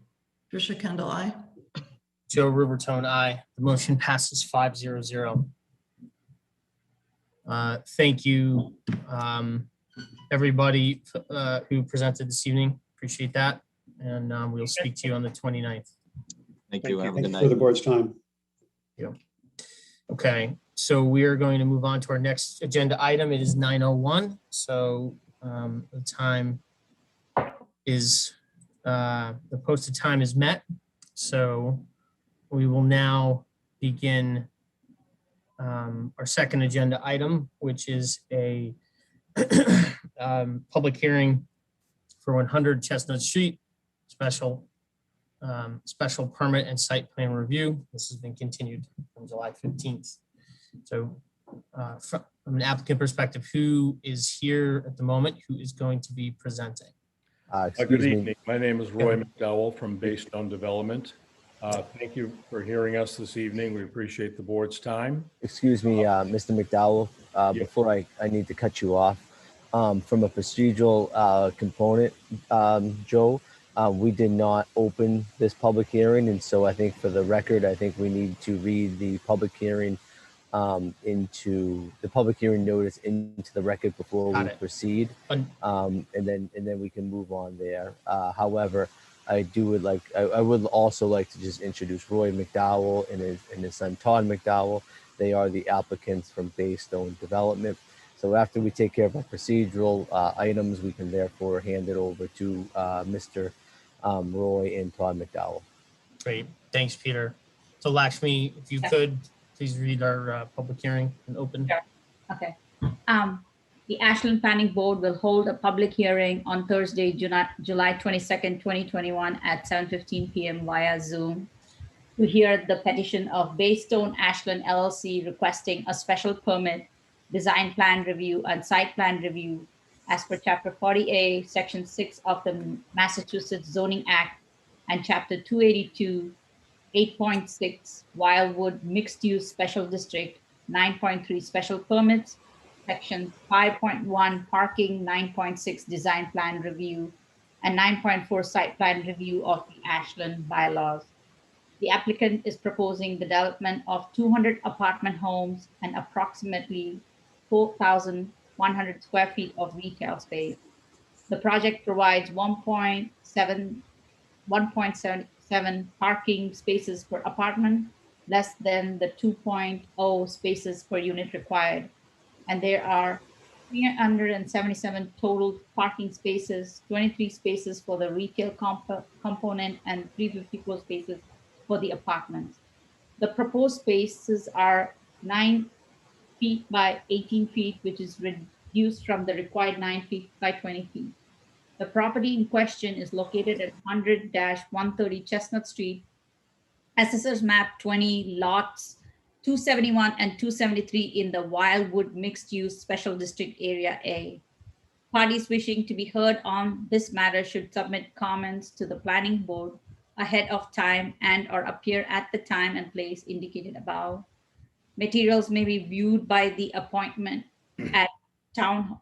Trisha Kendall, aye. Joe Rubertone, aye. The motion passes 5-0-0. Thank you, everybody who presented this evening. Appreciate that. And we'll speak to you on the 29th. Thank you. Have a good Thank you night. for the board's time. Okay, so we are going to move on to our next agenda item. It is 9:01. So the time is, the posted time is met. So we will now begin our second agenda item, which is a public hearing for 100 Chestnut Street, special permit and site plan review. This has been continued from July 15th. So from an applicant perspective, who is here at the moment, who is going to be presenting? Good evening. My name is Roy McDowell from Baystone Development. Thank you for hearing us this evening. We appreciate the board's time. Excuse me, Mr. McDowell, before I need to cut you off, from a procedural component, Joe, we did not open this public hearing. And so I think for the record, I think we need to read the public hearing into the public hearing notice into the record before we proceed. And then we can move on there. However, I would also like to just introduce Roy McDowell and his son Todd McDowell. They are the applicants from Baystone Development. So after we take care of our procedural items, we can therefore hand it over to Mr. Roy and Todd McDowell. Great. Thanks, Peter. So Lakshmi, if you could, please read our public hearing and open. Sure. Okay. The Ashland Planning Board will hold a public hearing on Thursday, July 22nd, 2021 at 7:15 p.m. via Zoom to hear the petition of Baystone Ashland LLC requesting a special permit, design plan review, and site plan review as per Chapter 40A, Section 6 of the Massachusetts Zoning Act and Chapter 282, 8.6 Wildwood Mixed Use Special District, 9.3 Special Permits, Section 5.1 Parking, 9.6 Design Plan Review, and 9.4 Site Plan Review of the Ashland bylaws. The applicant is proposing the development of 200 apartment homes and approximately 4,100 square feet of retail space. The project provides 1.77 parking spaces per apartment, less than the 2.0 spaces per unit required. And there are 377 total parking spaces, 23 spaces for the retail component, and 354 spaces for the apartments. The proposed spaces are 9 feet by 18 feet, which is reduced from the required 9 feet by 20 feet. The property in question is located at 100-130 Chestnut Street, Assessor's Map 20, lots 271 and 273 in the Wildwood Mixed Use Special District Area A. Parties wishing to be heard on this matter should submit comments to the planning board ahead of time and or appear at the time and place indicated above. Materials may be viewed by appointment at town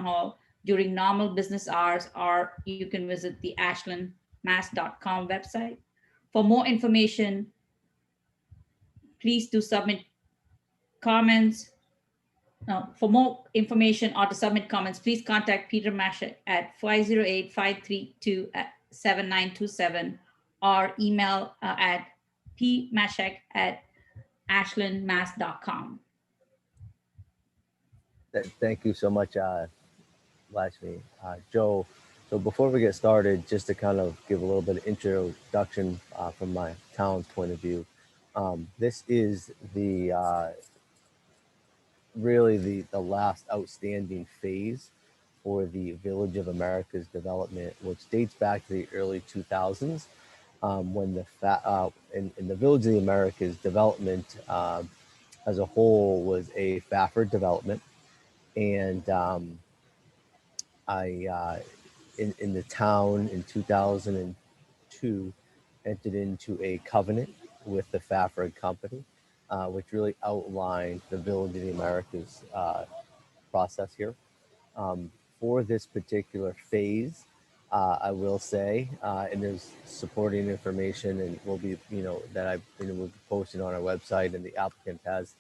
hall during normal business hours, or you can visit the ashlandmass.com website. For more information, please do submit comments. For more information or to submit comments, please contact Peter Mashek at 508-532-7927 or email at pmashek@ashlandmass.com. Thank you so much, Lakshmi. Joe, so before we get started, just to kind of give a little bit of introduction from my town's point of view, this is really the last outstanding phase for the Village of America's development, which dates back to the early 2000s, when in the Village of the America's development as a whole was a Fafford development. And in the town in 2002 entered into a covenant with the Fafford Company, which really outlined the Village of the Americas process here. For this particular phase, I will say, and there's supporting information and will be, that we'll be posting on our website, and the applicant has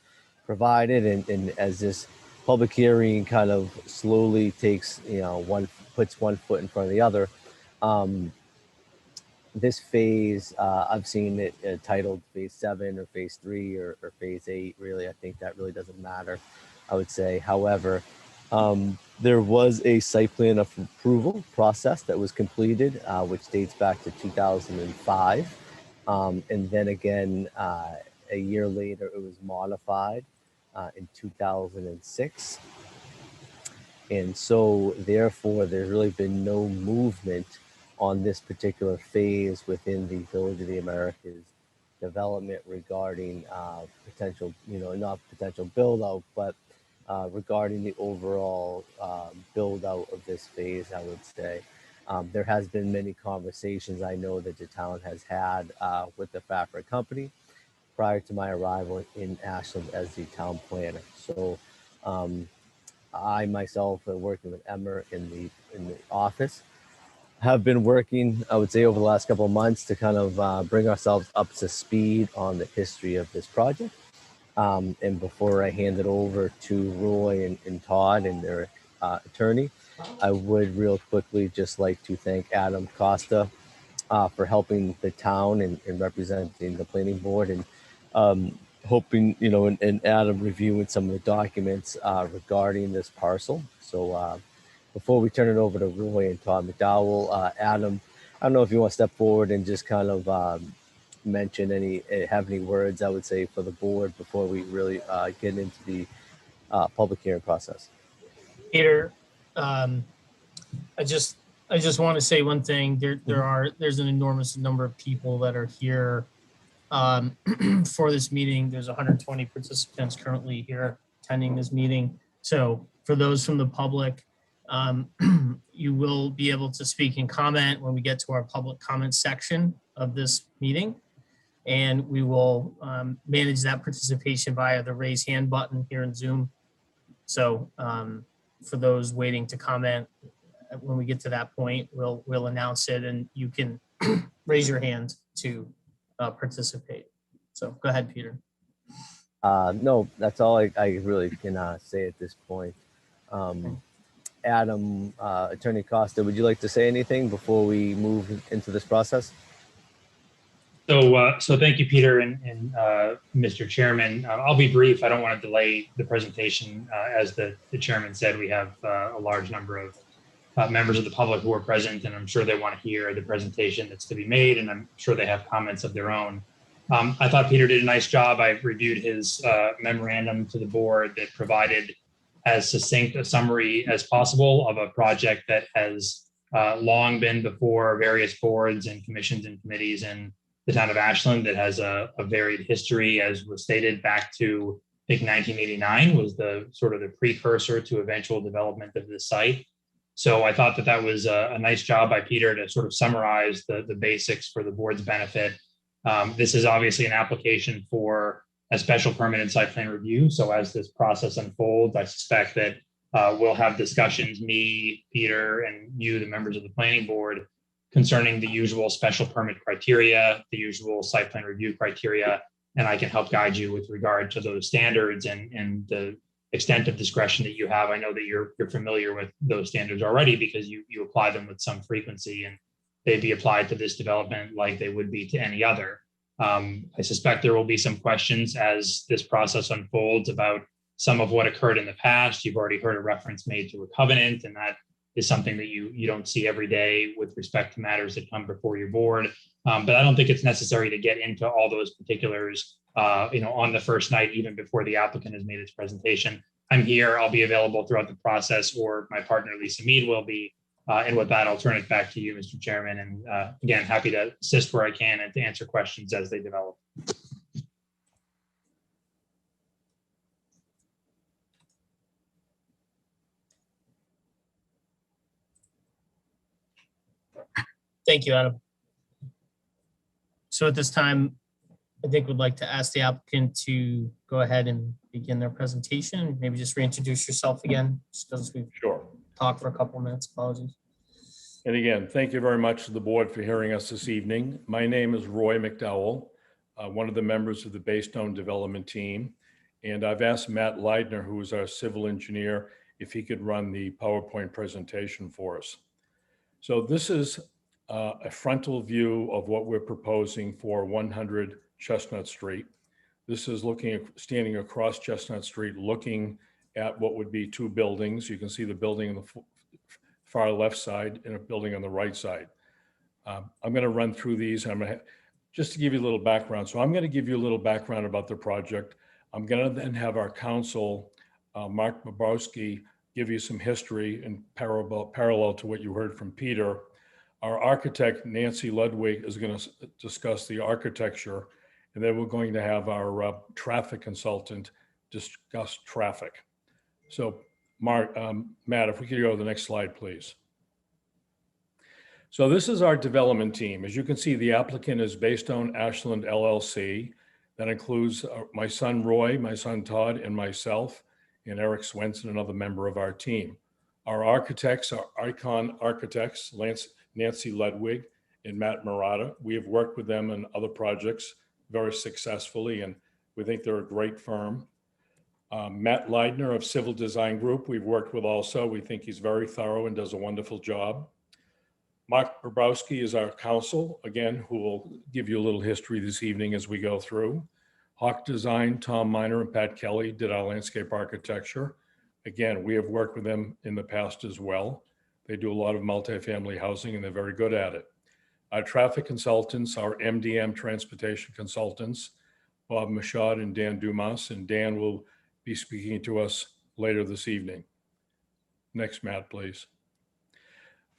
provided, and as this public hearing kind of slowly takes, puts one foot in front of the other. This phase, I've seen it titled Phase 7 or Phase 3 or Phase 8. Really, I think that really doesn't matter, I would say. However, there was a site plan of approval process that was completed, which dates back to 2005. And then again, a year later, it was modified in 2006. And so therefore, there's really been no movement on this particular phase within the Village of the Americas development regarding potential, not potential build out, but regarding the overall build out of this phase, I would say. There has been many conversations I know that the town has had with the Fafford Company prior to my arrival in Ashland as the town planner. So I myself, working with Emmer in the office, have been working, I would say, over the last couple of months to kind of bring ourselves up to speed on the history of this project. And before I hand it over to Roy and Todd and their attorney, I would real quickly just like to thank Adam Costa for helping the town and representing the planning board, and hoping, and Adam reviewing some of the documents regarding this parcel. So before we turn it over to Roy and Todd McDowell, Adam, I don't know if you want to step forward and just kind of mention have any words, I would say, for the board before we really get into the public hearing process. Peter, I just want to say one thing. There's an enormous number of people that are here for this meeting. There's 120 participants currently here attending this meeting. So for those from the public, you will be able to speak and comment when we get to our public comment section of this meeting. And we will manage that participation via the raise hand button here in Zoom. So for those waiting to comment, when we get to that point, we'll announce it and you can raise your hand to participate. So go ahead, Peter. No, that's all I really can say at this point. Adam, Attorney Costa, would you like to say anything before we move into this process? So thank you, Peter and Mr. Chairman. I'll be brief. I don't want to delay the presentation. As the chairman said, we have a large number of members of the public who are present, and I'm sure they want to hear the presentation that's to be made, and I'm sure they have comments of their own. I thought Peter did a nice job. I reviewed his memorandum to the board that provided as succinct a summary as possible of a project that has long been before various boards and commissions and committees in the town of Ashland, that has a varied history, as was stated back to, I think, 1989 was the sort of the precursor to eventual development of the site. So I thought that was a nice job by Peter to sort of summarize the basics for the board's benefit. This is obviously an application for a special permit and site plan review. So as this process unfolds, I suspect that we'll have discussions, me, Peter, and you, the members of the planning board, concerning the usual special permit criteria, the usual site plan review criteria, and I can help guide you with regard to those standards and the extent of discretion that you have. I know that you're familiar with those standards already because you apply them with some frequency, and they'd be applied to this development like they would be to any other. I suspect there will be some questions as this process unfolds about some of what occurred in the past. You've already heard a reference made to a covenant, and that is something that you don't see every day with respect to matters that come before your board. But I don't think it's necessary to get into all those particulars, on the first night, even before the applicant has made its presentation. I'm here. I'll be available throughout the process, or my partner, Lisa Mead, will be. And with that, I'll turn it back to you, Mr. Chairman. And again, happy to assist where I can and to answer questions as they develop. Thank you, Adam. So at this time, I think we'd like to ask the applicant to go ahead and begin their presentation. Maybe just reintroduce yourself again, just because we've talked for a couple of minutes. Apologies. And again, thank you very much to the board for hearing us this evening. My name is Roy McDowell, one of the members of the Baystone Development Team. And I've asked Matt Leidner, who is our civil engineer, if he could run the PowerPoint presentation for us. So this is a frontal view of what we're proposing for 100 Chestnut Street. This is standing across Chestnut Street, looking at what would be two buildings. You can see the building on the far left side and a building on the right side. I'm going to run through these. Just to give you a little background. So I'm going to give you a little background about the project. I'm going to then have our counsel, Mark Bobowski, give you some history in parallel to what you heard from Peter. Our architect, Nancy Ludwig, is going to discuss the architecture, and then we're going to have our traffic consultant discuss traffic. So Matt, if we could go to the next slide, please. So this is our development team. As you can see, the applicant is Baystone Ashland LLC. That includes my son, Roy, my son, Todd, and myself, and Eric Swenson, another member of our team. Our architects are Icon Architects, Nancy Ludwig and Matt Murata. We have worked with them on other projects very successfully, and we think they're a great firm. Matt Leidner of Civil Design Group, we've worked with also. We think he's very thorough and does a wonderful job. Mark Bobrowski is our counsel, again, who will give you a little history this evening as we go through. Hawk Design, Tom Miner and Pat Kelly did our landscape architecture. Again, we have worked with them in the past as well. They do a lot of multifamily housing and they're very good at it. Our traffic consultants are MDM Transportation Consultants, Bob Michaud and Dan Dumas, and Dan will be speaking to us later this evening. Next, Matt, please.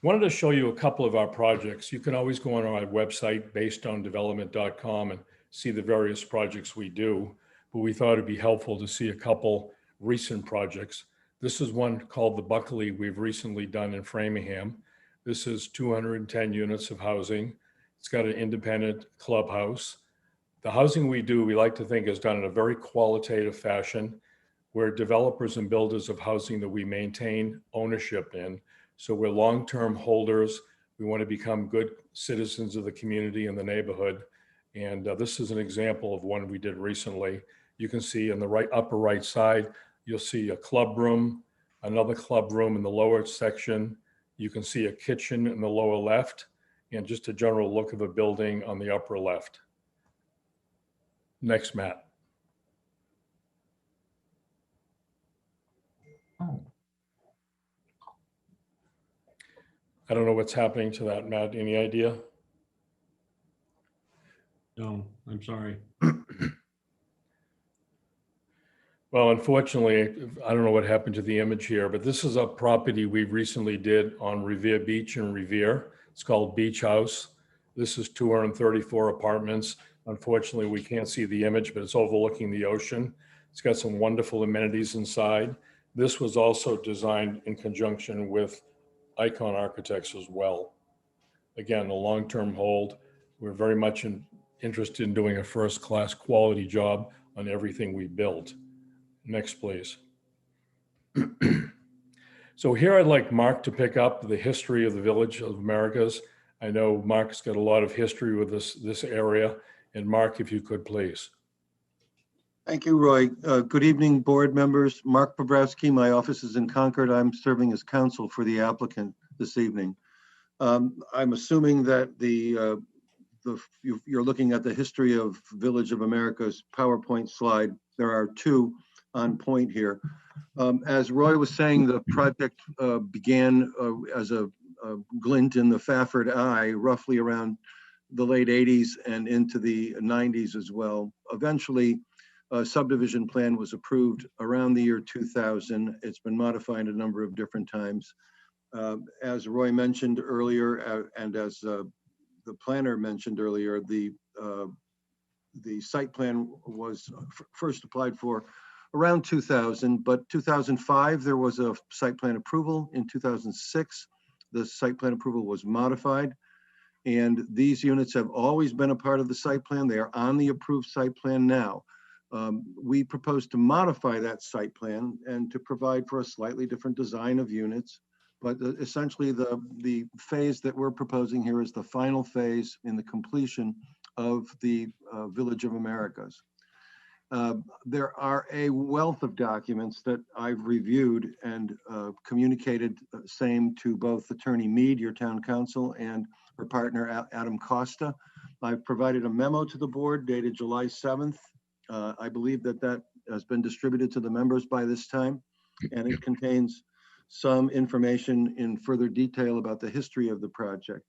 Wanted to show you a couple of our projects. You can always go on our website, basedondevelopment.com, and see the various projects we do, but we thought it'd be helpful to see a couple recent projects. This is one called the Buckley we've recently done in Framingham. This is 210 units of housing. It's got an independent clubhouse. The housing we do, we like to think is done in a very qualitative fashion. We're developers and builders of housing that we maintain ownership in. So we're long-term holders. We want to become good citizens of the community and the neighborhood. And this is an example of one we did recently. You can see on the upper right side, you'll see a club room, another club room in the lower section. You can see a kitchen in the lower left, and just a general look of the building on the upper left. Next, Matt. Oh. I don't know what's happening to that, Matt. Any idea? No, I'm sorry. Well, unfortunately, I don't know what happened to the image here, but this is a property we recently did on Revere Beach in Revere. It's called Beach House. This is 234 apartments. Unfortunately, we can't see the image, but it's overlooking the ocean. It's got some wonderful amenities inside. This was also designed in conjunction with Icon Architects as well. Again, a long-term hold. We're very much interested in doing a first-class quality job on everything we build. Next, please. So here I'd like Mark to pick up the history of the Village of Americas. I know Mark's got a lot of history with this area. And Mark, if you could, please. Thank you, Roy. Good evening, board members. Mark Bobrowski, my office is in Concord. I'm serving as counsel for the applicant this evening. I'm assuming that you're looking at the history of Village of America's PowerPoint slide. There are two on point here. As Roy was saying, the project began as a glint in the Fafford eye, roughly around the late 80s and into the 90s as well. Eventually, a subdivision plan was approved around the year 2000. It's been modified a number of different times. As Roy mentioned earlier, and as the planner mentioned earlier, the site plan was first applied for around 2000, but 2005, there was a site plan approval. In 2006, the site plan approval was modified. And these units have always been a part of the site plan. They are on the approved site plan now. We propose to modify that site plan and to provide for a slightly different design of units. But essentially the phase that we're proposing here is the final phase in the completion of the Village of Americas. There are a wealth of documents that I've reviewed and communicated same to both Attorney Mead, your town council, and her partner, Adam Costa. I've provided a memo to the board dated July 7th. I believe that has been distributed to the members by this time, and it contains some information in further detail about the history of the project.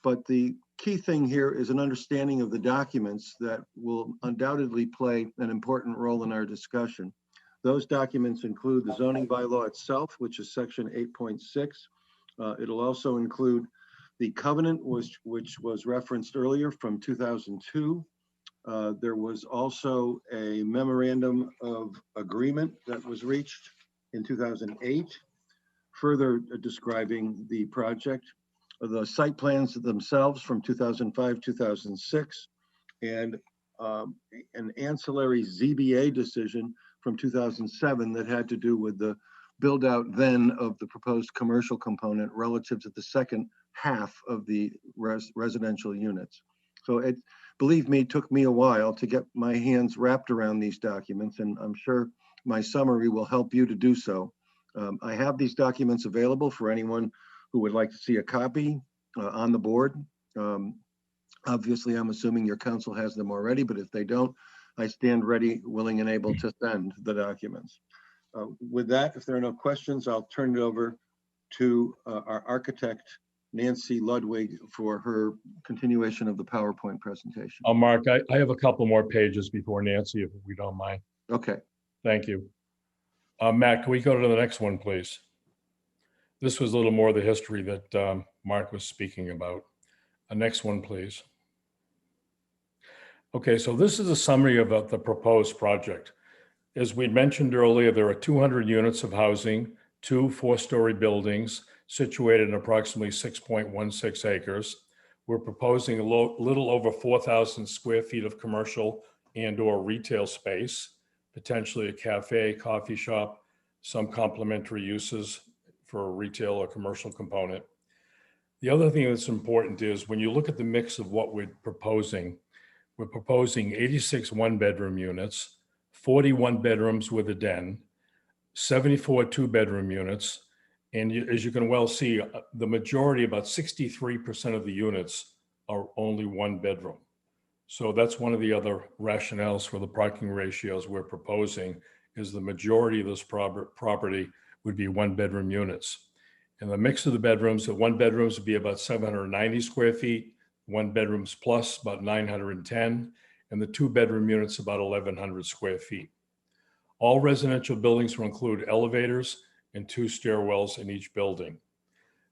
But the key thing here is an understanding of the documents that will undoubtedly play an important role in our discussion. Those documents include the zoning bylaw itself, which is section 8.6. It'll also include the covenant, which was referenced earlier from 2002. There was also a memorandum of agreement that was reached in 2008, further describing the project. The site plans themselves from 2005, 2006, and an ancillary ZBA decision from 2007 that had to do with the build out then of the proposed commercial component relative to the second half of the residential units. So it, believe me, took me a while to get my hands wrapped around these documents, and I'm sure my summary will help you to do so. I have these documents available for anyone who would like to see a copy on the board. Obviously, I'm assuming your council has them already, but if they don't, I stand ready, willing, and able to send the documents. With that, if there are no questions, I'll turn it over to our architect, Nancy Ludwig, for her continuation of the PowerPoint presentation. Mark, I have a couple more pages before Nancy, if we don't mind. Okay. Thank you. Matt, can we go to the next one, please? This was a little more of the history that Mark was speaking about. Next one, please. Okay, so this is a summary about the proposed project. As we mentioned earlier, there are 200 units of housing, 2 4-story buildings situated in approximately 6.16 acres. We're proposing a little over 4,000 square feet of commercial and/or retail space, potentially a cafe, coffee shop, some complementary uses for a retail or commercial component. The other thing that's important is when you look at the mix of what we're proposing 86 one-bedroom units, 41 bedrooms with a den, 74 two-bedroom units, and as you can well see, the majority, about 63% of the units are only one bedroom. So that's one of the other rationales for the parking ratios we're proposing, is the majority of this property would be one-bedroom units. And the mix of the bedrooms, the one bedrooms would be about 790 square feet, one bedrooms plus about 910, and the two-bedroom units about 1,100 square feet. All residential buildings will include elevators and 2 stairwells in each building.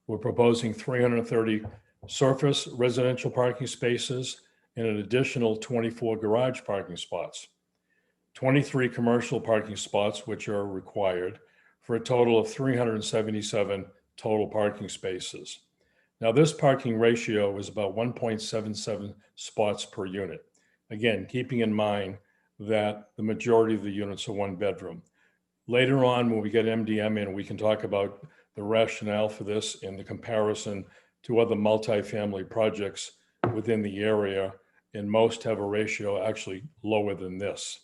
We're proposing 330 surface residential parking spaces and an additional 24 garage parking spots, 23 commercial parking spots, which are required, for a total of 377 total parking spaces. Now, this parking ratio is about 1.77 spots per unit. Again, keeping in mind that the majority of the units are one bedroom. Later on, when we get MDM in, we can talk about the rationale for this and the comparison to other multifamily projects within the area, and most have a ratio actually lower than this.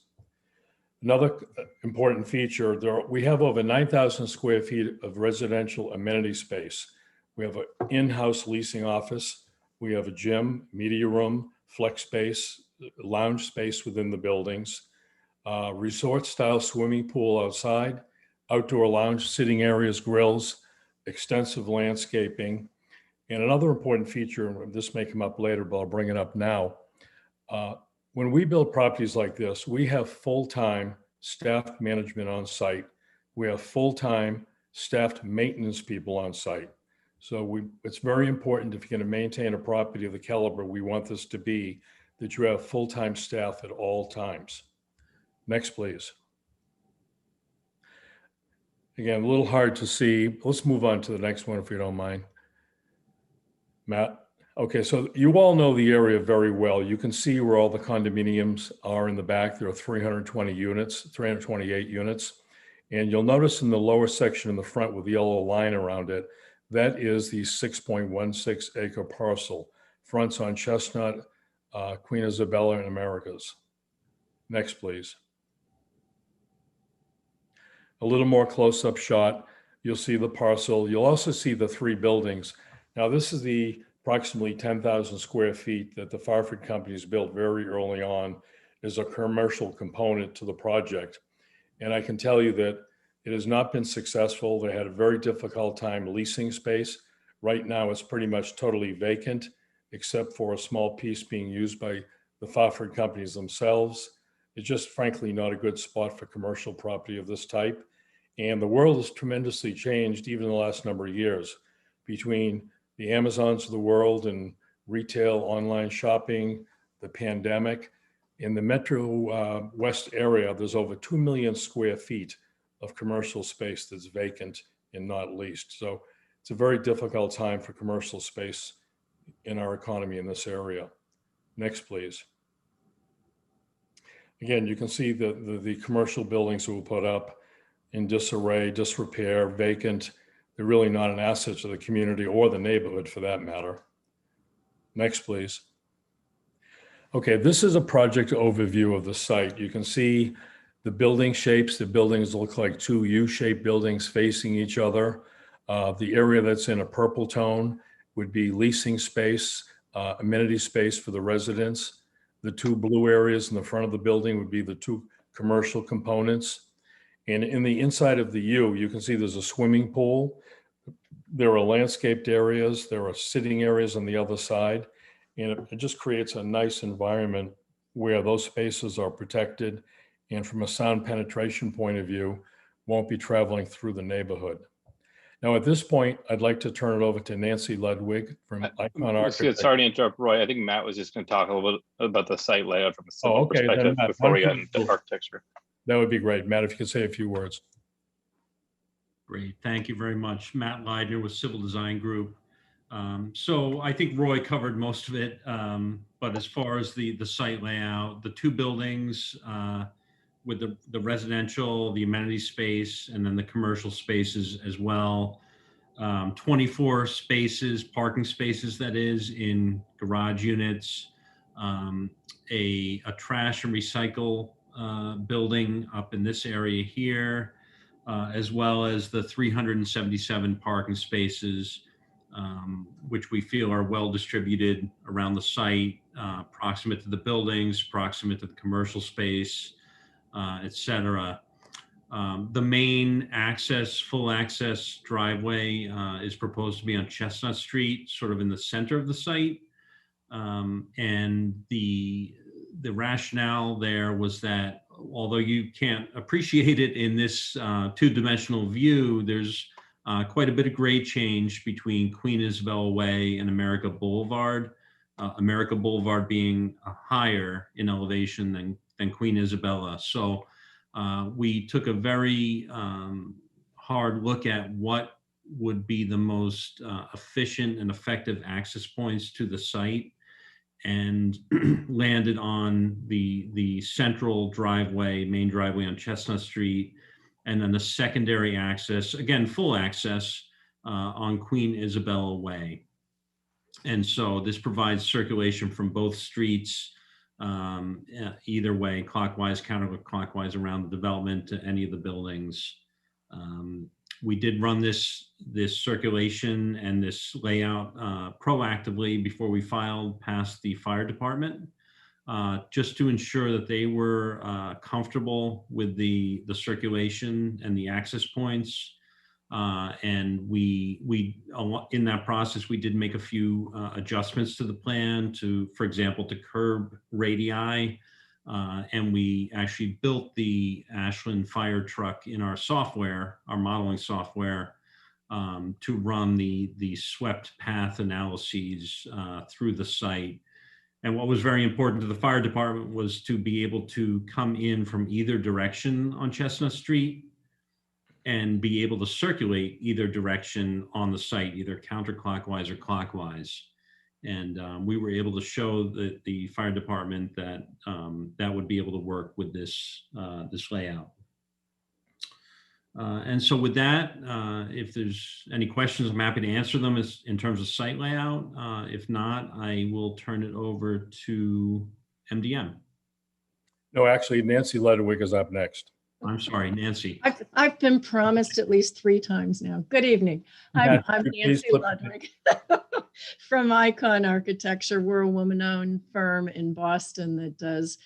Another important feature, we have over 9,000 square feet of residential amenity space. We have an in-house leasing office. We have a gym, media room, flex space, lounge space within the buildings, resort-style swimming pool outside, outdoor lounge, sitting areas, grills, extensive landscaping. And another important feature, and this may come up later, but I'll bring it up now. When we build properties like this, we have full-time staff management on site. We have full-time staffed maintenance people on site. So it's very important, if you're going to maintain a property of the caliber we want this to be, that you have full-time staff at all times. Next, please. Again, a little hard to see. Let's move on to the next one if you don't mind. Matt. Okay, so you all know the area very well. You can see where all the condominiums are in the back. There are 320 units, 328 units. And you'll notice in the lower section in the front with the yellow line around it, that is the 6.16 acre parcel. Fronts on Chestnut, Queen Isabella, and Americas. Next, please. A little more close-up shot. You'll see the parcel. You'll also see the 3 buildings. Now, this is the approximately 10,000 square feet that the Farford companies built very early on as a commercial component to the project. And I can tell you that it has not been successful. They had a very difficult time leasing space. Right now, it's pretty much totally vacant, except for a small piece being used by the Farford companies themselves. It's just frankly not a good spot for commercial property of this type. And the world has tremendously changed even in the last number of years, between the Amazons of the world and retail, online shopping, the pandemic. In the Metro West area, there's over 2 million square feet of commercial space that's vacant and not leased. So it's a very difficult time for commercial space in our economy in this area. Next, please. Again, you can see the commercial buildings that were put up in disarray, disrepair, vacant. They're really not an asset to the community or the neighborhood for that matter. Next, please. Okay, this is a project overview of the site. You can see The building shapes, the buildings look like two U-shaped buildings facing each other. The area that's in a purple tone would be leasing space, amenity space for the residents. The two blue areas in the front of the building would be the two commercial components. And in the inside of the U, you can see there's a swimming pool. There are landscaped areas. There are sitting areas on the other side. And it just creates a nice environment where those spaces are protected. And from a sound penetration point of view, won't be traveling through the neighborhood. Now, at this point, I'd like to turn it over to Nancy Ludwig from Icon Architects. Sorry to interrupt, Roy. I think Matt was just going to talk a little bit about the site layout from a civil okay, perspective Matt, before we get into architecture. That would be great. Matt, if you could say a few words. Great. Thank you very much. Matt Leidner with Civil Design Group. So I think Roy covered most of it. But as far as the site layout, the two buildings with the residential, the amenity space, and then the commercial spaces as well. 24 spaces, parking spaces, that is, in garage units, a trash and recycle building up in this area here, as well as the 377 parking spaces, which we feel are well distributed around the site, proximate to the buildings, proximate to the commercial space, et cetera. The main access, full access driveway is proposed to be on Chestnut Street, sort of in the center of the site. And the rationale there was that although you can't appreciate it in this two-dimensional view, there's quite a bit of grade change between Queen Isabel Way and America Boulevard. America Boulevard being higher in elevation than Queen Isabella. So we took a very hard look at what would be the most efficient and effective access points to the site, and landed on the central driveway, main driveway on Chestnut Street, and then the secondary access, again, full access on Queen Isabella Way. And so this provides circulation from both streets, either way, clockwise, counterclockwise around the development to any of the buildings. We did run this circulation and this layout proactively before we filed past the fire department, just to ensure that they were comfortable with the circulation and the access points. And we in that process, we did make a few adjustments to the plan for example, to curb radii. And we actually built the Ashland fire truck in our software, our modeling software, to run the swept path analyses through the site. And what was very important to the fire department was to be able to come in from either direction on Chestnut Street and be able to circulate either direction on the site, either counterclockwise or clockwise. And we were able to show the fire department that that would be able to work with this layout. And so with that, if there's any questions, I'm happy to answer them in terms of site layout. If not, I will turn it over to MDM. No, actually, Nancy Ludwig is up next. I'm sorry, Nancy. I've been promised at least 3 times now. Good evening. I'm Nancy Ludwig from Icon Architecture. We're a woman-owned firm in Boston that does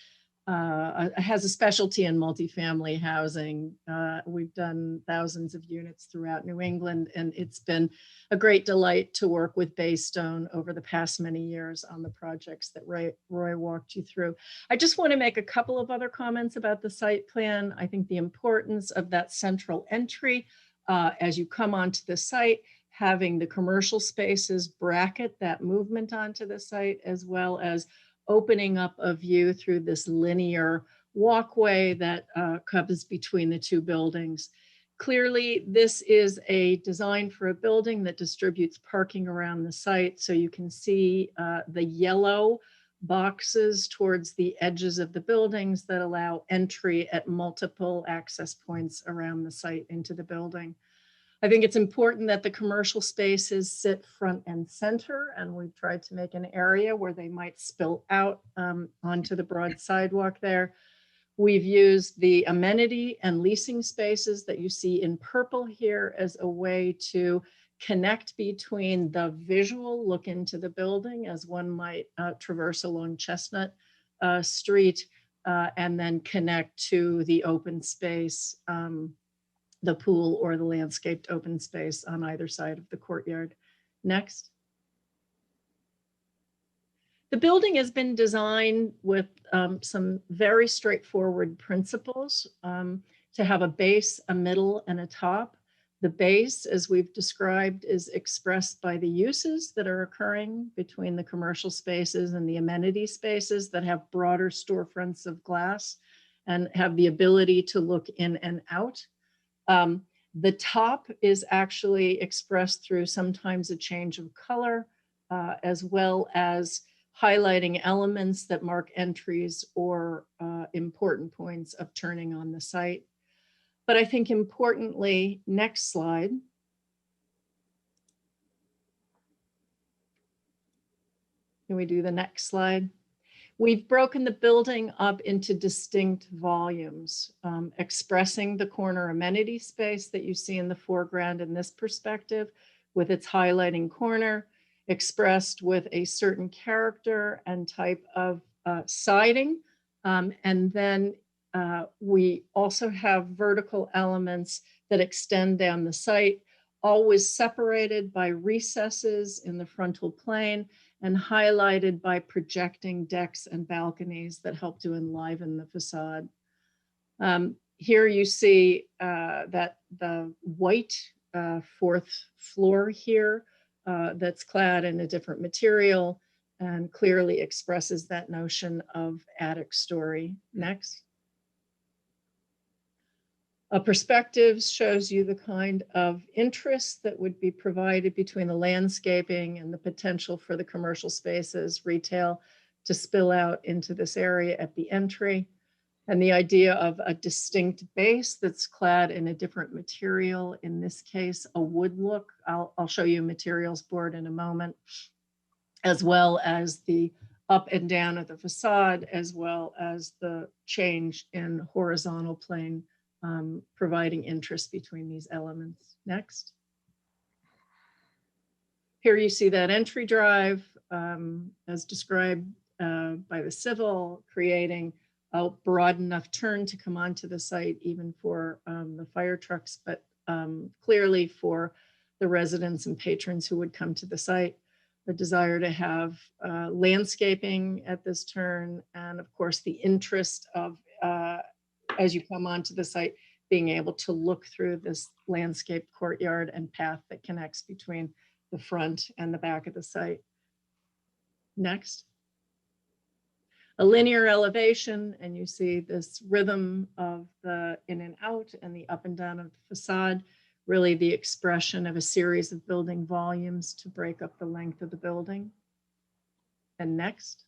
has a specialty in multifamily housing. We've done thousands of units throughout New England, and it's been a great delight to work with Baystone over the past many years on the projects that Roy walked you through. I just want to make a couple of other comments about the site plan. I think the importance of that central entry as you come onto the site, having the commercial spaces bracket that movement onto the site, as well as opening up a view through this linear walkway that covers between the two buildings. Clearly, this is a design for a building that distributes parking around the site. So you can see the yellow boxes towards the edges of the buildings that allow entry at multiple access points around the site into the building. I think it's important that the commercial spaces sit front and center, and we've tried to make an area where they might spill out onto the broad sidewalk there. We've used the amenity and leasing spaces that you see in purple here as a way to connect between the visual look into the building as one might traverse along Chestnut Street and then connect to the open space, the pool or the landscaped open space on either side of the courtyard. Next. The building has been designed with some very straightforward principles to have a base, a middle, and a top. The base, as we've described, is expressed by the uses that are occurring between the commercial spaces and the amenity spaces that have broader storefronts of glass and have the ability to look in and out. The top is actually expressed through sometimes a change of color, as well as highlighting elements that mark entries or important points of turning on the site. But I think importantly, next slide. Can we do the next slide? We've broken the building up into distinct volumes, expressing the corner amenity space that you see in the foreground in this perspective with its highlighting corner, expressed with a certain character and type of siding. And then we also have vertical elements that extend down the site, always separated by recesses in the frontal plane and highlighted by projecting decks and balconies that help to enliven the facade. Here you see that the white fourth floor here that's clad in a different material and clearly expresses that notion of attic story. Next. A perspective shows you the kind of interest that would be provided between the landscaping and the potential for the commercial spaces, retail, to spill out into this area at the entry. And the idea of a distinct base that's clad in a different material, in this case, a wood look. I'll show you a materials board in a moment, as well as the up and down of the facade, as well as the change in horizontal plane, providing interest between these elements. Next. Here you see that entry drive as described by the civil, creating a broad enough turn to come onto the site, even for the fire trucks, but clearly for the residents and patrons who would come to the site. The desire to have landscaping at this turn, and of course the interest of, as you come onto the site, being able to look through this landscaped courtyard and path that connects between the front and the back of the site. Next. A linear elevation, and you see this rhythm of the in and out and the up and down of the facade, really the expression of a series of building volumes to break up the length of the building. And next.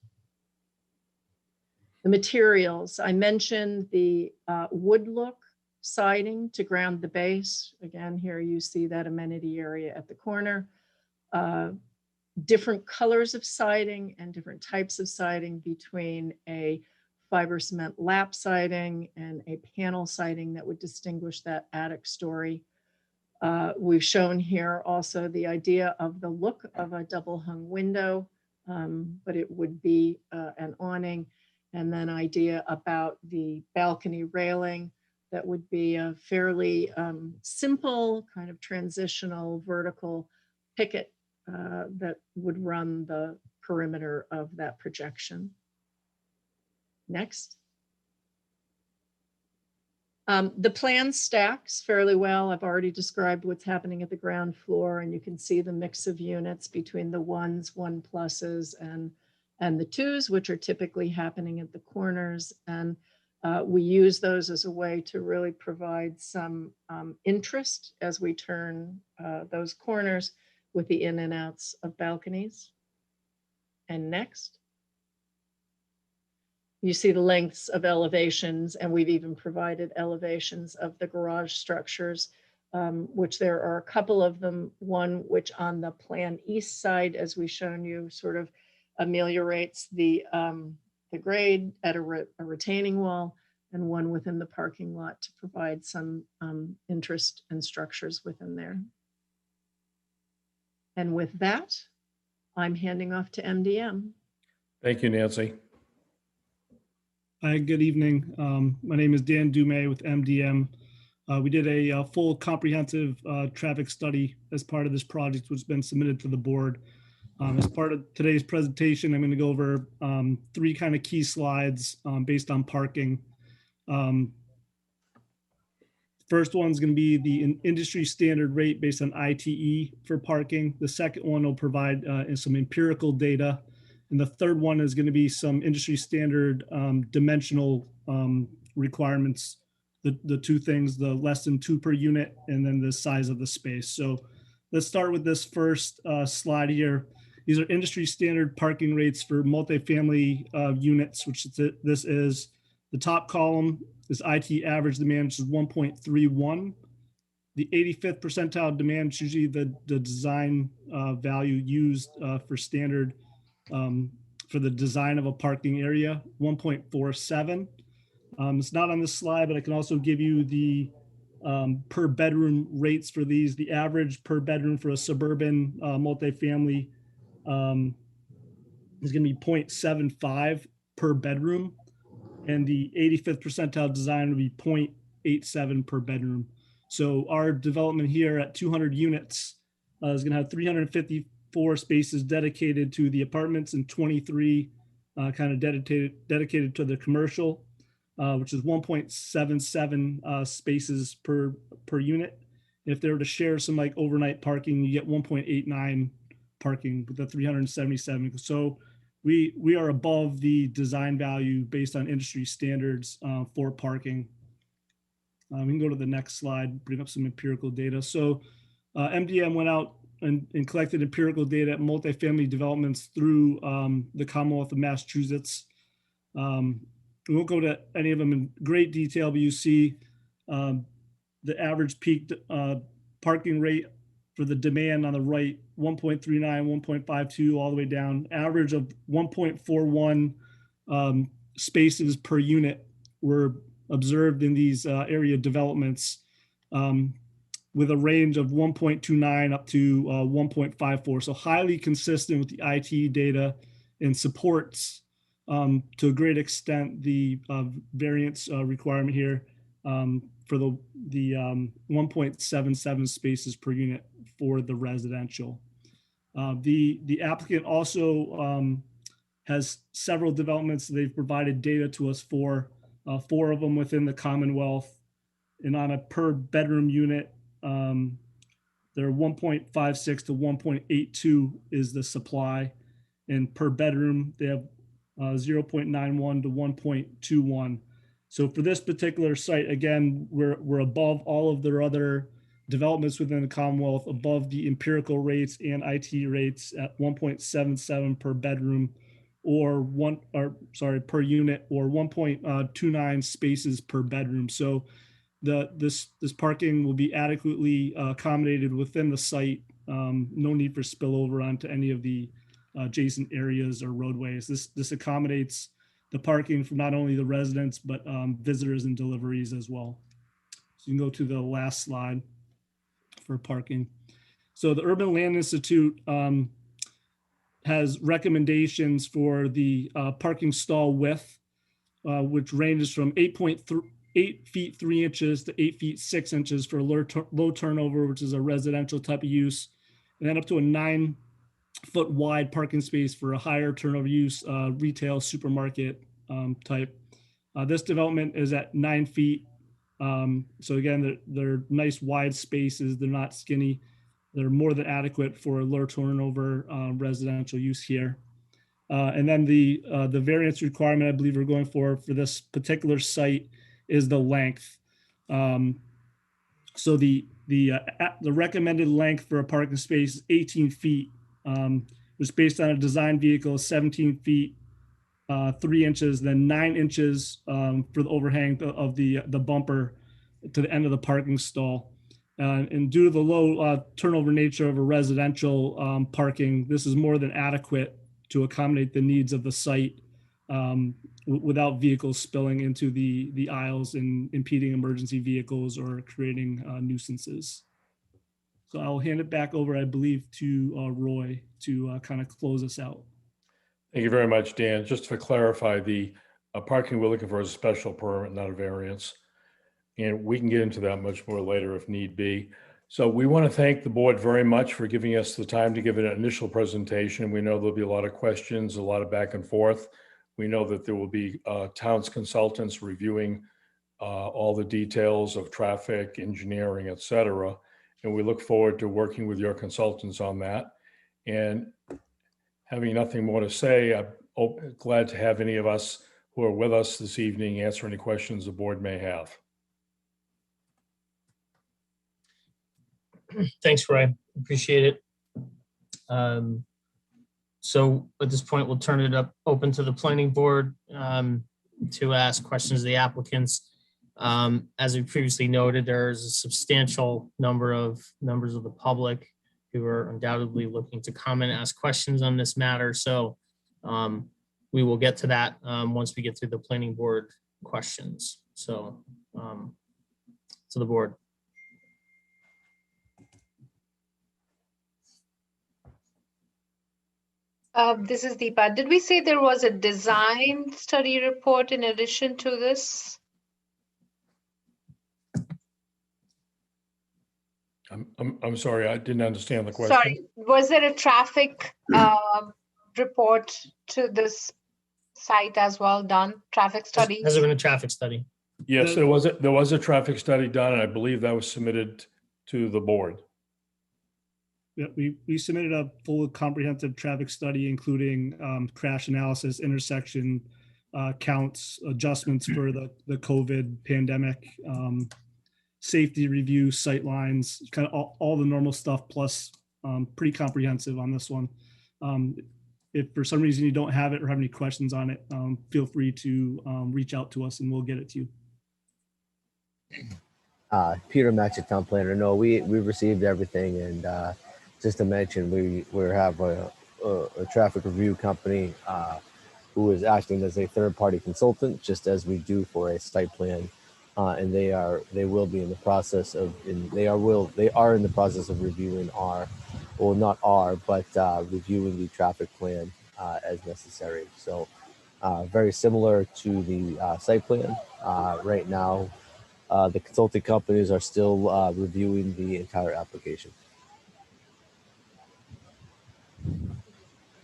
The materials, I mentioned the wood look siding to ground the base. Again, here you see that amenity area at the corner. Different colors of siding and different types of siding between a fiber cement lap siding and a panel siding that would distinguish that attic story. We've shown here also the idea of the look of a double hung window, but it would be an awning, and then idea about the balcony railing that would be a fairly simple kind of transitional vertical picket that would run the perimeter of that projection. Next. The plan stacks fairly well. I've already described what's happening at the ground floor, and you can see the mix of units between the ones, 1 pluses, and the 2s, which are typically happening at the corners. And we use those as a way to really provide some interest as we turn those corners with the in and outs of balconies. And next. You see the lengths of elevations, and we've even provided elevations of the garage structures, which there are a couple of them. One which on the plan east side, as we've shown you, sort of ameliorates the grade at a retaining wall, and one within the parking lot to provide some interest and structures within there. And with that, I'm handing off to MDM. Thank you, Nancy. Hi, good evening. My name is Dan Dumay with MDM. We did a full comprehensive traffic study as part of this project, which has been submitted to the board. As part of today's presentation, I'm going to go over 3 kind of key slides based on parking. First one's going to be the industry standard rate based on ITE for parking. The second one will provide some empirical data. And the third one is going to be some industry standard dimensional requirements. The 2 things, the less than 2 per unit, and then the size of the space. So let's start with this first slide here. These are industry standard parking rates for multifamily units, which this is. The top column is IT average demand, which is 1.31. The 85th percentile demand is usually the design value used for standard for the design of a parking area, 1.47. It's not on this slide, but I can also give you the per bedroom rates for these. The average per bedroom for a suburban multifamily is going to be 0.75 per bedroom. And the 85th percentile design would be 0.87 per bedroom. So our development here at 200 units is going to have 354 spaces dedicated to the apartments and 23 kind of dedicated to the commercial, which is 1.77 spaces per unit. If they were to share some like overnight parking, you get 1.89 parking with the 377. So we are above the design value based on industry standards for parking. We can go to the next slide, bring up some empirical data. So MDM went out and collected empirical data at multifamily developments through the Commonwealth of Massachusetts. We won't go to any of them in great detail, but you see the average peak parking rate for the demand on the right, 1.39, 1.52, all the way down. Average of 1.41 spaces per unit were observed in these area developments with a range of 1.29 up to 1.54. So highly consistent with the IT data and supports to a great extent the variance requirement here for the 1.77 spaces per unit for the residential. The applicant also has several developments they've provided data to us for, 4 of them within the Commonwealth. And on a per bedroom unit, they're 1.56 to 1.82 is the supply. And per bedroom, they have 0.91 to 1.21. So for this particular site, again, we're above all of their other developments within the Commonwealth, above the empirical rates and IT rates at 1.77 per bedroom, or per unit, or 1.29 spaces per bedroom. So this parking will be adequately accommodated within the site. No need for spillover onto any of the adjacent areas or roadways. This accommodates the parking for not only the residents, but visitors and deliveries as well. So you can go to the last slide for parking. So the Urban Land Institute has recommendations for the parking stall width, which ranges from 8 feet 3 inches to 8 feet 6 inches for low turnover, which is a residential type of use, and then up to a 9-foot wide parking space for a higher turnover use retail supermarket type. This development is at 9 feet. So again, they're nice wide spaces. They're not skinny. They're more than adequate for a low turnover residential use here. And then the variance requirement I believe we're going for this particular site is the length. So the recommended length for a parking space is 18 feet, which based on a design vehicle is 17 feet 3 inches, then 9 inches for the overhang of the bumper to the end of the parking stall. And due to the low turnover nature of a residential parking, this is more than adequate to accommodate the needs of the site without vehicles spilling into the aisles and impeding emergency vehicles or creating nuisances. So I'll hand it back over, I believe, to Roy to kind of close us out. Thank you very much, Dan. Just to clarify, the parking we're looking for is a special permit, not a variance. And we can get into that much more later if need be. So we want to thank the board very much for giving us the time to give an initial presentation. We know there'll be a lot of questions, a lot of back and forth. We know that there will be town's consultants reviewing all the details of traffic, engineering, et cetera. And we look forward to working with your consultants on that. And having nothing more to say, I'm glad to have any of us who are with us this evening answer any questions the board may have. Thanks, Roy. Appreciate it. So at this point, we'll turn it open to the planning board to ask questions of the applicants. As we previously noted, there's a substantial number of members of the public who are undoubtedly looking to comment, ask questions on this matter. So we will get to that once we get through the planning board questions. So to the board. This is Deepa. Did we say there was a design study report in addition to this? I'm sorry, I didn't understand the question. Sorry, was there a traffic report to this site as well done? Traffic study? Has there been a traffic study? Yes, there was a traffic study done, and I believe that was submitted to the board. Yeah, we submitted a full comprehensive traffic study, including crash analysis, intersection counts, adjustments for the COVID pandemic, safety review, sight lines, kind of all the normal stuff, plus pretty comprehensive on this one. If for some reason you don't have it or have any questions on it, feel free to reach out to us and we'll get it to you. Peter Matchett, town planner. No, we received everything, and just to mention, we have a traffic review company who is acting as a third-party consultant, just as we do for a site plan, and they will be in the process of they are in the process of reviewing reviewing the traffic plan as necessary. So very similar to the site plan. Right now, the consulting companies are still reviewing the entire application.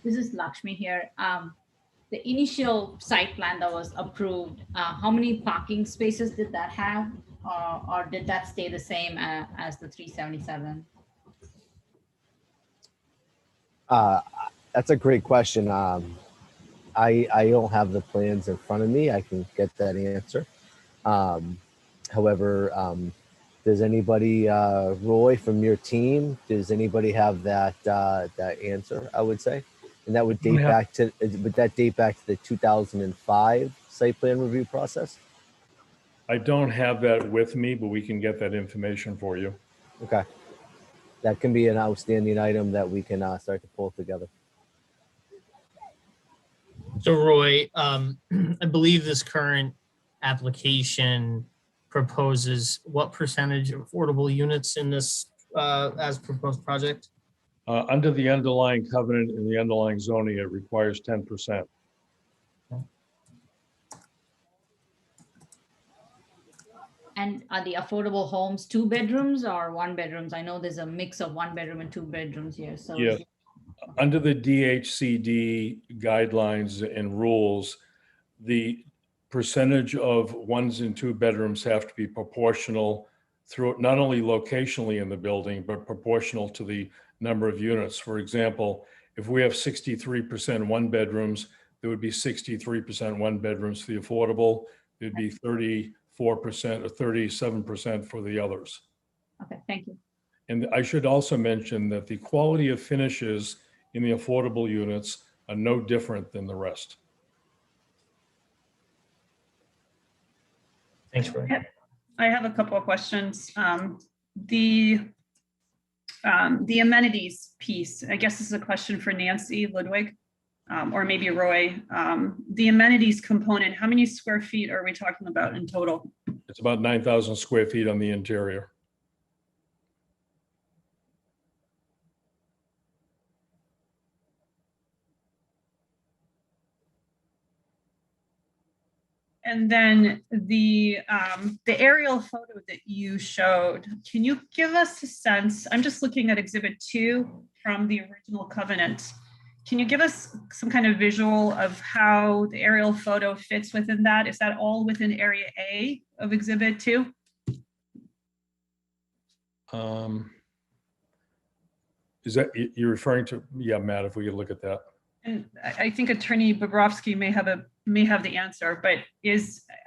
This is Lakshmi here. The initial site plan that was approved, how many parking spaces did that have? Or did that stay the same as the 377? That's a great question. I don't have the plans in front of me. I can get that answer. However, does anybody, Roy, from your team, does anybody have that answer? I would say, and that would date back to. Would that date back to the 2005 site plan review process? I don't have that with me, but we can get that information for you. Okay, that can be an outstanding item that we can start to pull together. So Roy, I believe this current application proposes what percentage of affordable units in this as proposed project? Under the underlying covenant and the underlying zoning, it requires 10%. And are the affordable homes 2 bedrooms or 1 bedrooms? I know there's a mix of 1 bedroom and 2 bedrooms here. So yeah, under the DHCD guidelines and rules, the percentage of 1s and 2 bedrooms have to be proportional through not only locationally in the building, but proportional to the number of units. For example, if we have 63% 1 bedrooms, there would be 63% 1 bedrooms for the affordable. There'd be 34% or 37% for the others. Okay, thank you. And I should also mention that the quality of finishes in the affordable units are no different than the rest. Thanks, Roy. I have a couple of questions. The amenities piece, I guess this is a question for Nancy Ludwig. or maybe Roy, the amenities component, how many square feet are we talking about in total? It's about 9,000 square feet on the interior. And then the aerial photo that you showed, can you give us a sense? I'm just looking at Exhibit 2 from the original covenant. Can you give us some kind of visual of how the aerial photo fits within that? Is that all within Area A of Exhibit 2? Is that you're referring to? Yeah, Matt, if we could look at that. And I think Attorney Bobrovsky may have the answer, but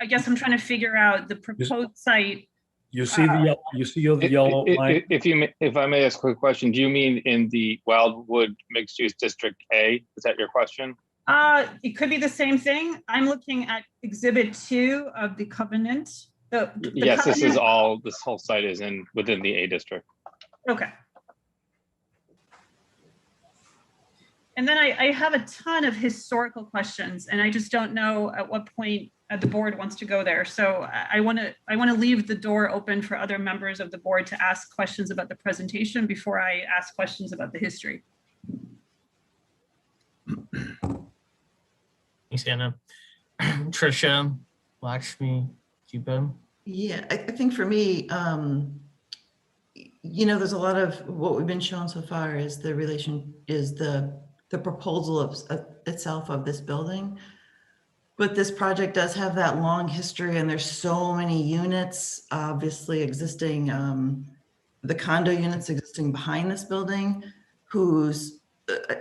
I guess I'm trying to figure out the proposed site. You see the yellow line? If I may ask a quick question, do you mean in the Wildwood Mixed Use District A? Is that your question? It could be the same thing. I'm looking at Exhibit 2 of the covenant. Yes, covenant. This whole site is within the A district. Okay. And then I have a ton of historical questions, and I just don't know at what point the board wants to go there. So I want to leave the door open for other members of the board to ask questions about the presentation before I ask questions about the history. Thanks, Anna. Tricia, Lakshmi, Jeepa. Yeah, I think for me, there's a lot of what we've been shown so far is the proposal of itself of this building. But this project does have that long history, and there's so many units obviously existing, the condo units existing behind this building, whose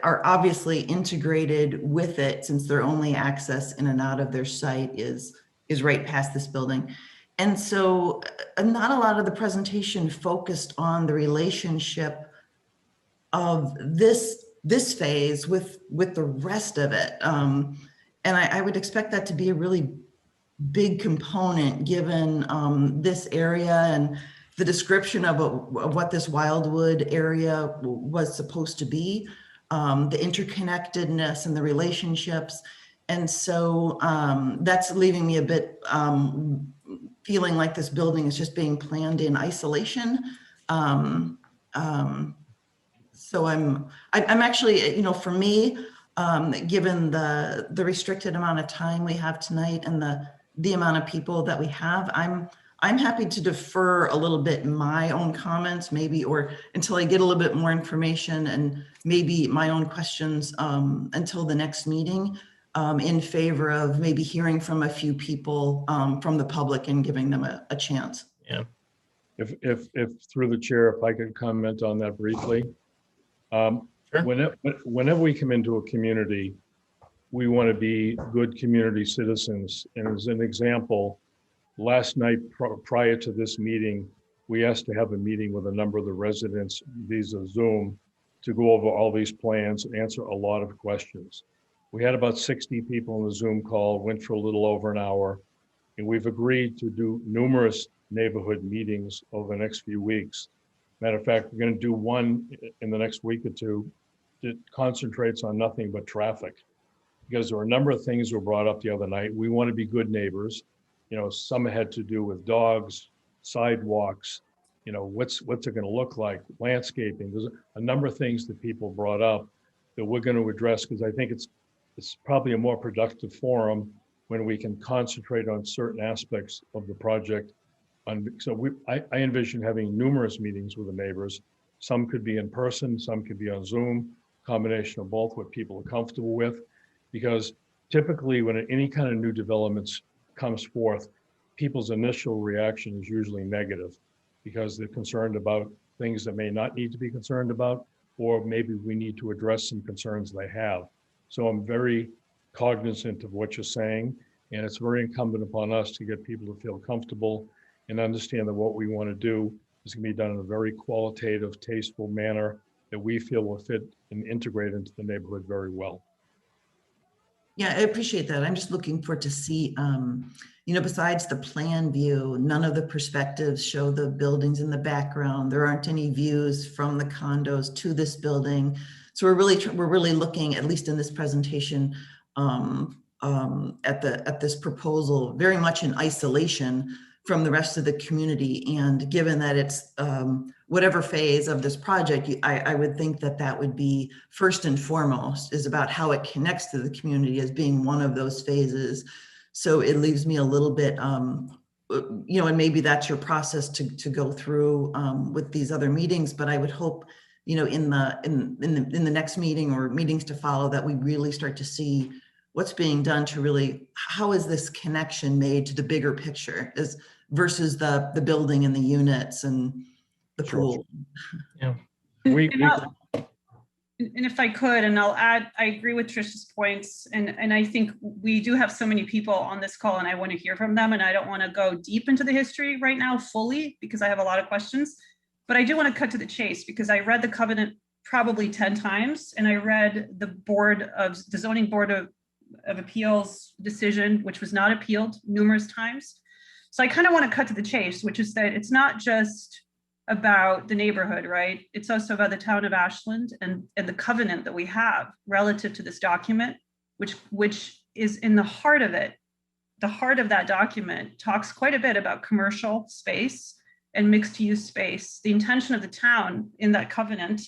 are obviously integrated with it, since their only access in and out of their site is right past this building. And so not a lot of the presentation focused on the relationship of this phase with the rest of it. And I would expect that to be a really big component given this area and the description of what this Wildwood area was supposed to be, the interconnectedness and the relationships. And so that's leaving me a bit feeling like this building is just being planned in isolation. So I'm actually, for me, given the restricted amount of time we have tonight and the amount of people that we have, I'm happy to defer a little bit my own comments, maybe, or until I get a little bit more information and maybe my own questions until the next meeting, in favor of maybe hearing from a few people from the public and giving them a chance. Yeah. If through the chair, if I could comment on that briefly. Sure. Whenever we come into a community, we want to be good community citizens. And as an example, last night prior to this meeting, we asked to have a meeting with a number of the residents via Zoom to go over all these plans and answer a lot of questions. We had about 60 people on the Zoom call, went for a little over an hour, and we've agreed to do numerous neighborhood meetings over the next few weeks. Matter of fact, we're going to do one in the next week or two that concentrates on nothing but traffic, because there were a number of things were brought up the other night. We want to be good neighbors. Some had to do with dogs, sidewalks, what's it going to look like, landscaping. There's a number of things that people brought up that we're going to address, because I think it's probably a more productive forum when we can concentrate on certain aspects of the project. So I envision having numerous meetings with the neighbors. Some could be in person, some could be on Zoom, combination of both, what people are comfortable with. Because typically when any kind of new developments comes forth, people's initial reaction is usually negative because they're concerned about things that may not need to be concerned about, or maybe we need to address some concerns they have. So I'm very cognizant of what you're saying, and it's very incumbent upon us to get people to feel comfortable and understand that what we want to do is going to be done in a very qualitative, tasteful manner that we feel will fit and integrate into the neighborhood very well. Yeah, I appreciate that. I'm just looking forward to see, besides the plan view, none of the perspectives show the buildings in the background. There aren't any views from the condos to this building. So we're really looking, at least in this presentation, at this proposal very much in isolation from the rest of the community. And given that it's whatever phase of this project, I would think that that would be first and foremost is about how it connects to the community as being one of those phases. So it leaves me a little bit, you know, and maybe that's your process to go through with these other meetings, but I would hope, you know, in the next meeting or meetings to follow, that we really start to see what's being done to really, how is this connection made to the bigger picture is versus the building and the units and the pool. Yeah. And if I could, and I'll add, I agree with Trish's points. And I think we do have so many people on this call and I want to hear from them. And I don't want to go deep into the history right now fully because I have a lot of questions, but I do want to cut to the chase because I read the covenant probably 10 times and I read the zoning board of appeals decision, which was not appealed numerous times. So I kind of want to cut to the chase, which is that it's not just about the neighborhood, right? It's also about the town of Ashland and the covenant that we have relative to this document, which is in the heart of it. The heart of that document talks quite a bit about commercial space and mixed use space. The intention of the town in that covenant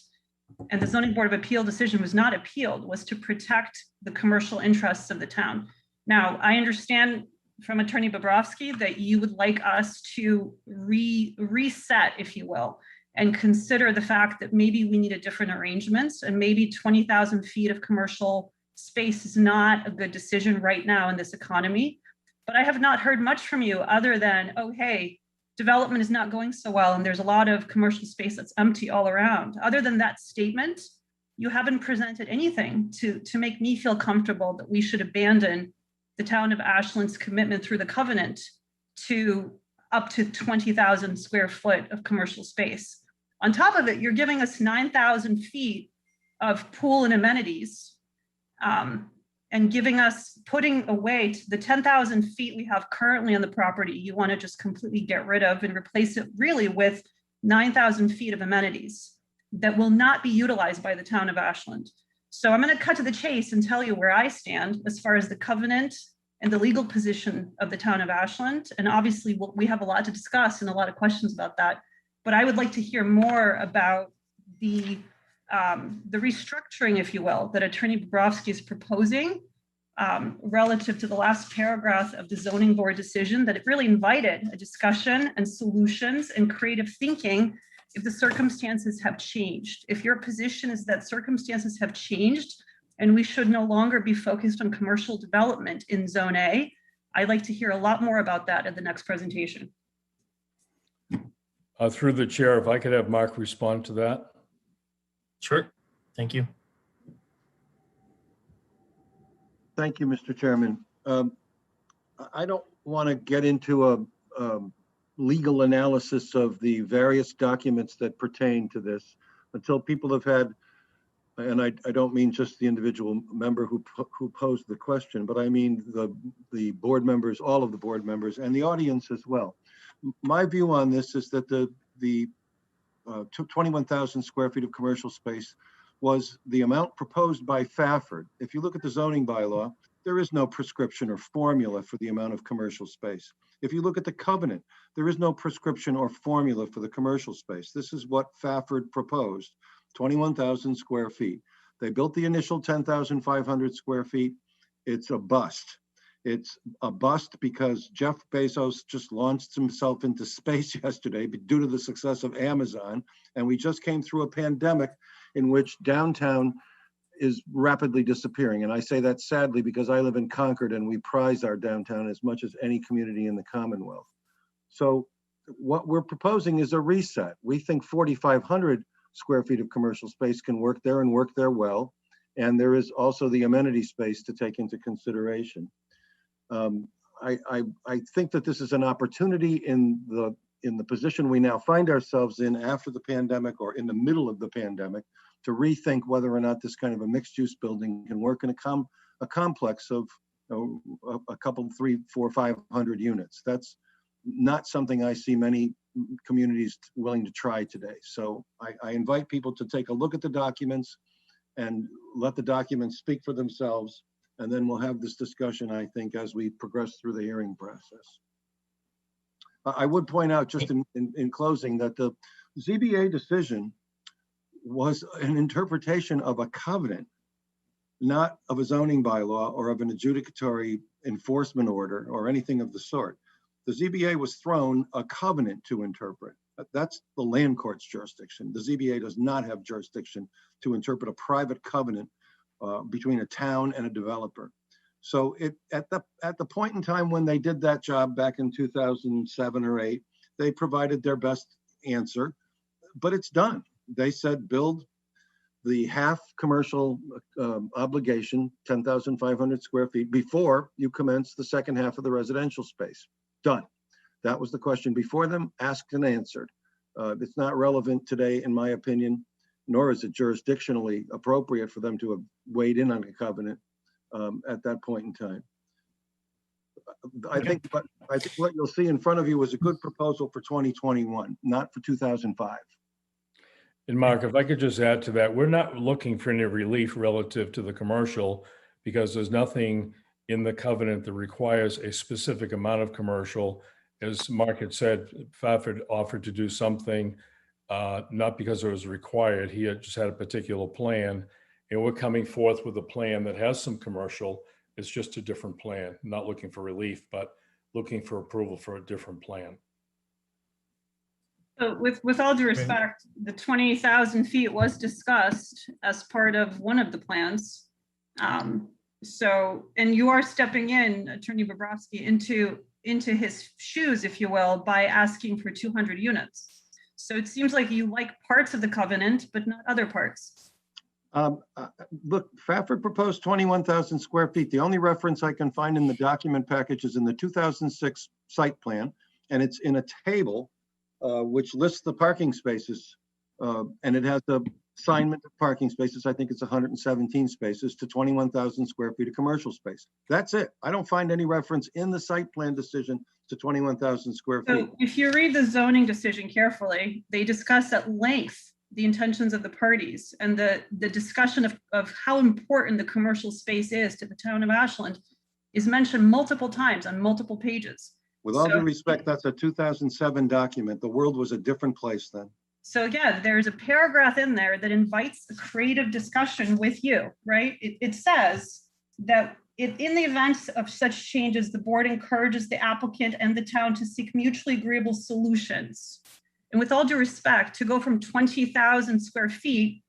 and the zoning board of appeal decision was not appealed, was to protect the commercial interests of the town. Now, I understand from Attorney Bobrovsky that you would like us to reset, if you will, and consider the fact that maybe we need a different arrangements and maybe 20,000 feet of commercial space is not a good decision right now in this economy. But I have not heard much from you other than, oh, hey, development is not going so well and there's a lot of commercial space that's empty all around. Other than that statement, you haven't presented anything to make me feel comfortable that we should abandon the town of Ashland's commitment through the covenant to up to 20,000 square foot of commercial space. On top of it, you're giving us 9,000 feet of pool and amenities and putting away the 10,000 feet we have currently on the property. You want to just completely get rid of and replace it really with 9,000 feet of amenities that will not be utilized by the town of Ashland. So I'm going to cut to the chase and tell you where I stand as far as the covenant and the legal position of the town of Ashland. And obviously we have a lot to discuss and a lot of questions about that, but I would like to hear more about the restructuring, if you will, that Attorney Bobrovsky is proposing relative to the last paragraph of the zoning board decision, that it really invited a discussion and solutions and creative thinking if the circumstances have changed. If your position is that circumstances have changed and we should no longer be focused on commercial development in Zone A, I'd like to hear a lot more about that at the next presentation. Through the chair, if I could have Mark respond to that. Sure. Thank you. Thank you, Mr. Chairman. I don't want to get into a legal analysis of the various documents that pertain to this until people have had, and I don't mean just the individual member who posed the question, but I mean the board members, all of the board members, and the audience as well. My view on this is that the 21,000 square feet of commercial space was the amount proposed by Fafford. If you look at the zoning bylaw, there is no prescription or formula for the amount of commercial space. If you look at the covenant, there is no prescription or formula for the commercial space. This is what Fafford proposed, 21,000 square feet. They built the initial 10,500 square feet. It's a bust. It's a bust because Jeff Bezos just launched himself into space yesterday due to the success of Amazon. And we just came through a pandemic in which downtown is rapidly disappearing. And I say that sadly because I live in Concord and we prize our downtown as much as any community in the Commonwealth. So what we're proposing is a reset. We think 4,500 square feet of commercial space can work there and work there well. And there is also the amenity space to take into consideration. I think that this is an opportunity in the position we now find ourselves in after the pandemic or in the middle of the pandemic to rethink whether or not this kind of a mixed use building can work in a complex of a couple, 300, 400, 500 units. That's not something I see many communities willing to try today. So I invite people to take a look at the documents and let the documents speak for themselves. And then we'll have this discussion, I think, as we progress through the hearing process. I would point out just in closing that the ZBA decision was an interpretation of a covenant, not of a zoning bylaw or of an adjudicatory enforcement order or anything of the sort. The ZBA was thrown a covenant to interpret. That's the land court's jurisdiction. The ZBA does not have jurisdiction to interpret a private covenant between a town and a developer. So at the point in time when they did that job back in 2007 or 8, they provided their best answer, but it's done. They said build the half commercial obligation, 10,500 square feet, before you commence the second half of the residential space. Done. That was the question before them, asked and answered. It's not relevant today, in my opinion, nor is it jurisdictionally appropriate for them to have weighed in on a covenant at that point in time. I think what you'll see in front of you is a good proposal for 2021, not for 2005. And Mark, if I could just add to that, we're not looking for any relief relative to the commercial because there's nothing in the covenant that requires a specific amount of commercial. As Mark had said, Fafford offered to do something, not because it was required. He had just had a particular plan, and we're coming forth with a plan that has some commercial. It's just a different plan, not looking for relief, but looking for approval for a different plan. So with all due respect, the 20,000 feet was discussed as part of one of the plans. So, and you are stepping in, Attorney Bobrovsky, into his shoes, if you will, by asking for 200 units. So it seems like you like parts of the covenant, but not other parts. Look, Fafford proposed 21,000 square feet. The only reference I can find in the document package is in the 2006 site plan, and it's in a table which lists the parking spaces, and it has the assignment of parking spaces. I think it's 117 spaces to 21,000 square feet of commercial space. That's it. I don't find any reference in the site plan decision to 21,000 square feet. So if you read the zoning decision carefully, they discuss at length the intentions of the parties and the discussion of how important the commercial space is to the town of Ashland is mentioned multiple times on multiple pages. With all due respect, that's a 2007 document. The world was a different place then. So again, there's a paragraph in there that invites a creative discussion with you, right? It says that in the event of such changes, the board encourages the applicant and the town to seek mutually agreeable solutions. And with all due respect, to go from 20,000 square feet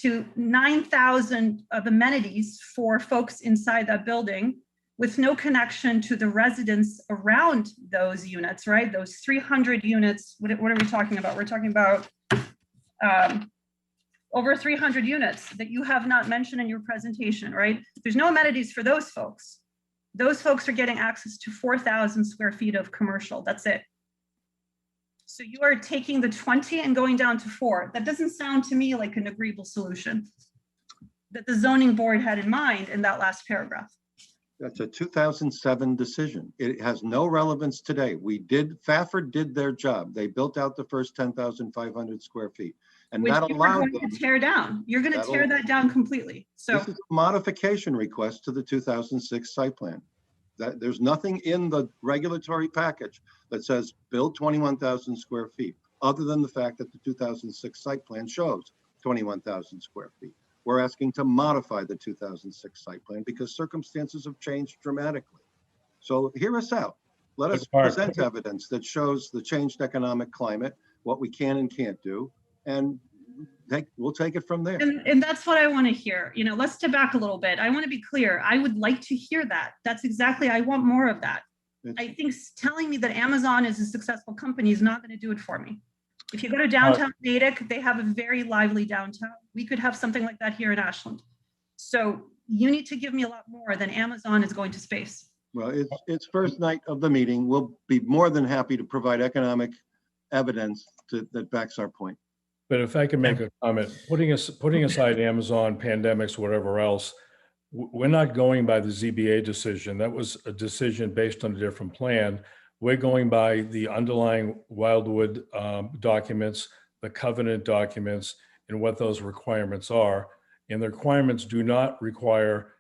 to 9,000 of amenities for folks inside that building with no connection to the residents around those units, right? Those 300 units, what are we talking about? We're talking about over 300 units that you have not mentioned in your presentation, right? There's no amenities for those folks. Those folks are getting access to 4,000 square feet of commercial, that's it. So you are taking the 20 and going down to 4. That doesn't sound to me like an agreeable solution that the zoning board had in mind in that last paragraph. That's a 2007 decision. It has no relevance today. Fafford did their job. They built out the first 10,500 square feet. And Which that you were allowed going them to tear down. You're going to tear that down completely. So this is a modification request to the 2006 site plan. There's nothing in the regulatory package that says build 21,000 square feet, other than the fact that the 2006 site plan shows 21,000 square feet. We're asking to modify the 2006 site plan because circumstances have changed dramatically. So hear us out. Let us present evidence that shows the changed economic climate, what we can and can't do, and we'll take it from there. And that's what I want to hear. You know, let's step back a little bit. I want to be clear. I would like to hear that. That's exactly, I want more of that. I think telling me that Amazon is a successful company is not going to do it for me. If you go to downtown Natick, they have a very lively downtown. We could have something like that here in Ashland. So you need to give me a lot more than Amazon is going to space. Well, it's first night of the meeting. We'll be more than happy to provide economic evidence that backs our point. But if I can make a comment, putting aside Amazon, pandemics, whatever else, we're not going by the ZBA decision. That was a decision based on a different plan. We're going by the underlying Wildwood documents, the covenant documents, and what those requirements are. And the requirements do not require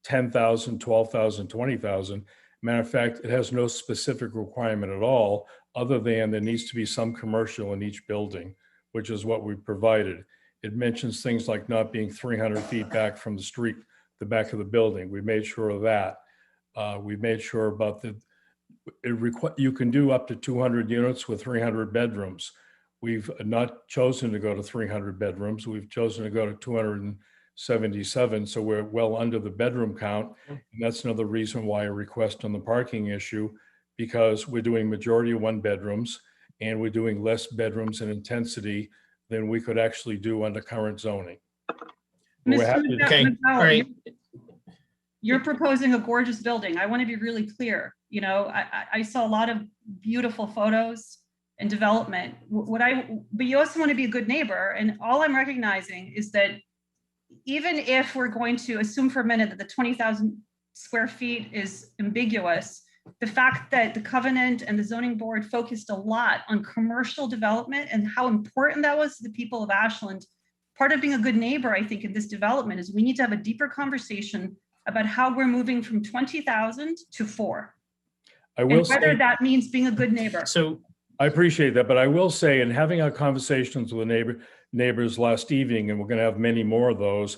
10,000, 12,000, 20,000. Matter of fact, it has no specific requirement at all, other than there needs to be some commercial in each building, which is what we provided. It mentions things like not being 300 feet back from the street, the back of the building. We made sure of that. We made sure about you can do up to 200 units with 300 bedrooms. We've not chosen to go to 300 bedrooms. We've chosen to go to 277. So we're well under the bedroom count. And that's another reason why a request on the parking issue, because we're doing majority of one bedrooms and we're doing less bedrooms in intensity than we could actually do under current zoning. Okay, all right. You're proposing a gorgeous building. I want to be really clear. You know, I saw a lot of beautiful photos and development. But you also want to be a good neighbor. And all I'm recognizing is that even if we're going to assume for a minute that the 20,000 square feet is ambiguous, the fact that the covenant and the zoning board focused a lot on commercial development and how important that was to the people of Ashland, part of being a good neighbor, I think, in this development is we need to have a deeper conversation about how we're moving from 20,000 to 4. I will say, whether that means being a good neighbor. So I appreciate that, but I will say, in having our conversations with neighbors last evening, and we're going to have many more of those,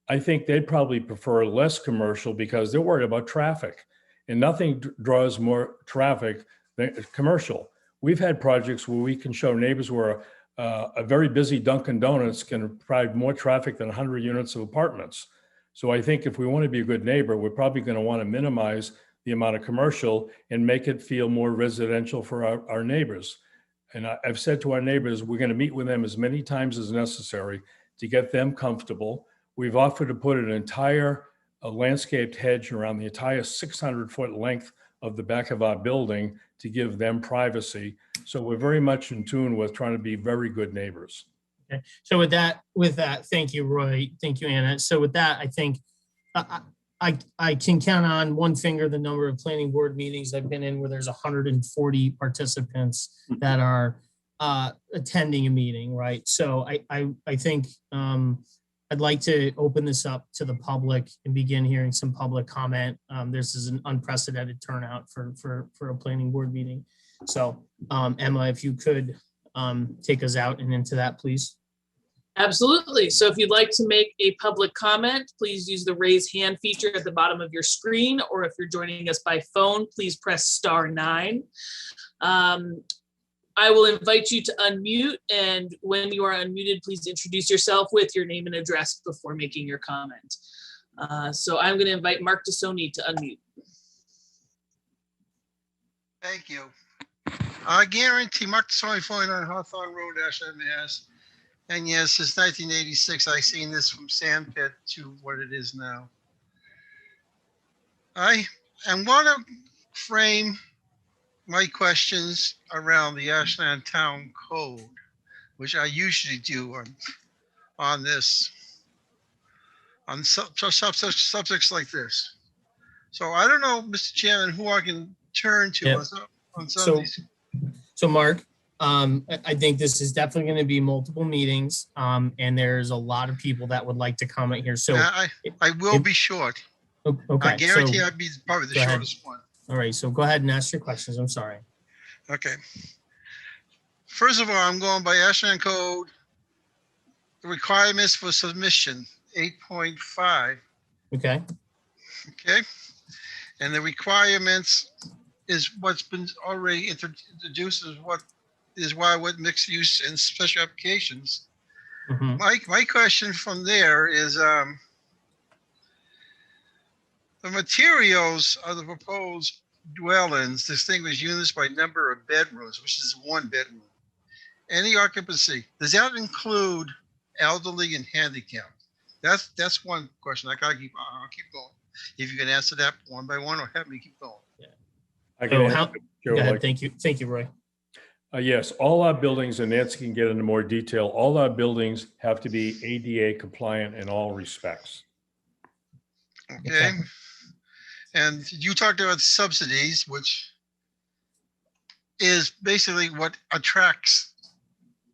I think they'd probably prefer less commercial because they're worried about traffic, and nothing draws more traffic than commercial. We've had projects where we can show neighbors where a very busy Dunkin' Donuts can provide more traffic than 100 units of apartments. So I think if we want to be a good neighbor, we're probably going to want to minimize the amount of commercial and make it feel more residential for our neighbors. And I've said to our neighbors, we're going to meet with them as many times as necessary to get them comfortable. We've offered to put an entire landscaped hedge around the entire 600-foot length of the back of our building to give them privacy. So we're very much in tune with trying to be very good neighbors. Okay. So with that, thank you, Roy. Thank you, Anna. So with that, I think I can count on one finger the number of planning board meetings I've been in where there's 140 participants that are attending a meeting, right? So I think I'd like to open this up to the public and begin hearing some public comment. This is an unprecedented turnout for a planning board meeting. So Emma, if you could take us out and into that, please. Absolutely. So if you'd like to make a public comment, please use the raise hand feature at the bottom of your screen, or if you're joining us by phone, please press *9. I will invite you to unmute, and when you are unmuted, please introduce yourself with your name and address before making your comment. So I'm going to invite Mark DeSoni to unmute. Thank you. I guarantee Mark DeSoni, 49 Hawthorne Road, Ashland, Mass. And yes, since 1986, I've seen this from sandpit to what it is now. I want to frame my questions around the Ashland Town Code, which I usually do on this, on subjects like this. So I don't know, Mr. Chairman, who I can turn to on some of these. So Mark, I think this is definitely going to be multiple meetings, and there's a lot of people that would like to comment here. So I will be short. Okay. I guarantee I'll be probably the shortest one. All right. So go ahead and ask your questions. I'm sorry. Okay. First of all, I'm going by Ashland Code. The requirements for submission, 8.5. Okay. Okay. And the requirements is what's been already introduced is why what mixed use and special applications. Mm-hmm. My question from there is the materials of the proposed dwellings distinguish units by number of bedrooms, which is 1 bedroom. Any occupancy, does that include elderly and handicapped? That's one question. I'll keep going. If you can answer that one by one, or have me keep going. Yeah. Go ahead. Thank you, Roy. Yes, all our buildings, and Nancy can get into more detail, all our buildings have to be ADA compliant in all respects. Okay. And you talked about subsidies, which is basically what attracts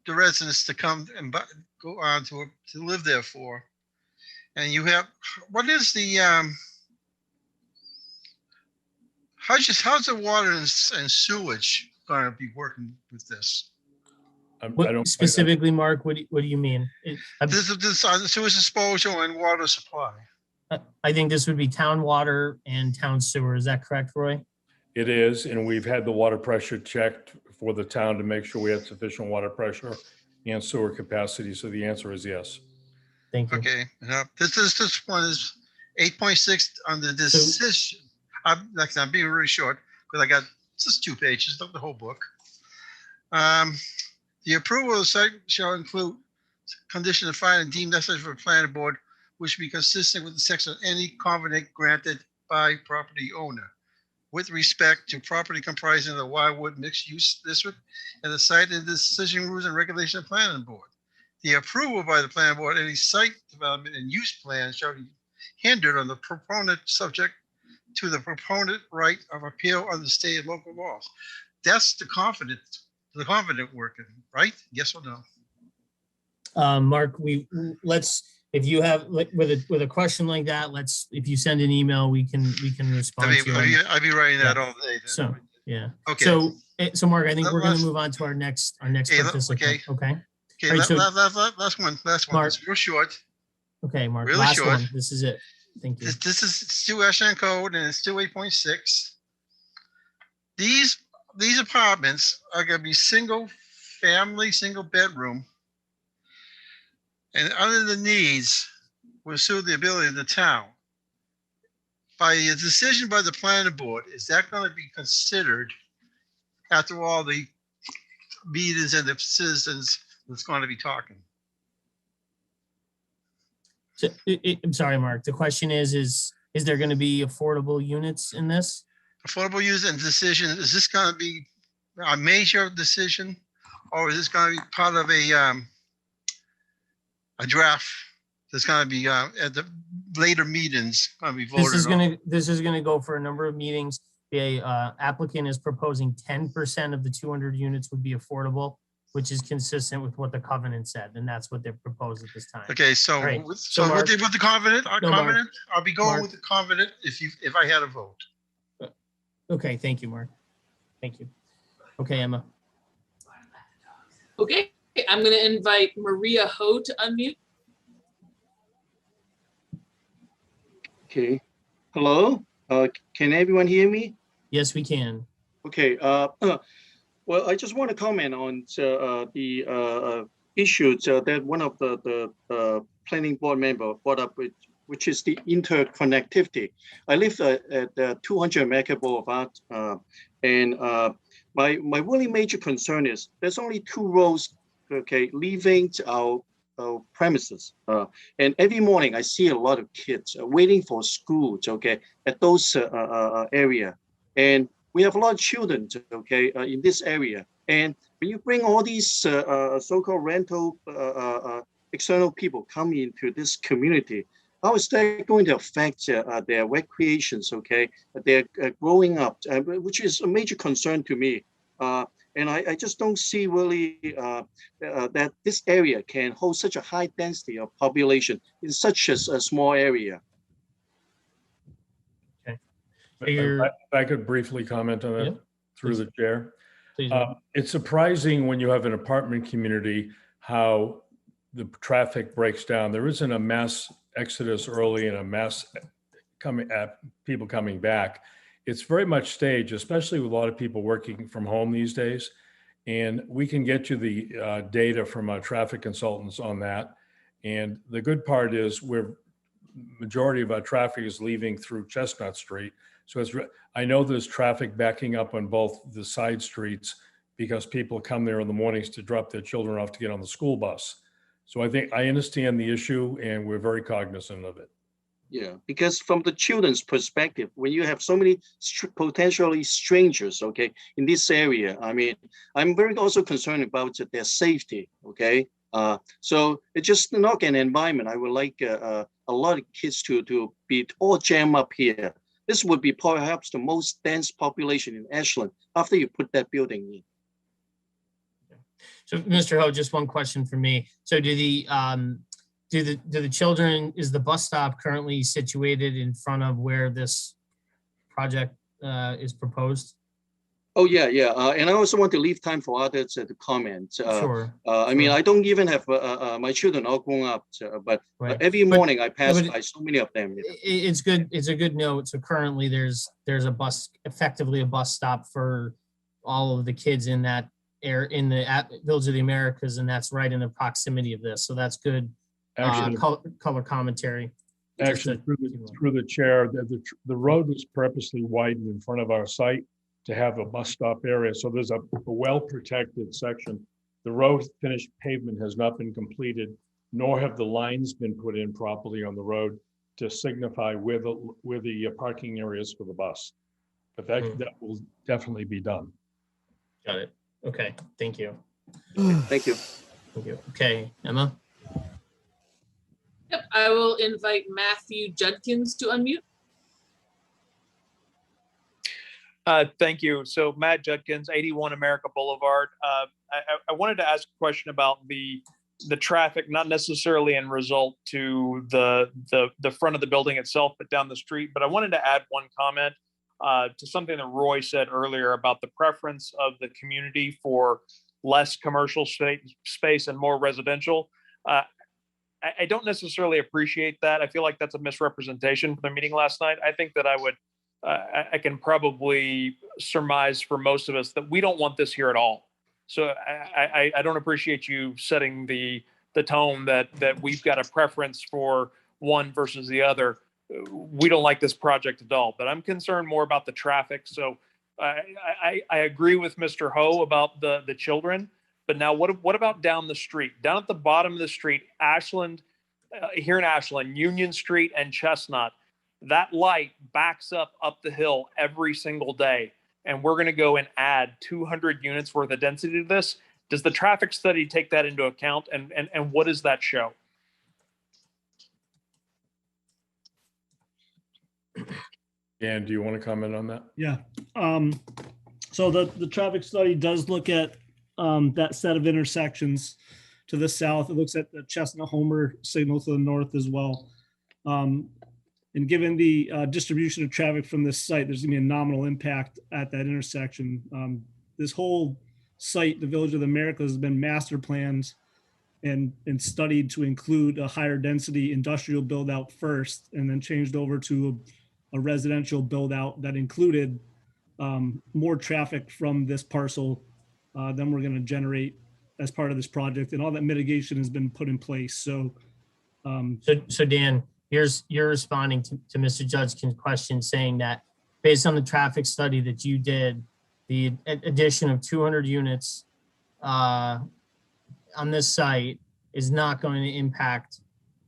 the residents to come and go on to live there for. And you have, what is the, how's the water and sewage going to be working with this? What specifically, Mark? What do you mean? This sewage disposal and water supply. I think this would be town water and town sewer. Is that correct, Roy? It is, and we've had the water pressure checked for the town to make sure we have sufficient water pressure and sewer capacity. So the answer is yes. Thank you. Okay. This one is 8.6 on the decision. I'm being really short because I got just 2 pages, not the whole book. The approval of the site shall include conditions defined and deemed necessary for the planning board, which be consistent with the section of any covenant granted by property owner with respect to property comprising the Wildwood mixed use district and the site and decision rules and regulation of planning board. The approval by the planning board, any site development and use plan shall be hindered on the proponent subject to the proponent right of appeal on the state and local laws. That's the confident working, right? Yes or no? Mark, if you have with a question like that, if you send an email, we can respond to you. I'll be writing that all day. Then. So yeah. Okay. So Mark, I think we're going to move on to our next participant. Okay. Okay. Right, last one. Mark, it's real short. Okay, Mark. Really last short. one. This is it. Thank you. This is still Ashland code and it's still 8.6. These apartments are going to be single family, single bedroom. And under the needs will suit the ability of the town. By a decision by the planning board, is that going to be considered after all the meetings and the citizens that's going to be talking? So, I'm sorry, Mark. The question is there going to be affordable units in this? Affordable use and decision, is this going to be a major decision or is this going to be part of a draft that's going to be at the later meetings going to be voted on? This is going to go for a number of meetings. The applicant is proposing 10% of the 200 units would be affordable, which is consistent with what the covenant said, and that's what they're proposed at this time. Okay, so right. with Mark, the covenant, Mark, I'll be going Mark, with the covenant if I had a vote. Okay, thank you, Mark. Thank you. Okay, Emma. Okay, I'm going to invite Maria Ho to unmute. Okay. Hello. Can everyone hear me? Yes, we can. Okay. Well, I just want to comment on the issues that one of the planning board member brought up, which is the interconnectivity. I live at 200 Mecca Boulevard, and my really major concern is there's only 2 roads, okay, leaving our premises. And every morning I see a lot of kids waiting for school, okay, at those area. And we have a lot of children, okay, in this area. And when you bring all these so-called rental external people coming into this community, how is that going to affect their recreations, okay? They're growing up, which is a major concern to me. And I just don't see really that this area can hold such a high density of population in such a small area. Okay. If I could briefly comment on that through the chair. Please. It's surprising when you have an apartment community how the traffic breaks down. There isn't a mass exodus early and a mass people coming back. It's very much staged, especially with a lot of people working from home these days. And we can get you the data from our traffic consultants on that. And the good part is majority of our traffic is leaving through Chestnut Street. So I know there's traffic backing up on both the side streets because people come there in the mornings to drop their children off to get on the school bus. So I understand the issue and we're very cognizant of it. Yeah, because from the children's perspective, when you have so many potentially strangers, okay, in this area, I mean, I'm very also concerned about their safety, okay? So it's just not an environment. I would like a lot of kids to be all jammed up here. This would be perhaps the most dense population in Ashland after you put that building in. So, Mr. Ho, just one question for me. So do do the children, is the bus stop currently situated in front of where this project is proposed? Oh, yeah, yeah. And I also want to leave time for others to comment. Sure. I mean, I don't even have my children all grown up, but Right. every morning I pass but by so many of them. It's good. It's a good note. So currently there's a bus, effectively a bus stop for all of the kids in that in the Village of the Americas, and that's right in the proximity of this. So that's good Actually, color commentary. Actually, through the chair, the road was purposely widened in front of our site to have a bus stop area. So there's a well-protected section. The road finished pavement has not been completed, nor have the lines been put in properly on the road to signify where the parking areas for the bus. But that will definitely be done. Got it. Okay, thank you. Thank you. Thank you. Okay, Emma? Yep, I will invite Matthew Judkins to unmute. Thank you. So Matt Judkins, 81 America Boulevard. I wanted to ask a question about the traffic, not necessarily in result to the front of the building itself, but down the street. But I wanted to add one comment to something that Roy said earlier about the preference of the community for less commercial space and more residential. I don't necessarily appreciate that. I feel like that's a misrepresentation from the meeting last night. I think that I can probably surmise for most of us that we don't want this here at all. So I don't appreciate you setting the tone that we've got a preference for one versus the other. We don't like this project at all, but I'm concerned more about the traffic. So I agree with Mr. Ho about the children, but now what about down the street? Down at the bottom of the street, Ashland, here in Ashland, Union Street and Chestnut, that light backs up the hill every single day. And we're going to go and add 200 units worth of density to this. Does the traffic study take that into account? And what does that show? Dan, do you want to comment on that? Yeah. So the traffic study does look at that set of intersections to the south. It looks at the Chestnut Homer signal to the north as well. And given the distribution of traffic from this site, there's gonna be a nominal impact at that intersection. This whole site, the Village of the Americas, has been master planned and studied to include a higher density industrial build out first, and then changed over to a residential build out that included more traffic from this parcel than we're gonna generate as part of this project. And all that mitigation has been put in place. So Dan, you're responding to Mr. Judkins' question, saying that based on the traffic study that you did, the addition of 200 units on this site is not going to impact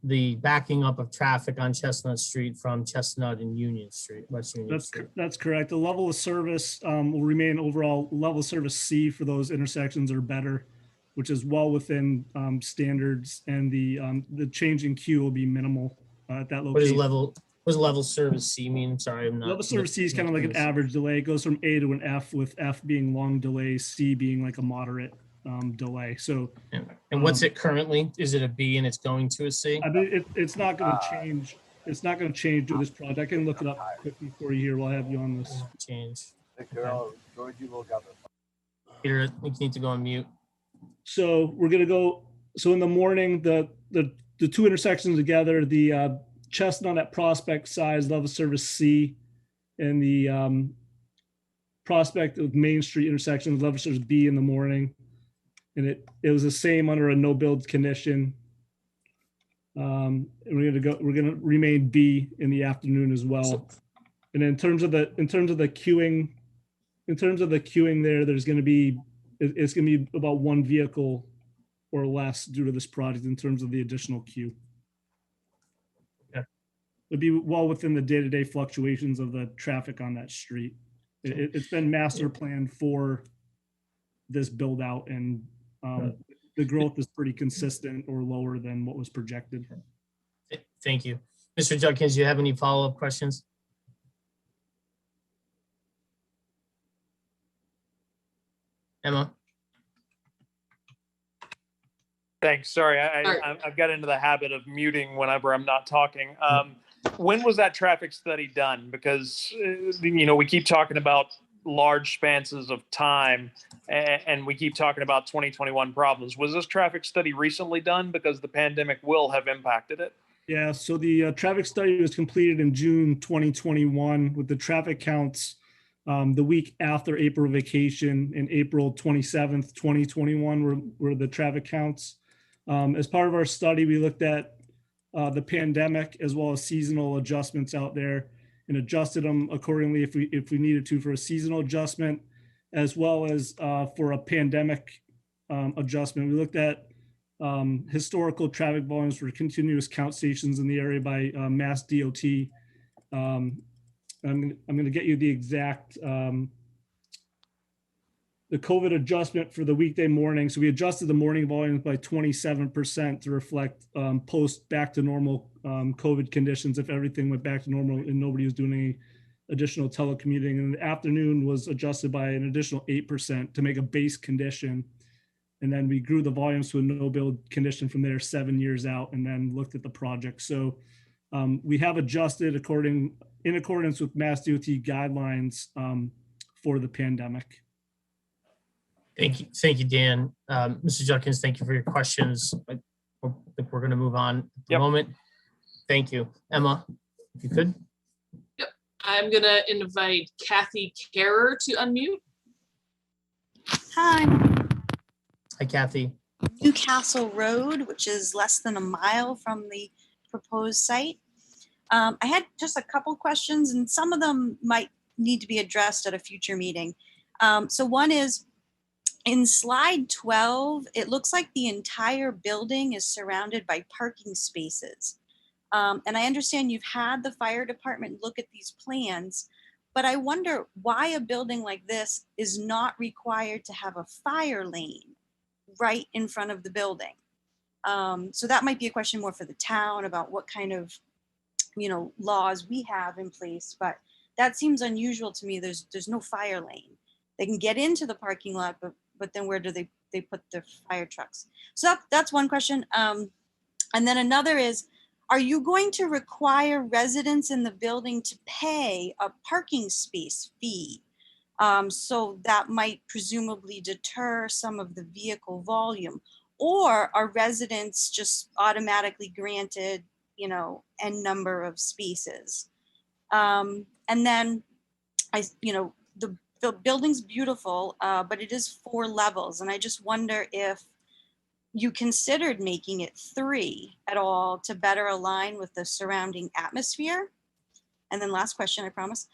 the backing up of traffic on Chestnut Street from Chestnut and Union Street, West Union Street. That's correct. The level of service will remain overall level of service C for those intersections or better, which is well within standards, and the change in queue will be minimal at that location. What does level service C mean? Sorry, I'm not. Level service C is kind of like an average delay. It goes from A to an F, with F being long delay, C being like a moderate delay. So, and what's it currently? Is it a B and it's going to a C? I mean, it's not going to change. It's not going to change through this project. I can look it up quickly for you here while I have you on this. Change. Okay. Peter, I think you need to go on mute. So we're going to go. So in the morning, the two intersections together, the Chestnut at Prospect size level service C, and the Prospect with Main Street intersection level service B in the morning. And it was the same under a no build condition. And we're gonna remain B in the afternoon as well. And in terms of the queuing, there, there's gonna be, it's gonna be about one vehicle or less due to this project in terms of the additional queue. Okay. It'd be well within the day-to-day fluctuations of the traffic on that street. It's been master planned for this build out, and the growth is pretty consistent or lower than what was projected. Thank you. Mr. Judkins, do you have any follow-up questions? Emma? Thanks. Sorry, I've got into the habit of muting whenever I'm not talking. When was that traffic study done? Because, we keep talking about large spans of time and we keep talking about 2021 problems. Was this traffic study recently done? Because the pandemic will have impacted it. Yeah, so the traffic study was completed in June 2021 with the traffic counts the week after April vacation in April 27th, 2021 were the traffic counts. As part of our study, we looked at the pandemic as well as seasonal adjustments out there and adjusted them accordingly if we needed to for a seasonal adjustment, as well as for a pandemic adjustment. We looked at historical traffic volumes for continuous count stations in the area by Mass DOT. I'm going to get you the exact the COVID adjustment for the weekday morning. So we adjusted the morning volumes by 27% to reflect post back to normal COVID conditions if everything went back to normal and nobody was doing any additional telecommuting. And the afternoon was adjusted by an additional 8% to make a base condition. And then we grew the volumes to a no build condition from there 7 years out and then looked at the project. So we have adjusted in accordance with Mass DOT guidelines for the pandemic. Thank you, Dan. Mr. Judkins, thank you for your questions. I think we're going to move on at the moment. Thank you. Emma, if you could. Yep. I'm going to invite Kathy Carer to unmute. Hi. Hi, Kathy. Newcastle Road, which is less than a mile from the proposed site. I had just a couple questions, and some of them might need to be addressed at a future meeting. So one is, in slide 12, it looks like the entire building is surrounded by parking spaces. And I understand you've had the fire department look at these plans, but I wonder why a building like this is not required to have a fire lane right in front of the building. So that might be a question more for the town about what kind of, laws we have in place, but that seems unusual to me. There's no fire lane. They can get into the parking lot, but then where do they put their fire trucks? So that's one question. And then another is, are you going to require residents in the building to pay a parking space fee? So that might presumably deter some of the vehicle volume, or are residents just automatically granted, n number of spaces? And then the building's beautiful, but it is 4 levels. And I just wonder if you considered making it 3 at all to better align with the surrounding atmosphere. And then last question, I promise.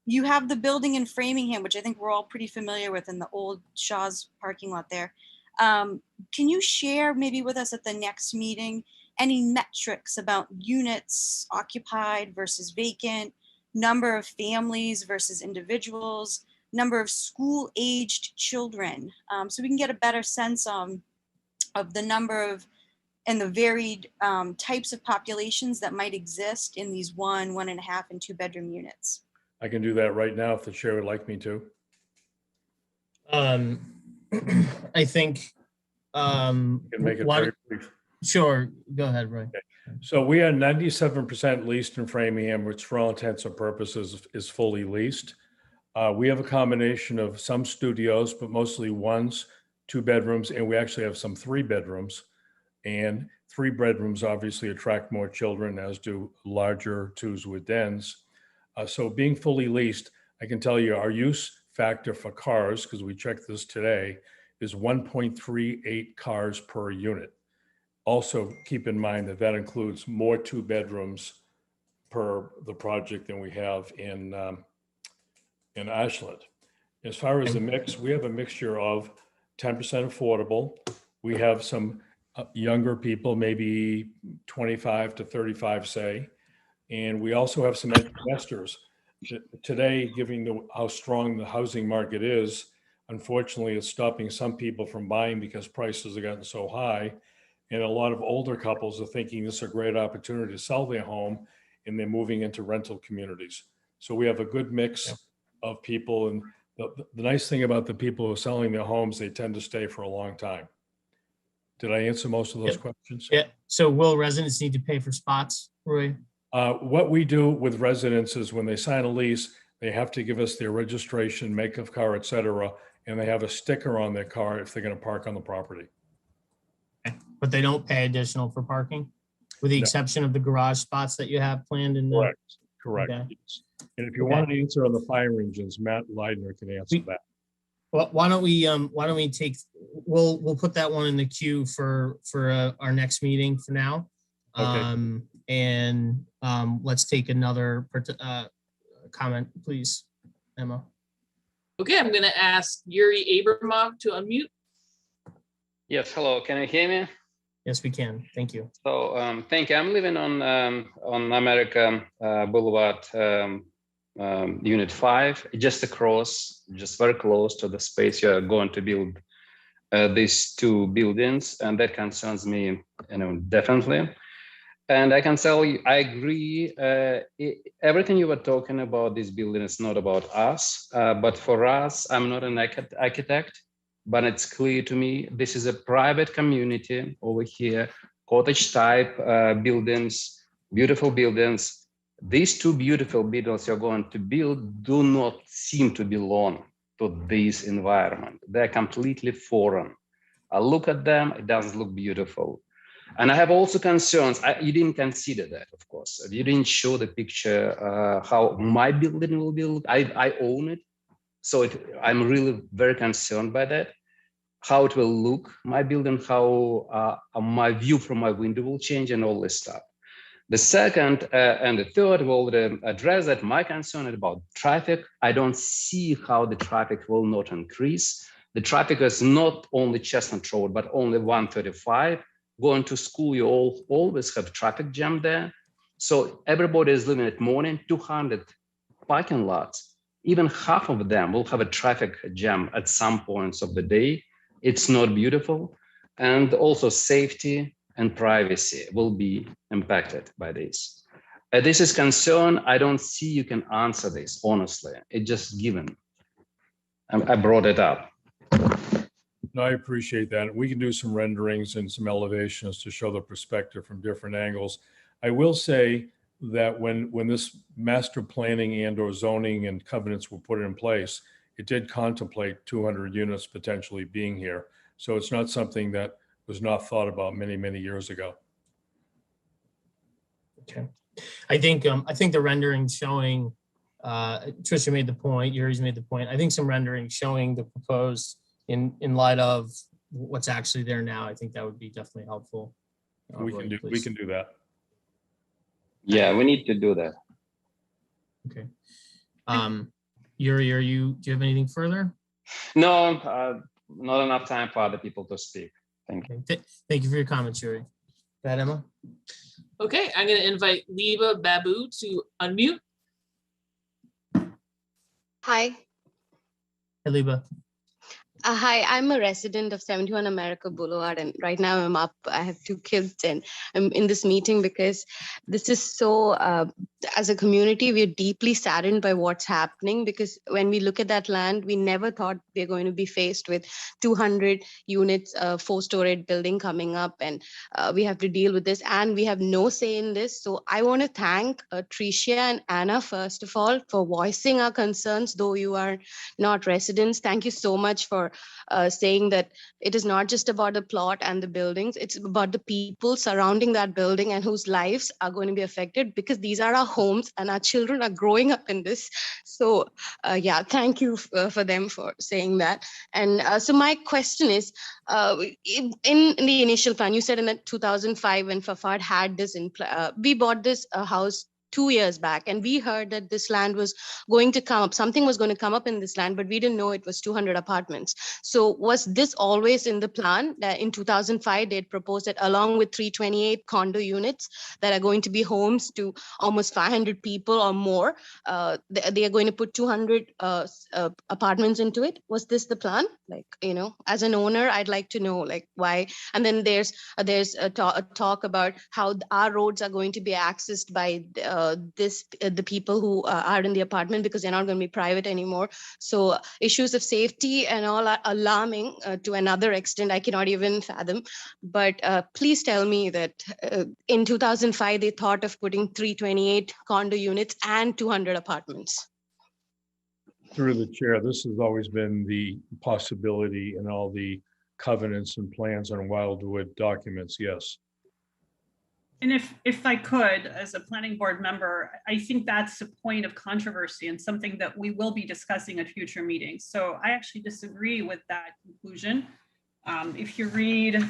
You have the building in Framingham, which I think we're all pretty familiar with, in the old Shaw's parking lot there. Can you share maybe with us at the next meeting any metrics about units occupied versus vacant, number of families versus individuals, number of school-aged children, so we can get a better sense of the number of and the varied types of populations that might exist in these 1, 1.5, and 2-bedroom units? I can do that right now if the chair would like me to. I think. You can make it very brief. Sure, go ahead, Roy. Okay. So we are 97% leased in Framingham, which for all intents and purposes is fully leased. We have a combination of some studios, but mostly 1s, 2 bedrooms, and we actually have some 3 bedrooms. And 3 bedrooms obviously attract more children, as do larger 2s with dens. So being fully leased, I can tell you our use factor for cars, because we checked this today, is 1.38 cars per unit. Also, keep in mind that that includes more 2 bedrooms per the project than we have in Ashland. As far as the mix, we have a mixture of 10% affordable. We have some younger people, maybe 25 to 35, say. And we also have some investors. Today, given how strong the housing market is, unfortunately, it's stopping some people from buying because prices have gotten so high. And a lot of older couples are thinking this is a great opportunity to sell their home, and they're moving into rental communities. So we have a good mix of people. And the nice thing about the people who are selling their homes, they tend to stay for a long time. Did I answer most of those questions? Yeah. So will residents need to pay for spots, Roy? What we do with residents is when they sign a lease, they have to give us their registration, make of car, et cetera, and they have a sticker on their car if they're going to park on the property. But they don't pay additional for parking, with the No. exception of the garage spots that you have planned in the. Correct. Correct. Okay. Yes. And if you Okay. want an answer on the fire engines, Matt Leidner can answer that. Well, why don't we take, we'll put that one in the queue for our next meeting for now. Okay. Let's take another comment, please, Emma. Okay, I'm going to ask Yuri Abramov to unmute. Yes, hello. Can you hear me? Yes, we can. Thank you. So, thank you. I'm living on America Boulevard, Unit 5, just across, just very close to the space you are going to build these two buildings, and that concerns me, definitely. And I can tell you, I agree. Everything you were talking about this building is not about us, but for us, I'm not an architect, but it's clear to me this is a private community over here, cottage type buildings, beautiful buildings. These two beautiful buildings you're going to build do not seem to belong to this environment. They're completely foreign. I look at them, it doesn't look beautiful. And I have also concerns. You didn't consider that, of course. You didn't show the picture how my building will be. I own it. So I'm really very concerned by that. How it will look, my building, how my view from my window will change and all this stuff. The second and the third will address that. My concern is about traffic. I don't see how the traffic will not increase. The traffic is not only Chestnut Road, but only 135. Going to school, you always have traffic jam there. So everybody is living at morning, 200 parking lots. Even half of them will have a traffic jam at some points of the day. It's not beautiful. And also safety and privacy will be impacted by this. This is concern. I don't see you can answer this, honestly. It's just given. I brought it up. No, I appreciate that. We can do some renderings and some elevations to show the perspective from different angles. I will say that when this master planning and or zoning and covenants were put in place, it did contemplate 200 units potentially being here. So it's not something that was not thought about many, many years ago. Okay. I think the rendering showing, Tricia made the point, Yuri's made the point. I think some rendering showing the proposed in light of what's actually there now, I think that would be definitely helpful. We can do that. Yeah, we need to do that. Okay. Yuri, do you have anything further? No, not enough time for other people to speak. Thank you. Thank you for your comments, Yuri. Go ahead, Emma. Okay, I'm going to invite Liba Babu to unmute. Hi. Hey, Liba. Hi, I'm a resident of 71 America Boulevard, and right now I'm up. I have 2 kids, and I'm in this meeting because this is so, as a community, we're deeply saddened by what's happening, because when we look at that land, we never thought we're going to be faced with 200 units, 4-story building coming up, and we have to deal with this, and we have no say in this. So I want to thank Tricia and Anna, first of all, for voicing our concerns, though you are not residents. Thank you so much for saying that it is not just about the plot and the buildings, it's about the people surrounding that building and whose lives are going to be affected, because these are our homes and our children are growing up in this. So yeah, thank you for them for saying that. And so my question is, in the initial plan, you said in 2005 when Fafard had this we bought this house 2 years back, and we heard that this land was going to come up, something was going to come up in this land, but we didn't know it was 200 apartments. So was this always in the plan that in 2005 they'd proposed that along with 328 condo units that are going to be homes to almost 500 people or more, they are going to put 200 apartments into it? Was this the plan? Like, as an owner, I'd like to know like why. And then there's a talk about how our roads are going to be accessed by the people who are in the apartment, because they're not going to be private anymore. So issues of safety and all are alarming to another extent I cannot even fathom. But please tell me that in 2005 they thought of putting 328 condo units and 200 apartments. Through the chair, this has always been the possibility in all the covenants and plans on Wildwood documents, yes. And if I could, as a planning board member, I think that's a point of controversy and something that we will be discussing at future meetings. So I actually disagree with that conclusion. If you read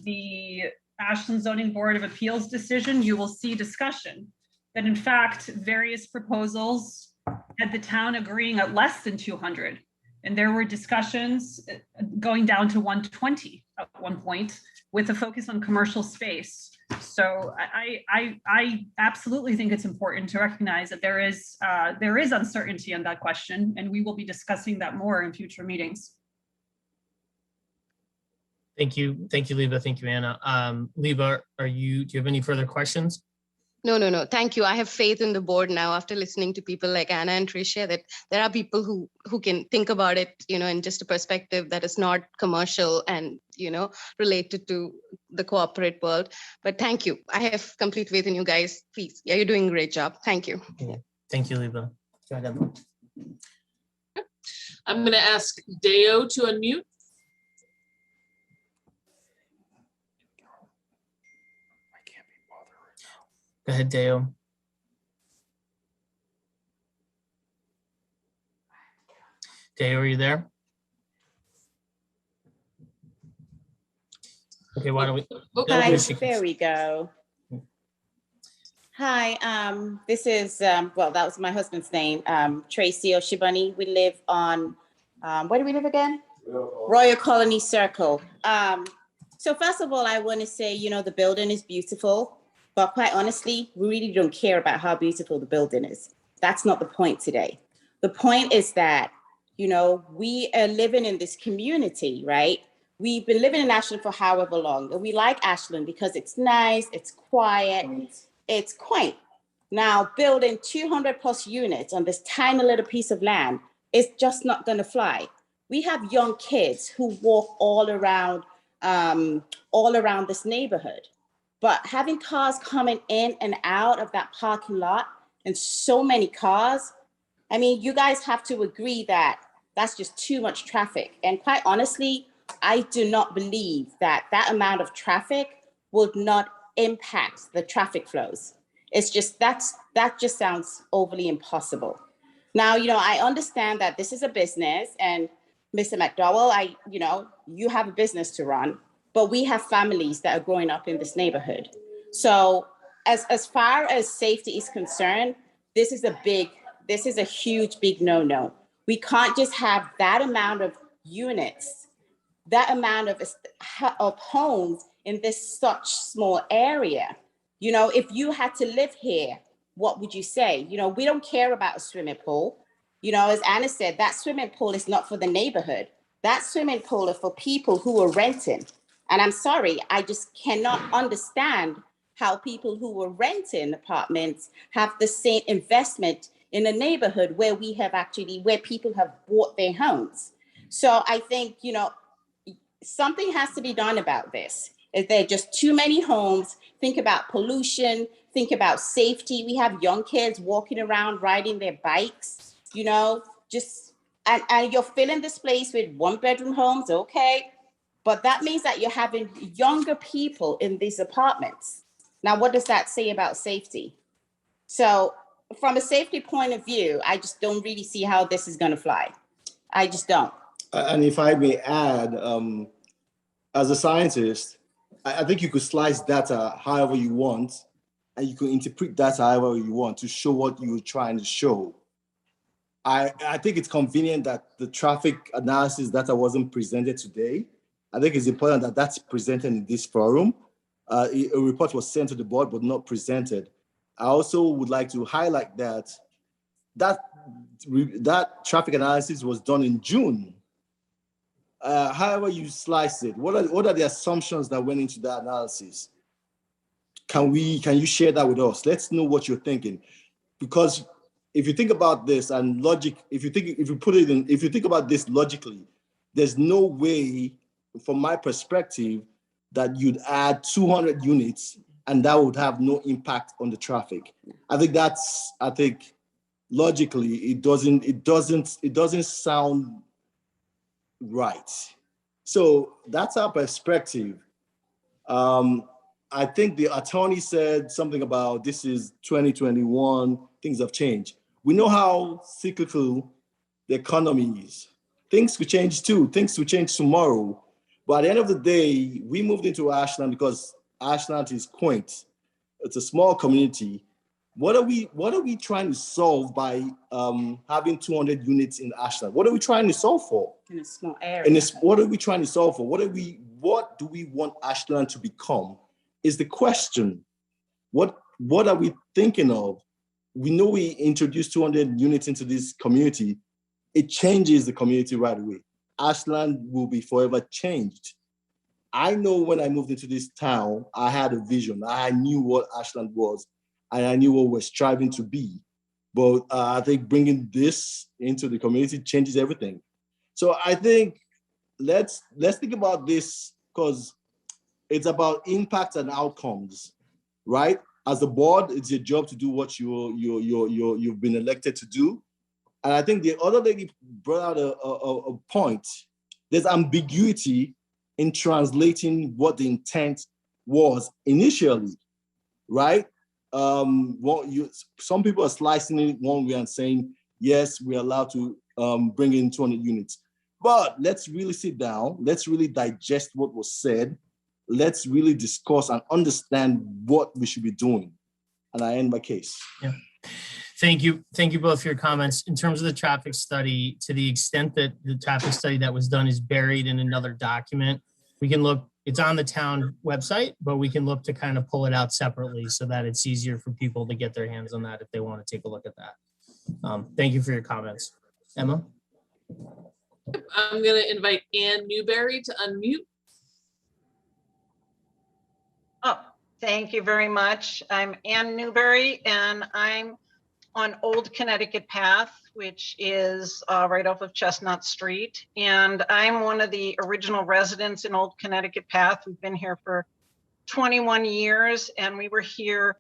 the Ashland Zoning Board of Appeals decision, you will see discussion that in fact, various proposals had the town agreeing at less than 200. And there were discussions going down to 120 at one point with a focus on commercial space. So I absolutely think it's important to recognize that there is uncertainty on that question, and we will be discussing that more in future meetings. Thank you, Leva. Thank you, Anna. Leva, do you have any further questions? No. Thank you. I have faith in the board now after listening to people like Anna and Tricia that there are people who can think about it, in just a perspective that is not commercial and, related to the corporate world. But thank you. I have complete faith in you guys. Please. Yeah, you're doing a great job. Thank you. Yeah. Thank you, Leva. Go ahead, Emma. I'm going to ask Deo to unmute. Go ahead, Deo. Deo, are you there? Okay, why don't we? Hi, there we go. Hi, this is, well, that was my husband's name, Tracy Oshibani. We live on, where do we live again? Royal Colony Circle. So first of all, I want to say, the building is beautiful. But quite honestly, we really don't care about how beautiful the building is. That's not the point today. The point is that, we are living in this community, right? We've been living in Ashland for however long. And we like Ashland because it's nice, it's quiet, it's quaint. Now, building 200 plus units on this tiny little piece of land is just not going to fly. We have young kids who walk all around this neighborhood. But having cars coming in and out of that parking lot and so many cars, I mean, you guys have to agree that that's just too much traffic. And quite honestly, I do not believe that amount of traffic would not impact the traffic flows. It's just, that just sounds overly impossible. Now, I understand that this is a business, and Mr. McDowell, you have a business to run. But we have families that are growing up in this neighborhood. So as far as safety is concerned, this is a huge, big no-no. We can't just have that amount of units, that amount of homes in this such small area. If you had to live here, what would you say? We don't care about a swimming pool. As Anna said, that swimming pool is not for the neighborhood. That swimming pool is for people who are renting. And I'm sorry, I just cannot understand how people who are renting apartments have the same investment in a neighborhood where where people have bought their homes. So I think, something has to be done about this. Is there just too many homes? Think about pollution, think about safety. We have young kids walking around, riding their bikes, and you're filling this place with 1-bedroom homes, okay? But that means that you're having younger people in these apartments. Now, what does that say about safety? So from a safety point of view, I just don't really see how this is going to fly. I just don't. And if I may add, as a scientist, I think you could slice data however you want, and you could interpret data however you want to show what you're trying to show. I think it's convenient that the traffic analysis data wasn't presented today. I think it's important that that's presented in this forum. A report was sent to the board, but not presented. I also would like to highlight that traffic analysis was done in June. However you slice it, what are the assumptions that went into that analysis? can you share that with us? Let's know what you're thinking. Because if you think about this and if you think about this logically, there's no way, from my perspective, that you'd add 200 units and that would have no impact on the traffic. I think logically it doesn't sound right. So that's our perspective. I think the attorney said something about this is 2021, things have changed. We know how cyclical the economy is. Things could change too. Things could change tomorrow. But at the end of the day, we moved into Ashland because Ashland is quaint. It's a small community. What are we trying to solve by having 200 units in Ashland? What are we trying to solve for? In a small area. What are we trying to solve for? What do we want Ashland to become? Is the question. What are we thinking of? We know we introduced 200 units into this community. It changes the community right away. Ashland will be forever changed. I know when I moved into this town, I had a vision. I knew what Ashland was, and I knew what we're striving to be. But I think bringing this into the community changes everything. So I think let's think about this, because it's about impact and outcomes, right? As a board, it's your job to do what you've been elected to do. And I think the other lady brought out a point. There's ambiguity in translating what the intent was initially, right? Some people are slicing it one way and saying, yes, we're allowed to bring in 200 units. But let's really sit down. Let's really digest what was said. Let's really discuss and understand what we should be doing. And I end my case. Yeah. Thank you both for your comments. In terms of the traffic study, to the extent that the traffic study that was done is buried in another document, we can look, it's on the town website, but we can look to kind of pull it out separately so that it's easier for people to get their hands on that if they want to take a look at that. Thank you for your comments. Emma? I'm going to invite Ann Newberry to unmute. Oh, thank you very much. I'm Ann Newberry, and I'm on Old Connecticut Path, which is right off of Chestnut Street. And I'm one of the original residents in Old Connecticut Path. We've been here for 21 years, and we were here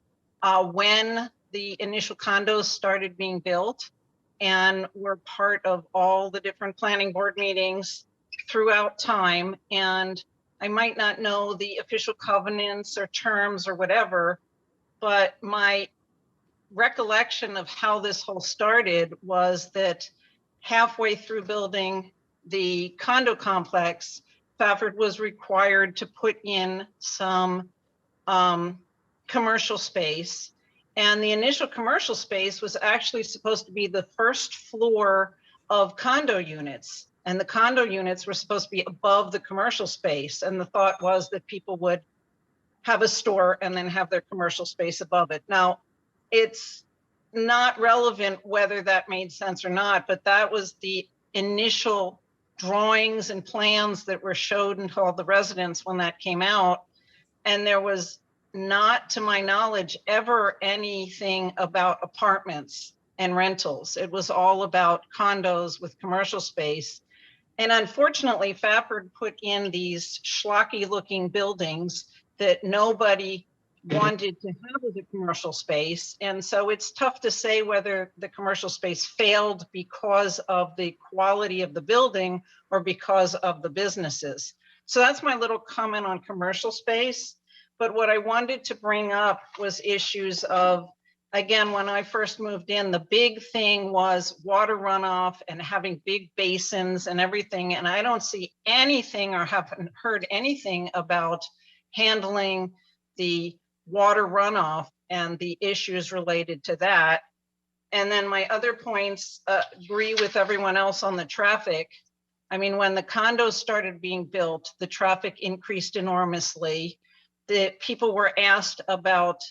when the initial condos started being built. And we're part of all the different planning board meetings throughout time. And I might not know the official covenants or terms or whatever, but my recollection of how this whole started was that halfway through building the condo complex, Fafford was required to put in some commercial space. And the initial commercial space was actually supposed to be the first floor of condo units. And the condo units were supposed to be above the commercial space. And the thought was that people would have a store and then have their commercial space above it. Now, it's not relevant whether that made sense or not, but that was the initial drawings and plans that were showed and told the residents when that came out. And there was not, to my knowledge, ever anything about apartments and rentals. It was all about condos with commercial space. And unfortunately, Fafford put in these schlocky looking buildings that nobody wanted to have as a commercial space. And so it's tough to say whether the commercial space failed because of the quality of the building or because of the businesses. So that's my little comment on commercial space. But what I wanted to bring up was issues of, again, when I first moved in, the big thing was water runoff and having big basins and everything. And I don't see anything or haven't heard anything about handling the water runoff and the issues related to that. And then my other points agree with everyone else on the traffic. I mean, when the condos started being built, the traffic increased enormously. The people were asked about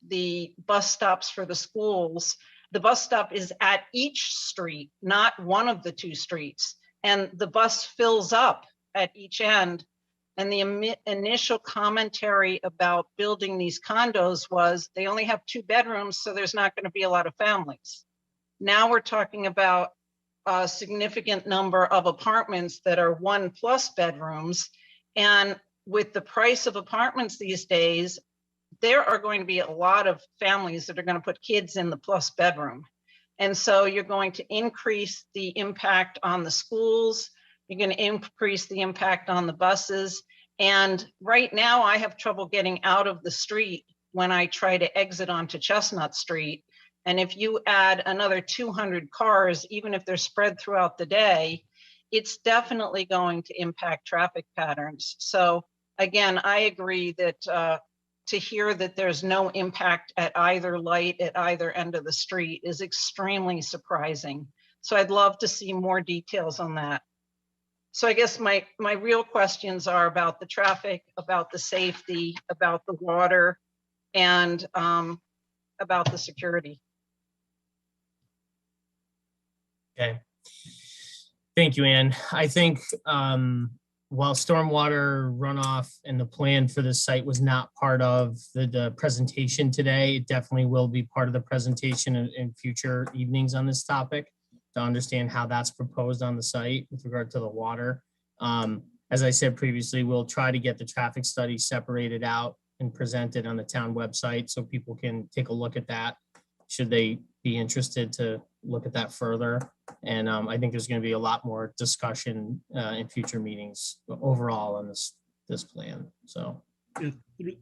the bus stops for the schools. The bus stop is at each street, not one of the two streets. And the bus fills up at each end. And the initial commentary about building these condos was they only have 2 bedrooms, so there's not going to be a lot of families. Now we're talking about a significant number of apartments that are 1+ bedrooms. And with the price of apartments these days, there are going to be a lot of families that are going to put kids in the plus bedroom. And so you're going to increase the impact on the schools. You're going to increase the impact on the buses. And right now I have trouble getting out of the street when I try to exit onto Chestnut Street. And if you add another 200 cars, even if they're spread throughout the day, it's definitely going to impact traffic patterns. So again, I agree that to hear that there's no impact at either light at either end of the street is extremely surprising. So I'd love to see more details on that. So I guess my real questions are about the traffic, about the safety, about the water, and about the security. Okay. Thank you, Ann. I think while stormwater runoff and the plan for this site was not part of the presentation today, it definitely will be part of the presentation in future evenings on this topic to understand how that's proposed on the site with regard to the water. As I said previously, we'll try to get the traffic study separated out and presented on the town website so people can take a look at that should they be interested to look at that further. And I think there's going to be a lot more discussion in future meetings overall on this plan. So yeah,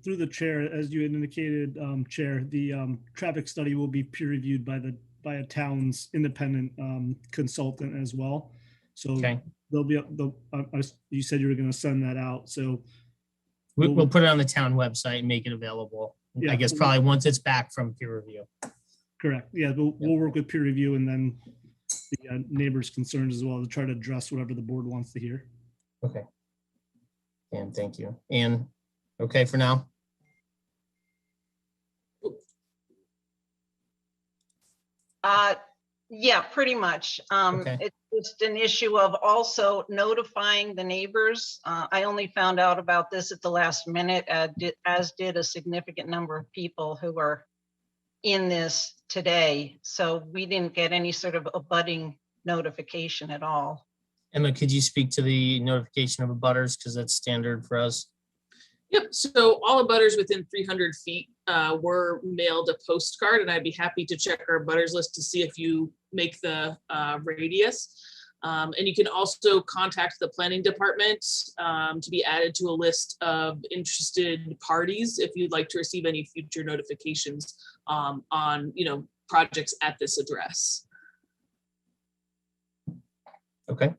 through the chair, as you had indicated, Chair, the traffic study will be peer reviewed by a town's independent consultant as well. So okay. There'll be you said you were going to send that out. So we'll put it on the town website and make it available. Yeah, I guess probably once it's back from peer review. Correct. Yeah, we'll work with peer review and then the neighbors' concerns as well to try to address whatever the board wants to hear. Okay. And thank you. And okay for now? Yeah, pretty much. Okay. It's just an issue of also notifying the neighbors. I only found out about this at the last minute, as did a significant number of people who are in this today. So we didn't get any sort of abutting notification at all. Emma, could you speak to the notification of abutters, because that's standard for us? Yep, so all abutters within 300 feet were mailed a postcard, and I'd be happy to check our abutters list to see if you make the radius. And you can also contact the planning department to be added to a list of interested parties if you'd like to receive any future notifications on projects at this address. Okay.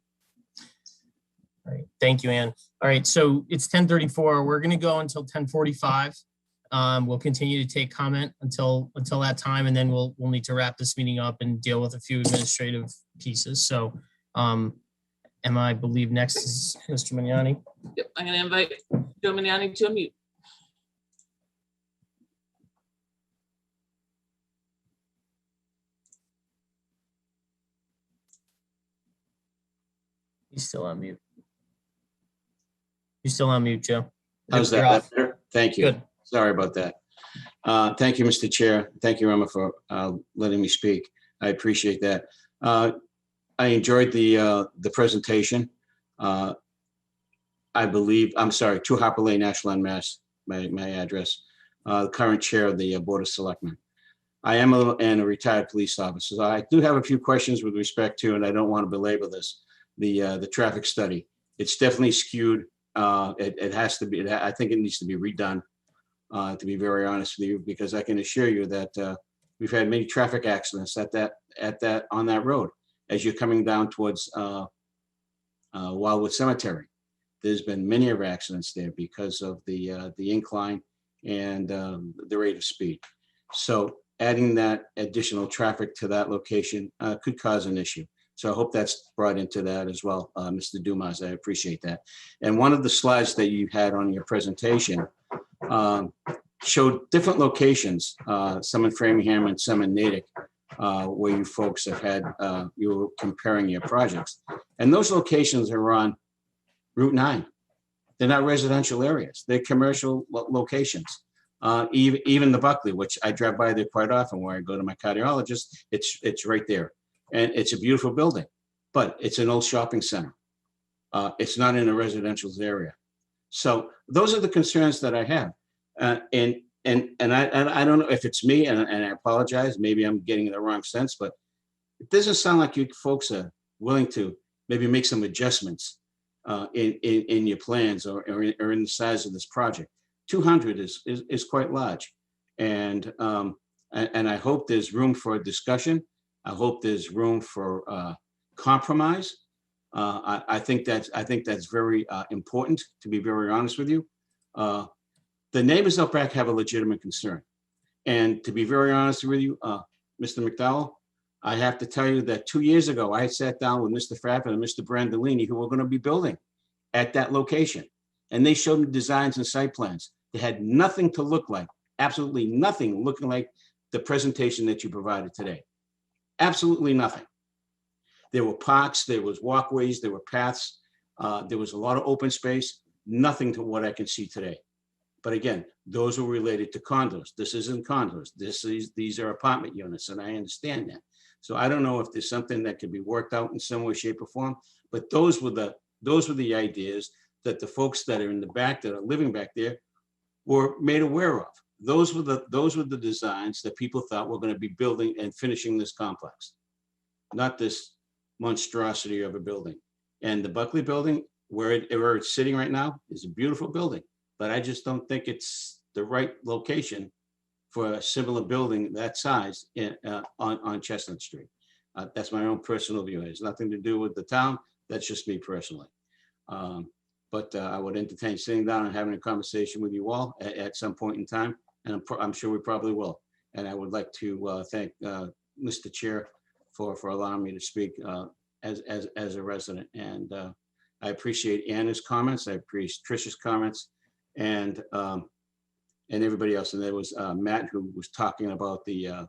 All right, thank you, Ann. All right, so it's 10:34. We're going to go until 10:45. We'll continue to take comment until that time, and then we'll need to wrap this meeting up and deal with a few administrative pieces. So, Emma, I believe next is Mr. Mignani. Yep, I'm going to invite Joe Mignani to unmute. He's still on mute. You're still on mute, Joe. How's that better? Thank you. Good. Sorry about that. Thank you, Mr. Chair. Thank you, Emma, for letting me speak. I appreciate that. I enjoyed the presentation. I believe, I'm sorry, 2 Harper Lane, Ashland, Mass, my address. Current chair of the Board of Selectmen. I am a retired police officer. So I do have a few questions with respect to, and I don't want to belabor this, the traffic study. It's definitely skewed. It has to be, I think it needs to be redone, to be very honest with you, because I can assure you that we've had many traffic accidents on that road as you're coming down towards Wildwood Cemetery. There's been many accidents there because of the incline and the rate of speed. So adding that additional traffic to that location could cause an issue. So I hope that's brought into that as well, Mr. Dumas. I appreciate that. And one of the slides that you had on your presentation showed different locations, some in Framingham and some in Natick, where you folks have had, you were comparing your projects. And those locations are on Route 9. They're not residential areas. They're commercial locations. Even the Buckley, which I drive by there quite often where I go to my cardiologist, it's right there. And it's a beautiful building, but it's an old shopping center. It's not in a residential area. So those are the concerns that I have. And I don't know if it's me, and I apologize, maybe I'm getting the wrong sense, but it doesn't sound like you folks are willing to maybe make some adjustments in your plans or in the size of this project. 200 is quite large. And I hope there's room for discussion. I hope there's room for compromise. I think that's very important, to be very honest with you. The neighbors out back have a legitimate concern. And to be very honest with you, Mr. McDowell, I have to tell you that 2 years ago, I sat down with Mr. Frappin and Mr. Brandolini, who were going to be building at that location. And they showed me designs and site plans. They had nothing to look like, absolutely nothing looking like the presentation that you provided today. Absolutely nothing. There were parks, there was walkways, there were paths, there was a lot of open space, nothing to what I can see today. But again, those were related to condos. This isn't condos. These are apartment units, and I understand that. So I don't know if there's something that could be worked out in some way, shape, or form. But those were the ideas that the folks that are in the back, that are living back there, were made aware of. Those were the designs that people thought were going to be building and finishing this complex, not this monstrosity of a building. And the Buckley building, where it's sitting right now, is a beautiful building. But I just don't think it's the right location for a similar building that size on Chestnut Street. That's my own personal view. It has nothing to do with the town. That's just me personally. But I would entertain sitting down and having a conversation with you all at some point in time. And I'm sure we probably will. And I would like to thank Mr. Chair for allowing me to speak as a resident. And I appreciate Anna's comments. I appreciate Trish's comments, and everybody else. And there was Matt, who was talking about the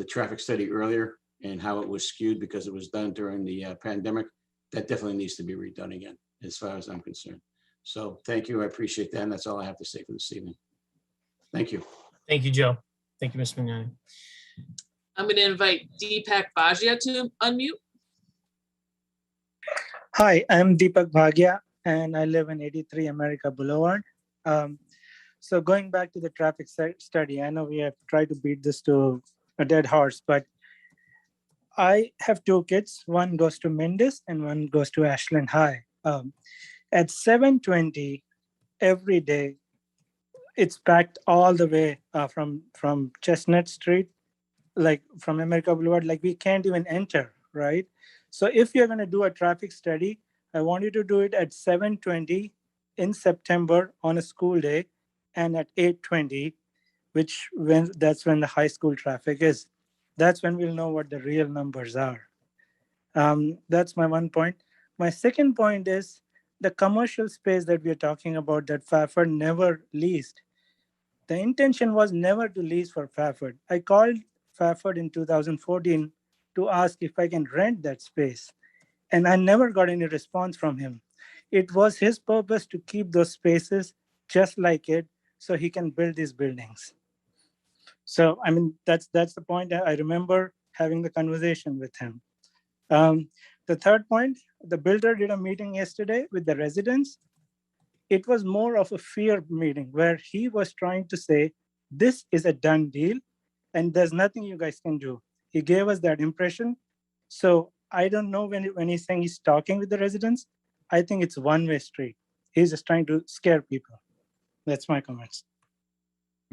traffic study earlier and how it was skewed because it was done during the pandemic. That definitely needs to be redone again, as far as I'm concerned. So thank you. I appreciate that. And that's all I have to say for this evening. Thank you. Thank you, Joe. Thank you, Ms. McNally. I'm going to invite Deepak Bhagia to unmute. Hi, I'm Deepak Bhagia, and I live in 83 America Boulevard. So going back to the traffic study, I know we have tried to beat this to a dead horse, but I have two kids. One goes to Mendes and one goes to Ashland High. At 7:20 every day, it's packed all the way from Chestnut Street, like from America Boulevard, like we can't even enter, right? So if you're going to do a traffic study, I want you to do it at 7:20 in September on a school day, and at 8:20, that's when the high school traffic is. That's when we'll know what the real numbers are. That's my one point. My second point is the commercial space that we're talking about that Fairford never leased. The intention was never to lease for Fairford. I called Fairford in 2014 to ask if I can rent that space, and I never got any response from him. It was his purpose to keep those spaces just like it so he can build these buildings. So, I mean, that's the point. I remember having the conversation with him. The third point, the builder did a meeting yesterday with the residents. It was more of a fear meeting where he was trying to say, this is a done deal and there's nothing you guys can do. He gave us that impression. So I don't know when he's saying he's talking with the residents, I think it's one-way street. He's just trying to scare people. That's my comments.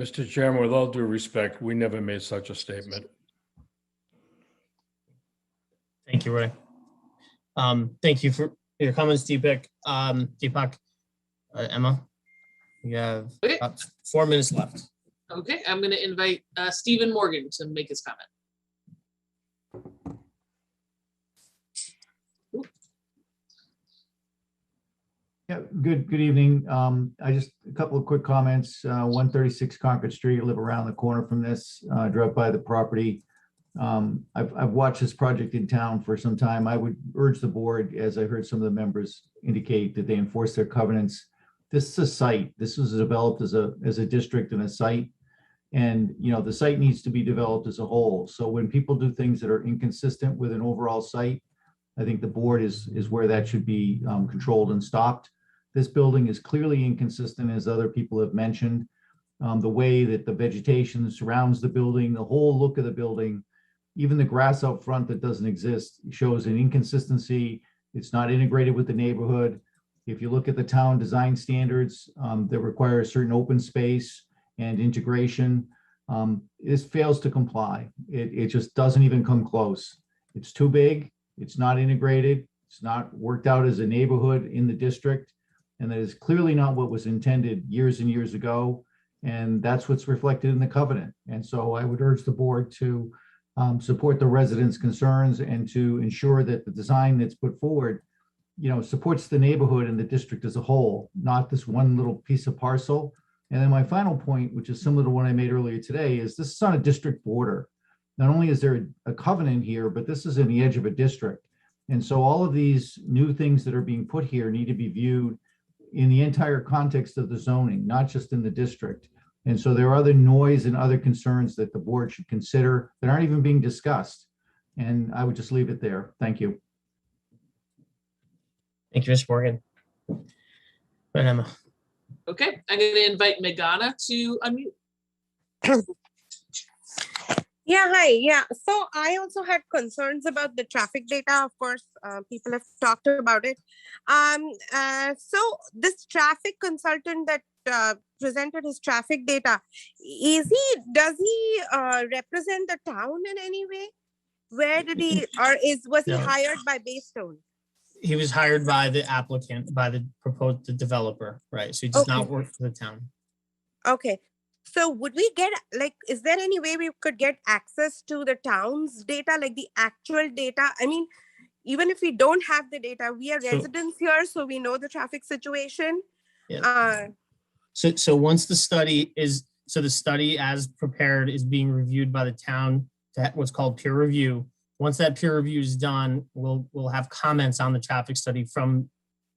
Mr. Chairman, with all due respect, we never made such a statement. Thank you, Roy. Thank you for your comments, Deepak. Emma, you have about 4 minutes left. Okay, I'm going to invite Stephen Morgan to make his comment. Yeah, good evening. I just a couple of quick comments. 136 Concord Street, I live around the corner from this, drove by the property. I've watched this project in town for some time. I would urge the board, as I heard some of the members indicate, that they enforce their covenants this is a site. This was developed as a district and a site. And, you know, the site needs to be developed as a whole. So when people do things that are inconsistent with an overall site, I think the board is where that should be controlled and stopped. This building is clearly inconsistent, as other people have mentioned. The way that the vegetation surrounds the building, the whole look of the building, even the grass out front that doesn't exist shows an inconsistency. It's not integrated with the neighborhood. If you look at the town design standards that require a certain open space and integration, this fails to comply. It just doesn't even come close. It's too big. It's not integrated. It's not worked out as a neighborhood in the district. And that is clearly not what was intended years and years ago. And that's what's reflected in the covenant. And so I would urge the board to support the residents' concerns and to ensure that the design that's put forward, you know, supports the neighborhood and the district as a whole, not this one little piece of parcel. And then my final point, which is similar to one I made earlier today, is this is on a district border. Not only is there a covenant here, but this is in the edge of a district. And so all of these new things that are being put here need to be viewed in the entire context of the zoning, not just in the district. And so there are other noise and other concerns that the board should consider that aren't even being discussed. And I would just leave it there. Thank you. Thank you, Ms. Morgan. But Emma. Okay, I'm going to invite Megana to unmute. Yeah, hi. Yeah, so I also had concerns about the traffic data. Of course, people have talked about it. So this traffic consultant that presented his traffic data, does he represent the town in any way? Where did he, or was he hired by Baystone? He was hired by the applicant, by the developer, right? So he does not work for the town. Okay. So would we get, like, is there any way we could get access to the town's data, like the actual data? I mean, even if we don't have the data, we are residents here, so we know the traffic situation. Yeah. So once the study is, the study as prepared is being reviewed by the town, what's called peer review. Once that peer review is done, we'll have comments on the traffic study from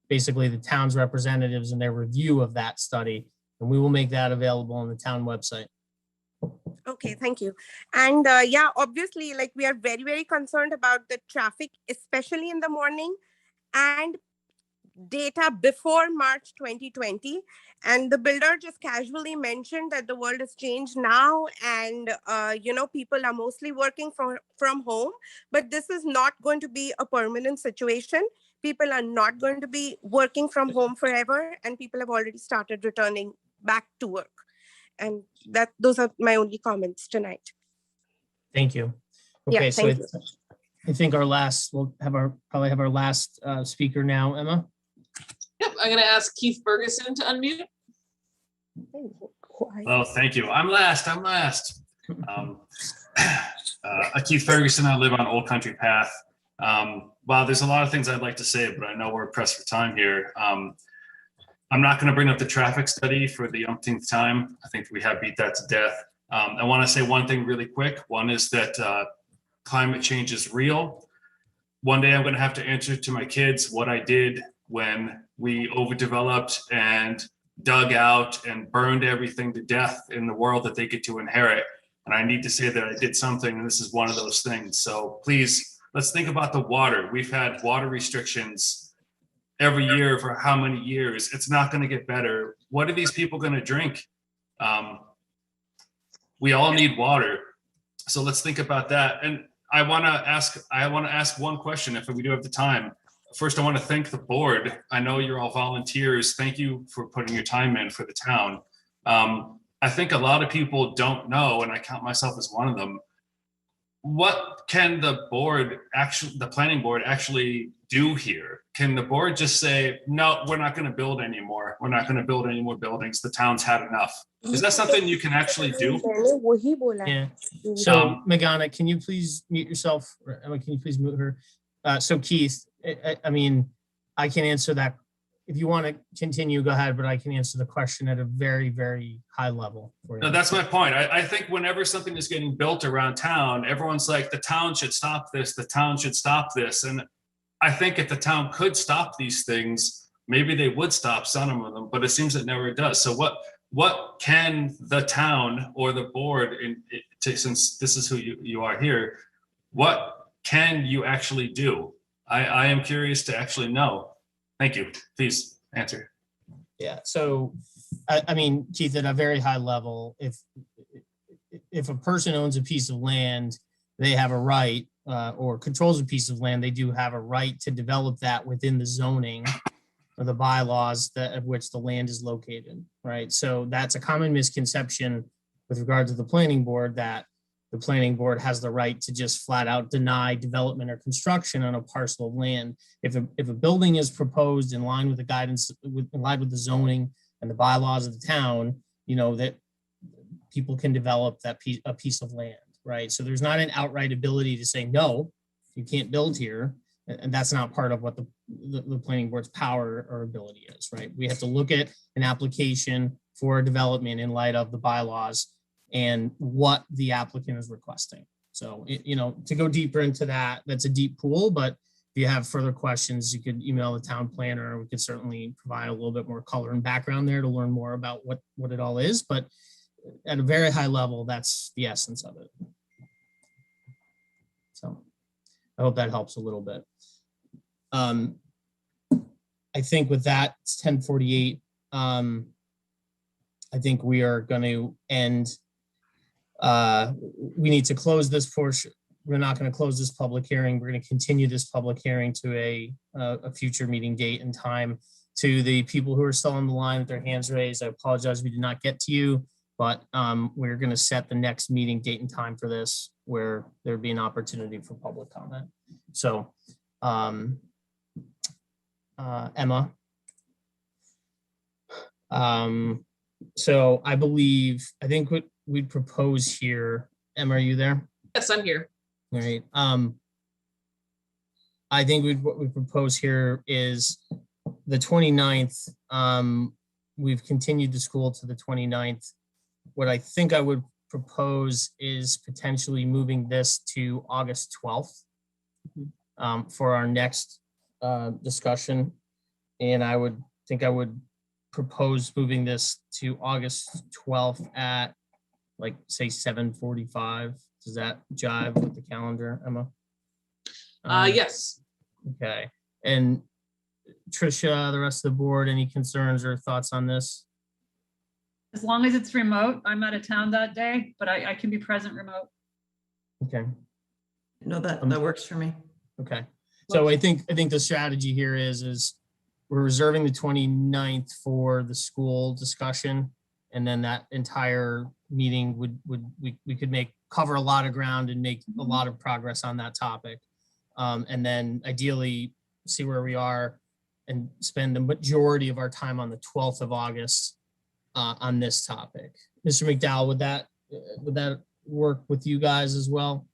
basically the town's representatives and their review of that study. And we will make that available on the town website. Okay, thank you. And yeah, obviously, like, we are very, very concerned about the traffic, especially in the morning, and data before March 2020. And the builder just casually mentioned that the world has changed now, and you know, people are mostly working from home, but this is not going to be a permanent situation. People are not going to be working from home forever, and people have already started returning back to work. And those are my only comments tonight. Thank you. Okay, yeah, so thank you. I think we'll probably have our last speaker now, Emma. Yep, I'm going to ask Keith Ferguson to unmute. Oh, thank you. I'm last. Keith Ferguson. I live on Old Country Path. Wow, there's a lot of things I'd like to say, but I know we're pressed for time here. I'm not going to bring up the traffic study for the umpteenth time. I think we have beat that to death. I want to say one thing really quick. One is that climate change is real. One day I'm going to have to answer to my kids what I did when we overdeveloped and dug out and burned everything to death in the world that they get to inherit. And I need to say that I did something, and this is one of those things. So please, let's think about the water. We've had water restrictions every year for how many years? It's not going to get better. What are these people going to drink? We all need water. So let's think about that. And I want to ask one question if we do have the time. First, I want to thank the board. I know you're all volunteers. Thank you for putting your time in for the town. I think a lot of people don't know, and I count myself as one of them, what can the planning board actually do here? Can the board just say, no, we're not going to build anymore. We're not going to build any more buildings. The town's had enough. Is that something you can actually do? Yeah. So Megana, can you please mute yourself? Or Emma, can you please mute her? So Keith, I mean, I can answer that. If you want to continue, go ahead, but I can answer the question at a very, very high level for you. No, that's my point. I think whenever something is getting built around town, everyone's like, the town should stop this. The town should stop this. And I think if the town could stop these things, maybe they would stop some of them, but it seems it never does. So what can the town or the board, since this is who you are here, what can you actually do? I am curious to actually know. Thank you. Please answer. Yeah. So, I mean, Keith, at a very high level, if a person owns a piece of land, they have a right, or controls a piece of land, they do have a right to develop that within the zoning or the bylaws of which the land is located, right? So that's a common misconception with regard to the planning board, that the planning board has the right to just flat out deny development or construction on a parcel of land. If a building is proposed in line with the guidance, in line with the zoning and the bylaws of the town, you know, that people can develop a piece of land, right? So there's not an outright ability to say, no, you can't build here. And that's not part of what the planning board's power or ability is, right? We have to look at an application for development in light of the bylaws and what the applicant is requesting. So, you know, to go deeper into that, that's a deep pool, but if you have further questions, you could email the town planner. We could certainly provide a little bit more color and background there to learn more about what it all is. But at a very high level, that's the essence of it. So I hope that helps a little bit. I think with that, it's 10:48. I think we are going to end. We need to close this portion. We're not going to close this public hearing. We're going to continue this public hearing to a future meeting date and time. To the people who are still on the line with their hands raised, I apologize we did not get to you, but we're going to set the next meeting date and time for this, where there'd be an opportunity for public comment. So, Emma. So I think what we'd propose here, Emma, are you there? Yes, I'm here. All right. I think what we propose here is the 29th. We've continued the school to the 29th. What I think I would propose is potentially moving this to August 12th for our next discussion. And I would propose moving this to August 12th at, like, say 7:45. Does that jive with the calendar, Emma? Yes. Okay. And Tricia, the rest of the board, any concerns or thoughts on this? As long as it's remote, I'm out of town that day, but I can be present remote. Okay. No, that works for me. Okay. So I think the strategy here is we're reserving the 29th for the school discussion, and then that entire meeting we could cover a lot of ground and make a lot of progress on that topic. And then ideally see where we are and spend the majority of our time on the 12th of August on this topic. Mr. McDowell, would that work with you guys as well?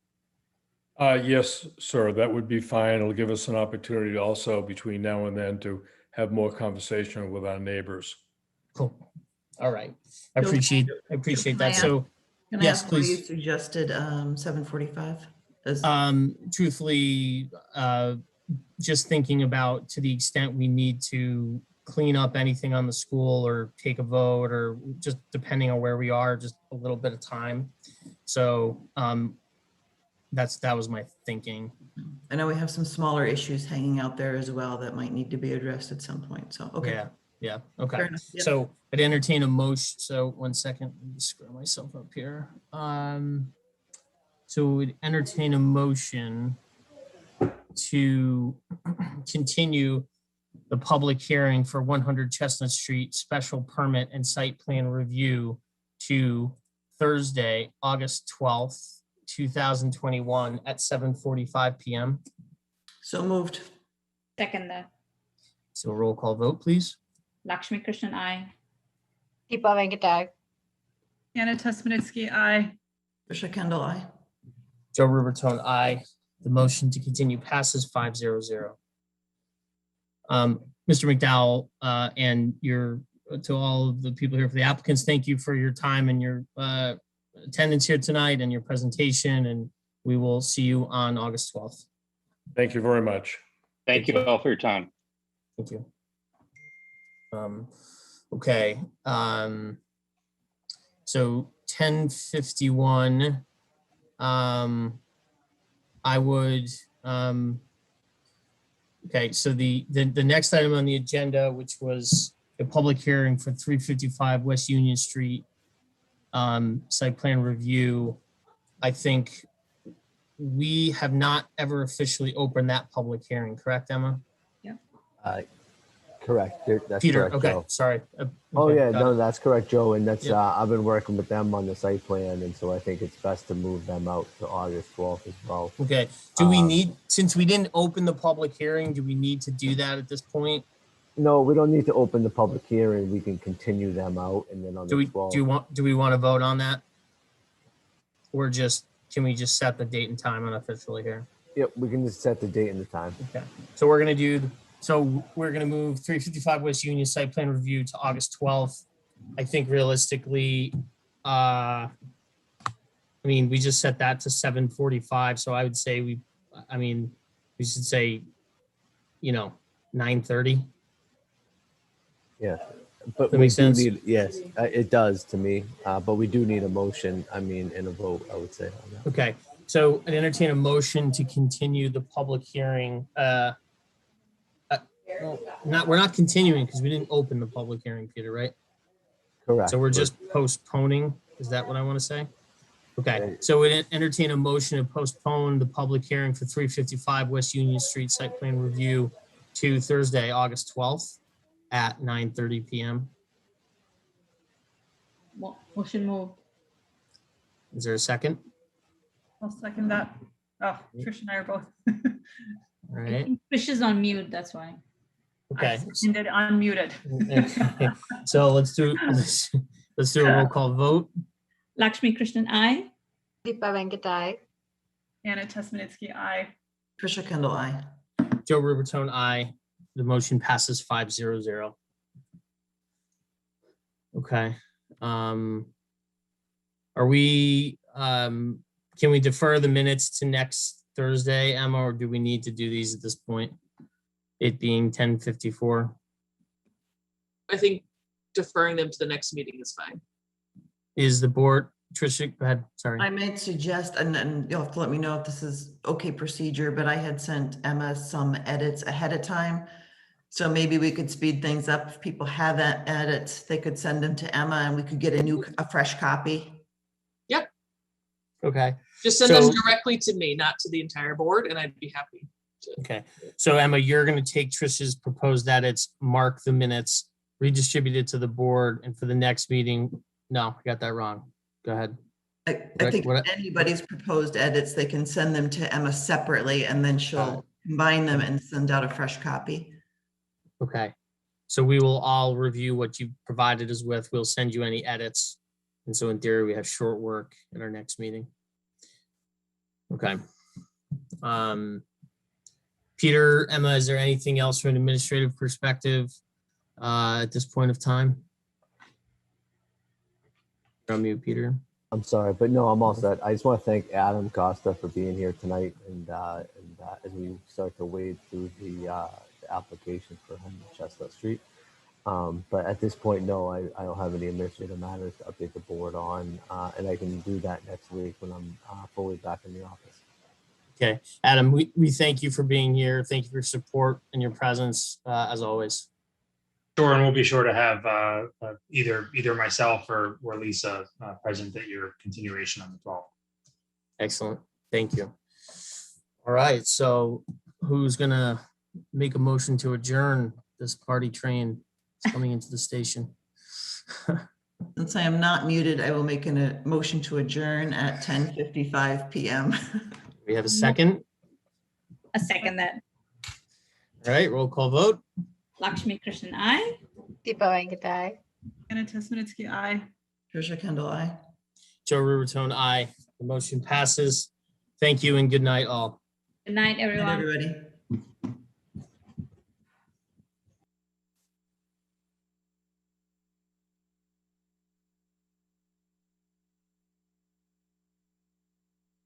Yes, sir, that would be fine. It'll give us an opportunity also between now and then to have more conversation with our neighbors. Cool. All right. I appreciate that. So can I yes, ask why you please. suggested 7:45? Truthfully, just thinking about, to the extent we need to clean up anything on the school or take a vote, or just depending on where we are, just a little bit of time. So that was my thinking. I know we have some smaller issues hanging out there as well that might need to be addressed at some point. So, okay. Yeah. Okay. Fair enough. Yep. So I'd entertain a motion. So 1 second, let me screw myself up here. So we'd entertain a motion to continue the public hearing for 100 Chestnut Street special permit and site plan review to Thursday, August 12th, 2021 at 7:45 p.m. So moved. Second that. So a roll call vote, please. Lakshmi Krishnan, aye. Deepa Venkatag. Anna Tesmanitsky, aye. Trisha Kendall, aye. Joe Rubertone, aye. The motion to continue passes 5-0-0. Mr. McDowell, and to all of the people here for the applicants, thank you for your time and your attendance here tonight and your presentation, and we will see you on August 12th. Thank you very much. Thank you all for your time. Thank you. Okay. So 10:51. I would. Okay. So the next item on the agenda, which was a public hearing for 355 West Union Street site plan review. I think we have not ever officially opened that public hearing, correct, Emma? Correct. That's Peter, correct, okay, Joe. sorry. Oh, Okay, yeah, got no, it. that's correct, Joe. And that's, Yep. I've been working with them on the site plan. And so I think it's best to move them out to August 12th as well. Okay, do we need, since we didn't open the public hearing, do we need to do that at this point? No, we don't need to open the public hearing. We can continue them out and then on Do the we, 12th. do we want to vote on that? Or just, can we just set the date and time unofficially here? Yep, we can just set the date and the time. Okay, so we're gonna do, so we're gonna move 355 West Union site plan review to August 12th. I think realistically, I mean, we just set that to 7:45, so I would say we should say, 9:30. Yeah, but That we makes do sense? need, yes, it does to me, but we do need a motion, and a vote, I would say. On that. Okay, so I'd entertain a motion to continue the public hearing. We're not continuing because we didn't open the public hearing, Peter, right? Correct. So we're just postponing. Is that what I want to say? Okay, so we entertain a motion to postpone the public hearing for 355 West Union Street site plan review to Thursday, August 12th at 9:30 p.m. Motion moved. Is there a second? I'll second that. Oh, Trish and I are both. All right. Trish is on mute, that's why. Okay. Seconded, unmuted. So let's do a roll call vote. Lakshmi Krishnan, I. Deepa Venkatai. Anna Tesmanitsky, aye. Trisha Kendall, I. Joe Rubertone, aye. The motion passes 5-0-0. Okay. Are we, can we defer the minutes to next Thursday, Emma, or do we need to do these at this point? It being 10:54. I think deferring them to the next meeting is fine. Is the board, Tricia, go ahead, sorry. I might suggest, and then you'll have to let me know if this is okay procedure, but I had sent Emma some edits ahead of time. So maybe we could speed things up. If people have edits, they could send them to Emma and we could get a fresh copy. Yep. Okay. Just send them directly to me, not to the entire board, and I'd be happy to. Okay. So Emma, you're going to take Trish's proposed edits, mark the minutes, redistribute it to the board, and for the next meeting, no, I got that wrong. Go ahead. I think anybody's proposed edits, they can send them to Emma separately and then she'll combine them and send out a fresh copy. Okay. So we will all review what you provided us with. We'll send you any edits. And so in theory, we have short work at our next meeting. Okay. Peter, Emma, is there anything else from an administrative perspective at this point of time? From you, Peter. I'm sorry, but no, I'm all set. I just want to thank Adam Costa for being here tonight, and as we start to wade through the application for 100 Chestnut Street. But at this point, no, I don't have any administrative matters to update the board on, and I can do that next week when I'm fully back in the office. Okay, Adam, we thank you for being here. Thank you for your support and your presence as always. Sure, and we'll be sure to have either myself or Lisa present at your continuation on the 12th. Excellent, thank you. All right, so who's gonna make a motion to adjourn this party train coming into the station? Since I am not muted, I will make a motion to adjourn at 10:55 p.m. We have a second? A second that. All right, roll call vote. Lakshmi Krishnan, I. Deepa Venkatai. Anna Tesmanitsky, aye. Trisha Kendall, I. Joe Rubertone, aye. The motion passes. Thank you and good night all. Good night, everyone. Good night, everybody.